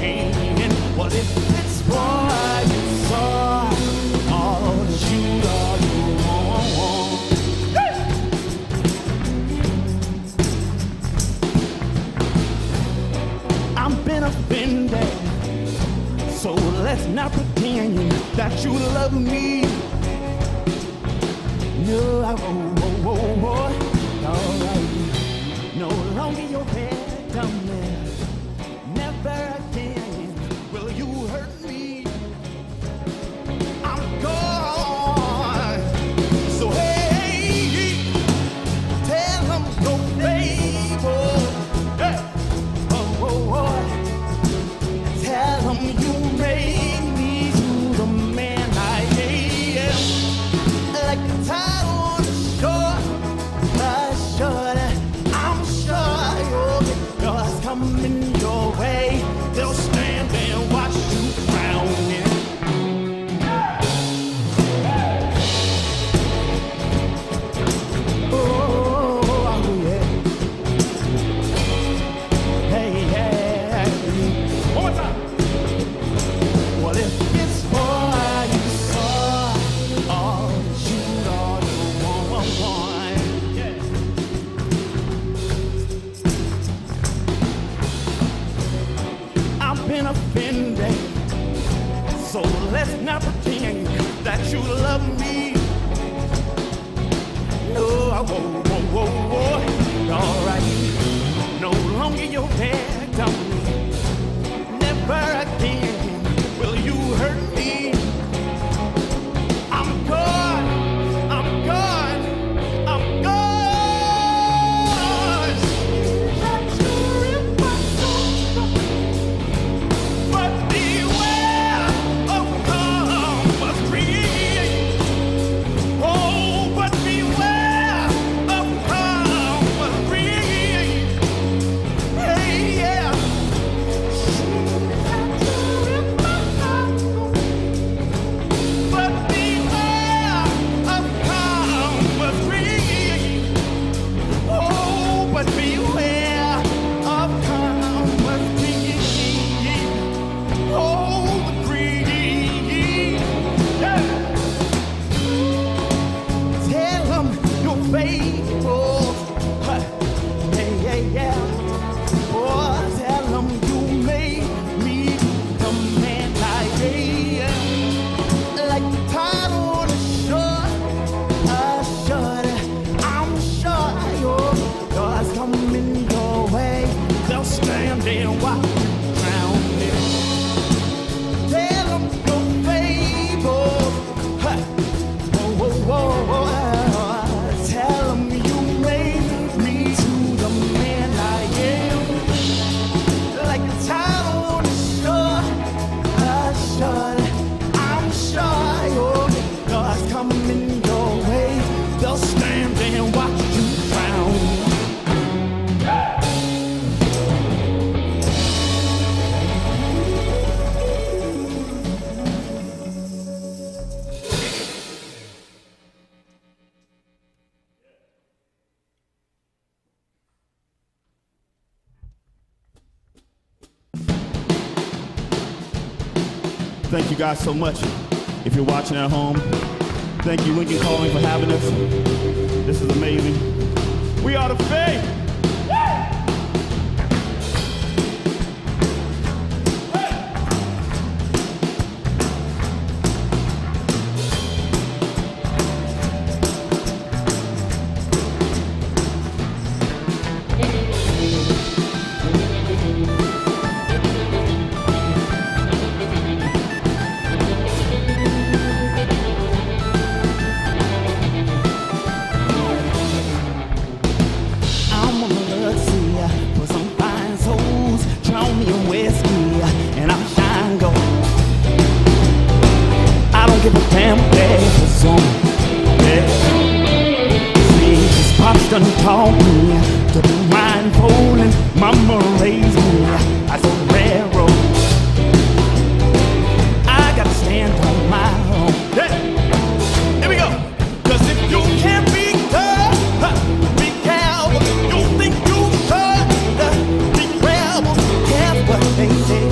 Well, if it's what you saw, all that you are. Been offended, so let's not pretend that you love me. No, alright. No longer your head down there. Never again will you hurt me. I'm gone. So hey, tell them no favor. Hey. Oh, oh, oh. Tell them you made me to the man I am. Like a tide on the shore, I'm sure you'll get yours coming your way. They'll stand there and watch you drowning. Oh, yeah. Hey, hey. One more time. Well, if it's all you saw, all that you ought to want, yeah. I've been offended, so let's not pretend that you love me. No, I won't, alright. No longer your head down me. Never again will you hurt me. I'm gone, I'm gone, I'm gone. But beware of karma's greed. Oh, but beware of karma's greed. Hey, yeah. But beware of karma's greed. Oh, but beware of karma's greed. Oh, the greed. Yeah. Tell them you're faithful. Hey, yeah, yeah. Oh, tell them you made me the man I am. Like the tide on the shore, I'm sure yours coming your way. They'll stand there and watch you drowning. Tell them you're faithful. Whoa, whoa, whoa, whoa. Tell them you made me to the man I am. Like a tide on the shore, I'm sure yours coming your way. They'll stand there and watch you drown. Thank you guys so much. If you're watching at home, thank you, Lincoln Calling, for having us. This is amazing. We are the Faith. I'm on the road, see, for some fine souls. Drown me in whiskey, and I'll shine gold. I don't give a damn what they assume. Yeah. See, these pops done taught me to be mindful, and mama raised me as a railroad. I gotta stand on my own. Yeah. Here we go. 'Cause if you can't be good, be careful. You think you should be rebel. Care what they say.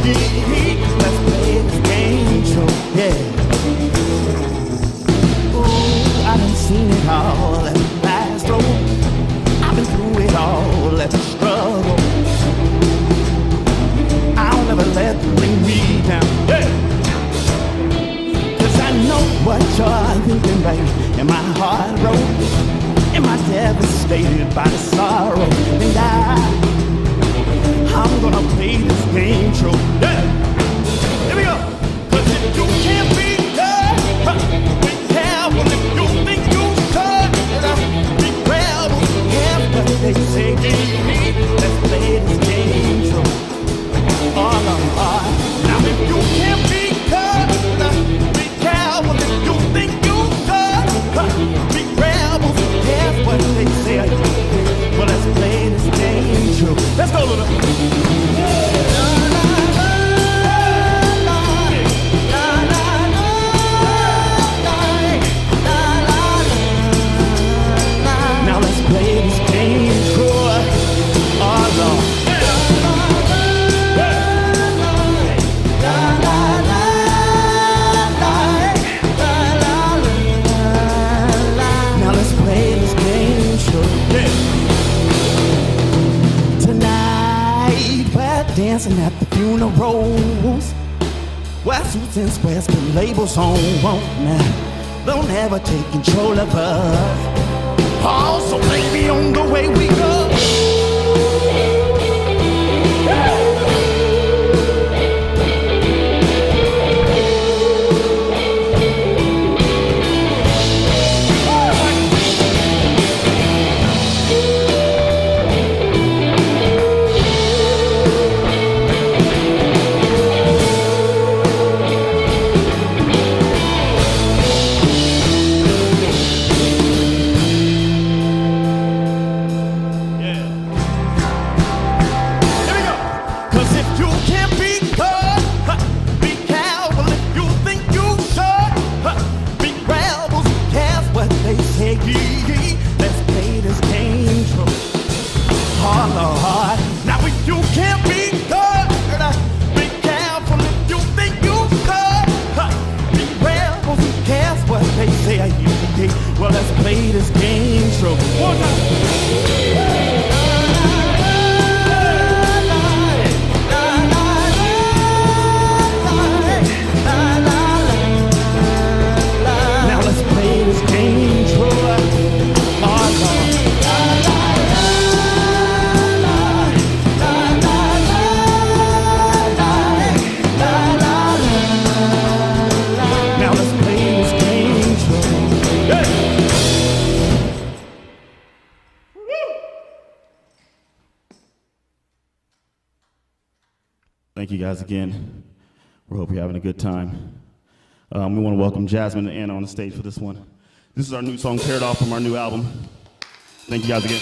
Let's play this game show. Yeah. Ooh, I done seen it all at the last road. I've been through it all at the struggle. I'll never let them bring me down. Yeah. 'Cause I know what you're thinking, baby, and my heart broke. Am I devastated by the sorrow? And I'm gonna play this game true. Yeah. Here we go. 'Cause if you can't be good, be careful if you think you should. Be careful, yeah, but they say let's play this game true. All the heart. Now if you can't be good, be careful if you think you should. Be careful, yeah, what they say. Well, let's play this game true. Let's go, little. Now let's play this game true. Oh, Lord. Now let's play this game true. Yeah. Tonight we're dancing at the funerals, where suits and squares put labels on. Now they'll never take control of us. Oh, so baby, on the way we go. Let's play this game true. Heart to heart. Now if you can't be good, be careful if you think you should. Be careful, who cares what they say? Well, let's play this game true. One time. Now let's play this game true. Now let's play this game true. Yeah. Thank you guys again. We hope you're having a good time. We want to welcome Jasmine and Anna on the stage for this one. This is our new song, Paired Off, from our new album. Thank you guys again.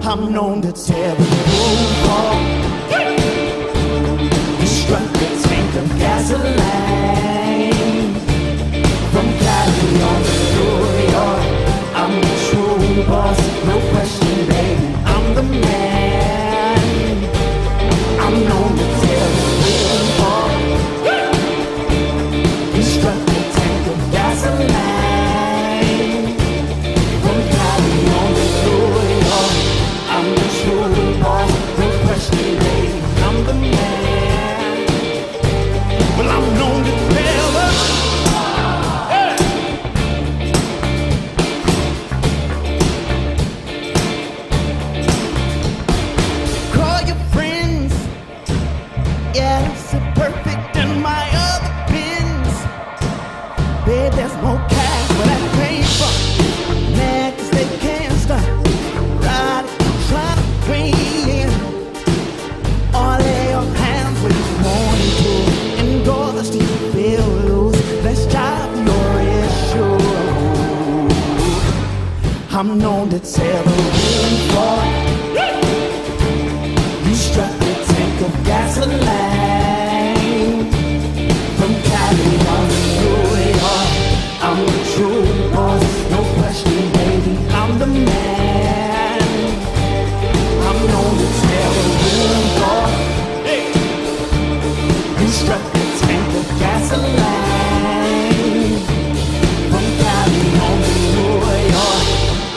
I'm known to tear the roof off, strut the tank of gasoline. From Cali on the Studio, I'm the true boss, no question, baby, I'm the man. I'm known to tear the roof off, strut the tank of gasoline. From Cali on the Studio, I'm the true boss. Bet there's more cash where that came from. Mad 'cause they can't stop. Right, try to win. Or lay your hands where you want to. Endorse the feel loose. Let's drive your issue. I'm known to tell the room for. You struck the tank of gasoline. From Cali on to New York, I'm the true boss. No question, baby, I'm the man. I'm known to tell the room for. You struck the tank of gasoline. From Cali on to New York,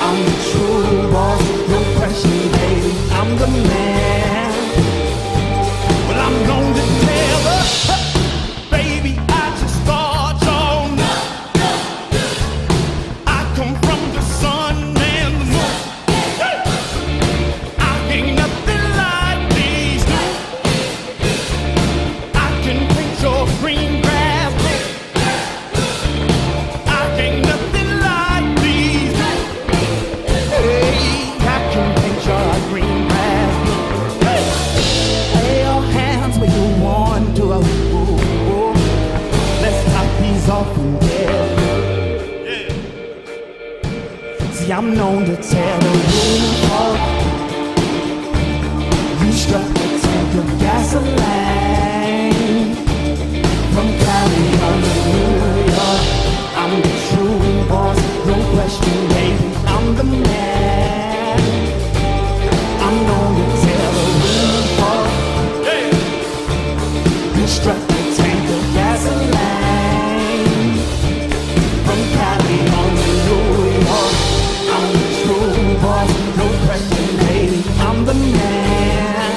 I'm the true boss. No question, baby, I'm the man. Well, I'm known to tell the baby, I just thought y'all knew. I come from the sun and the moon. I ain't nothing like these two. I can paint your green grass blue. I ain't nothing like these two. Hey, I can paint your green grass blue. Hey, lay your hands where you want to. Let's top these off and get. See, I'm known to tell the room for. You struck the tank of gasoline. From Cali on to New York, I'm the true boss. No question, baby, I'm the man. I'm known to tell the room for. You struck the tank of gasoline. From Cali on to New York, I'm the true boss. No question, baby, I'm the man.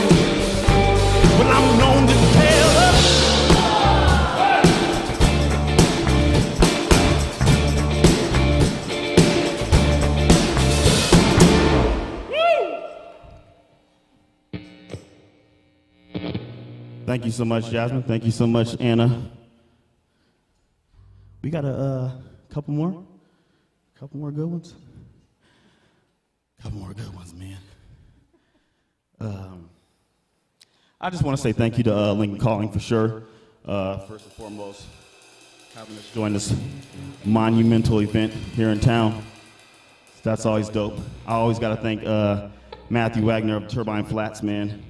Well, I'm known to tell her. Thank you so much, Jasmine. Thank you so much, Anna. We got a couple more good ones. Couple more good ones, man. I just want to say thank you to Lincoln Calling for sure. First and foremost, having us join this monumental event here in town. That's always dope. I always got to thank Matthew Wagner of Turbine Flats, man.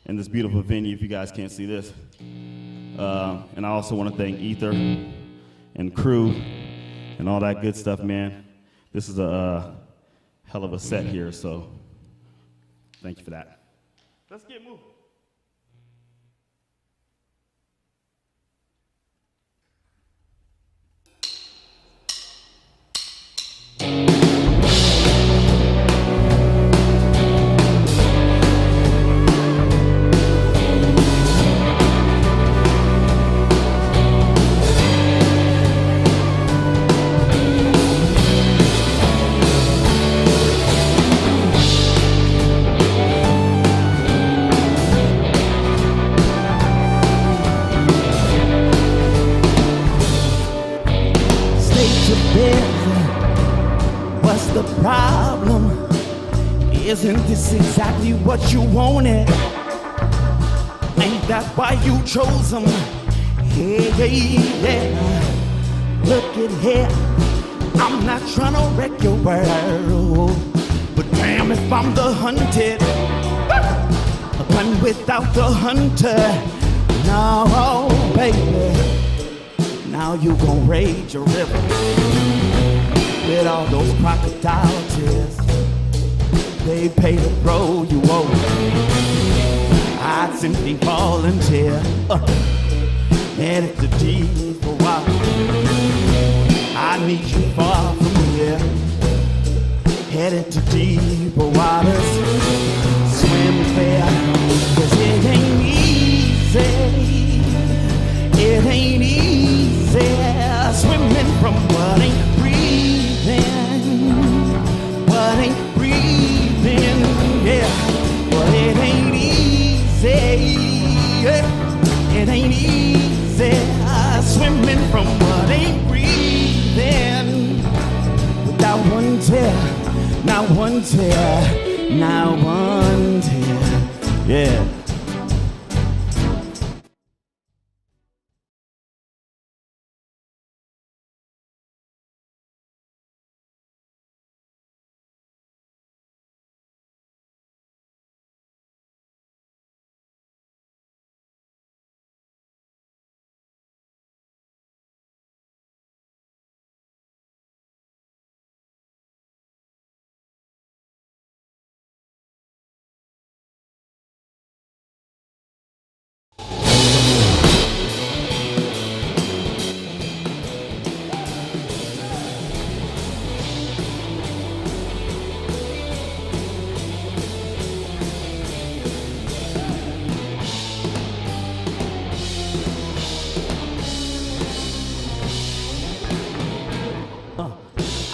In this beautiful venue, if you guys can't see this. And I also want to thank Ether and crew and all that good stuff, man. This is a hell of a set here, so thank you for that. Let's get moving. What's the problem? Isn't this exactly what you wanted? Ain't that why you chose them? Hey, yeah. Look at here. I'm not trying to wreck your world, but damn if I'm the hunted. A gun without the hunter. No, baby. Now you gon' rage a river with all those crocodile tears. They pay to throw you over. I'd simply volunteer. Headed to deeper water. I need you far from here. Headed to deeper waters. Swim fair, 'cause it ain't easy. It ain't easy swimming from what ain't breathing. What ain't breathing, yeah. But it ain't easy. It ain't easy swimming from what ain't breathing. Without one tear, not one tear, not one tear. Yeah.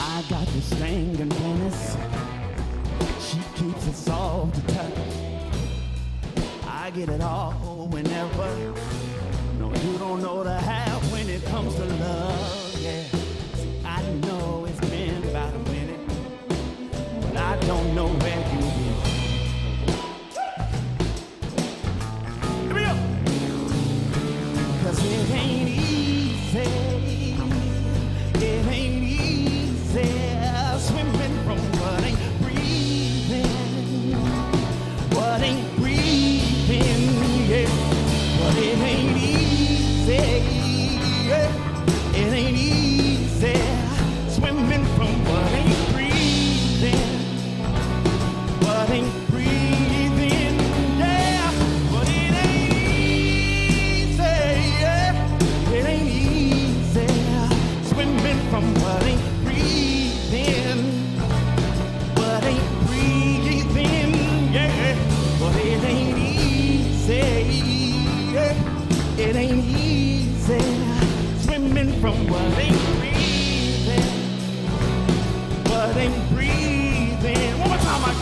I got this thing in Venice. She keeps it soft to touch. I get it all whenever. No, you don't know the half when it comes to love. Yeah, I know it's been about a minute, but I don't know where you've been. Here we go. 'Cause it ain't easy. It ain't easy swimming from what ain't breathing. What ain't breathing, yeah. But it ain't easy, yeah. It ain't easy swimming from what ain't breathing. What ain't breathing, yeah. But it ain't easy, yeah. It ain't easy swimming from what ain't breathing. What ain't breathing, yeah. But it ain't easy, yeah. It ain't easy swimming from what ain't breathing. What ain't breathing. One more time, Mike.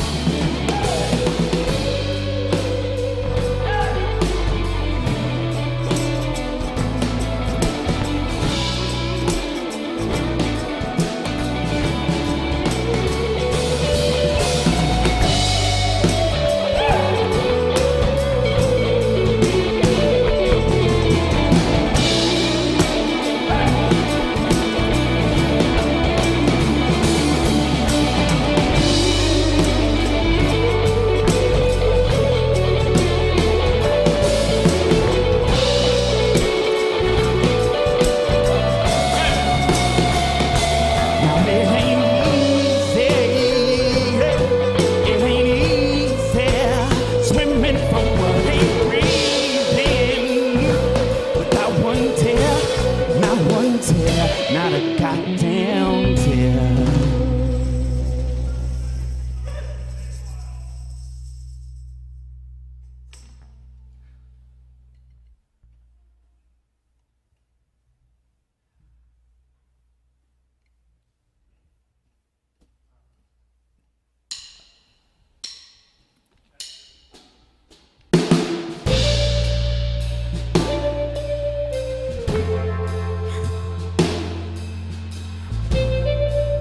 Not a goddamn tear.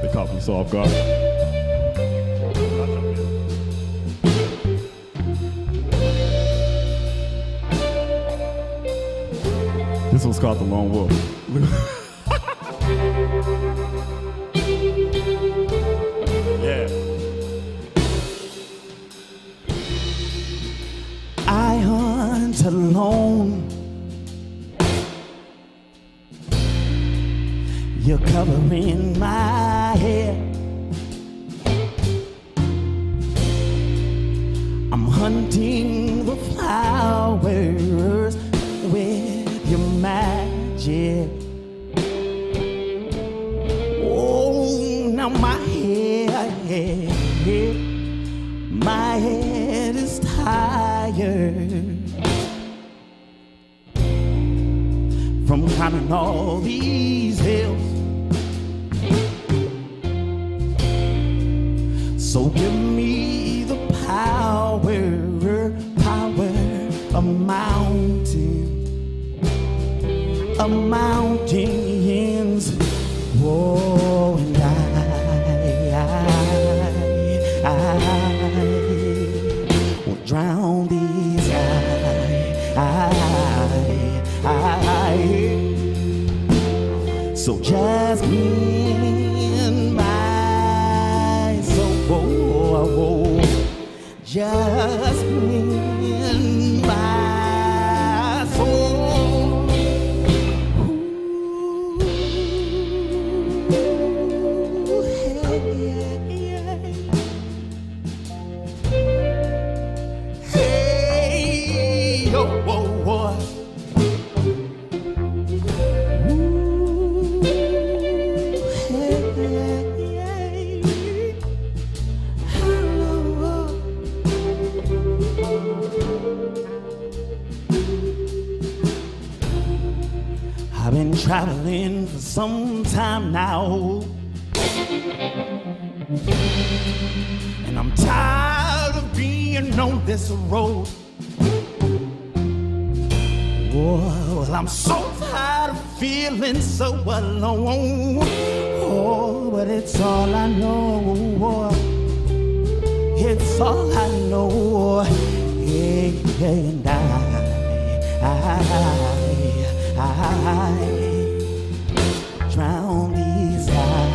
They caught me so off guard. This one's called The Lone Wolf. Yeah. I hunt alone. You're covering my head. I'm hunting the flowers with your magic. Oh, now my head is tired from climbing all these hills. So give me the power of mountain. of mountains. Oh, and I will drown these eyes. So just me and my soul, just me and my soul. Ooh, hey, oh, oh, oh. I've been traveling for some time now, and I'm tired of being on this road. Oh, well, I'm so tired of feeling so alone. Oh, but it's all I know. It's all I know. Yeah, yeah, and I drown these eyes.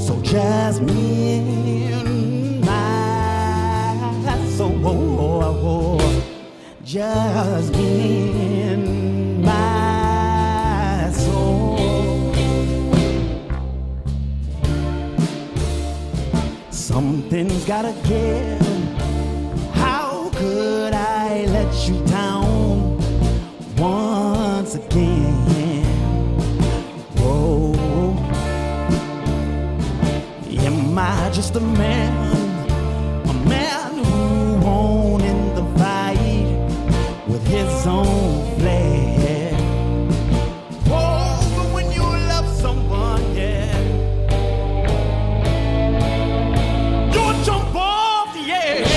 So just me and my soul, just me and my soul. Something's gotta give. How could I let you down once again? Whoa, am I just a man who won in the fight with his own flag? Whoa, but when you love someone, yeah, you'll jump off the edge.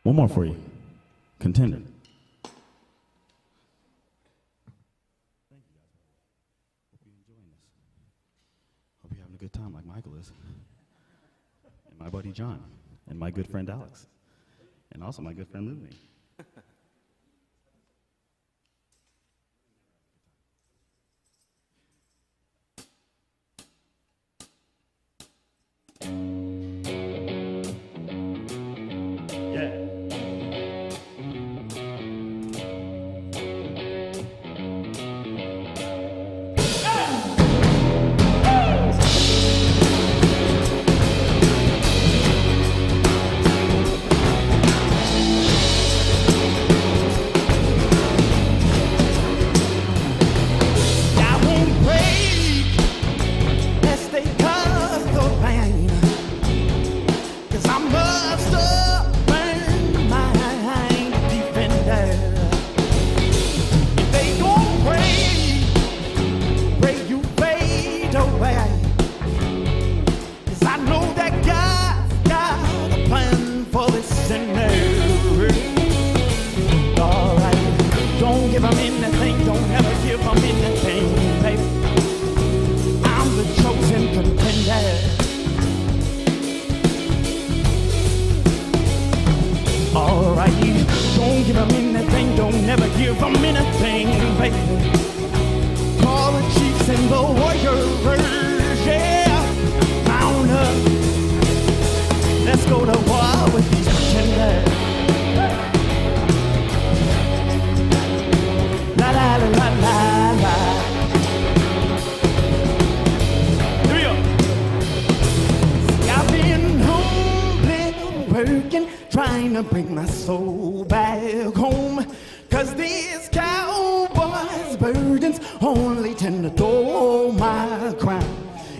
One more for you. Contender. Thank you guys. Hope you're enjoying this. Hope you're having a good time like Michael is. John, and my good friend Alex, and also my good friend Ludwig. Trying to bring my soul back home, 'cause these cowboys' burdens only tend to dull my crown.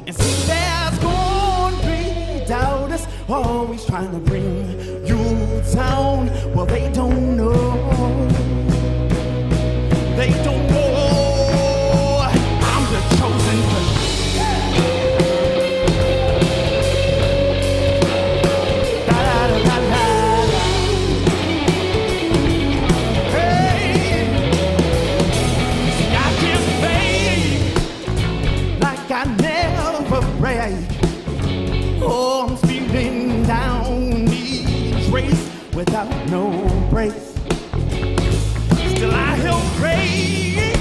And see, there's gonna be doubters always trying to bring you down. Well, they don't know. They don't know I'm the chosen one. Oh, I'm speeding down these race without no brakes. Still I held great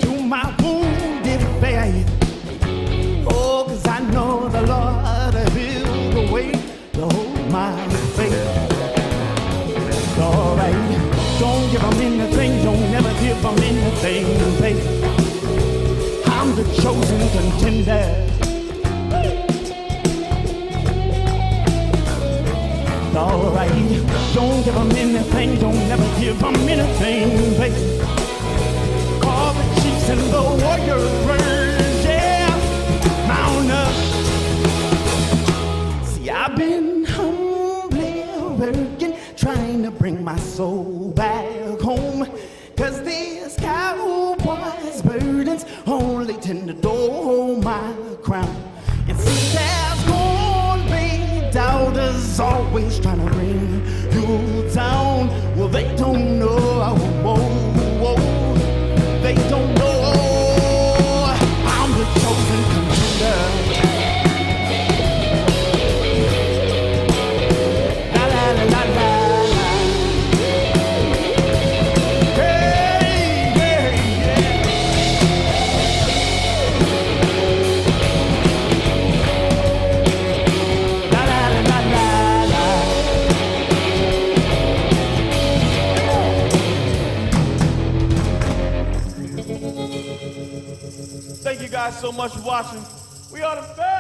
to my wounded faith. Oh, 'cause I know the Lord will the way to hold my faith. All right, don't give them anything, don't never give them anything, baby. I'm the chosen contender. All right, don't give them anything, don't never give them anything, baby. All the chiefs and the warriors, yeah, mount up. See, I've been humbly working, trying to bring my soul back home, 'cause these cowboys' burdens only tend to dull my crown. And see, there's gonna be doubters always trying to bring you down. Well, they don't know. They don't know I'm the chosen contender. La la la la la. Thank you guys so much for watching. We are the best.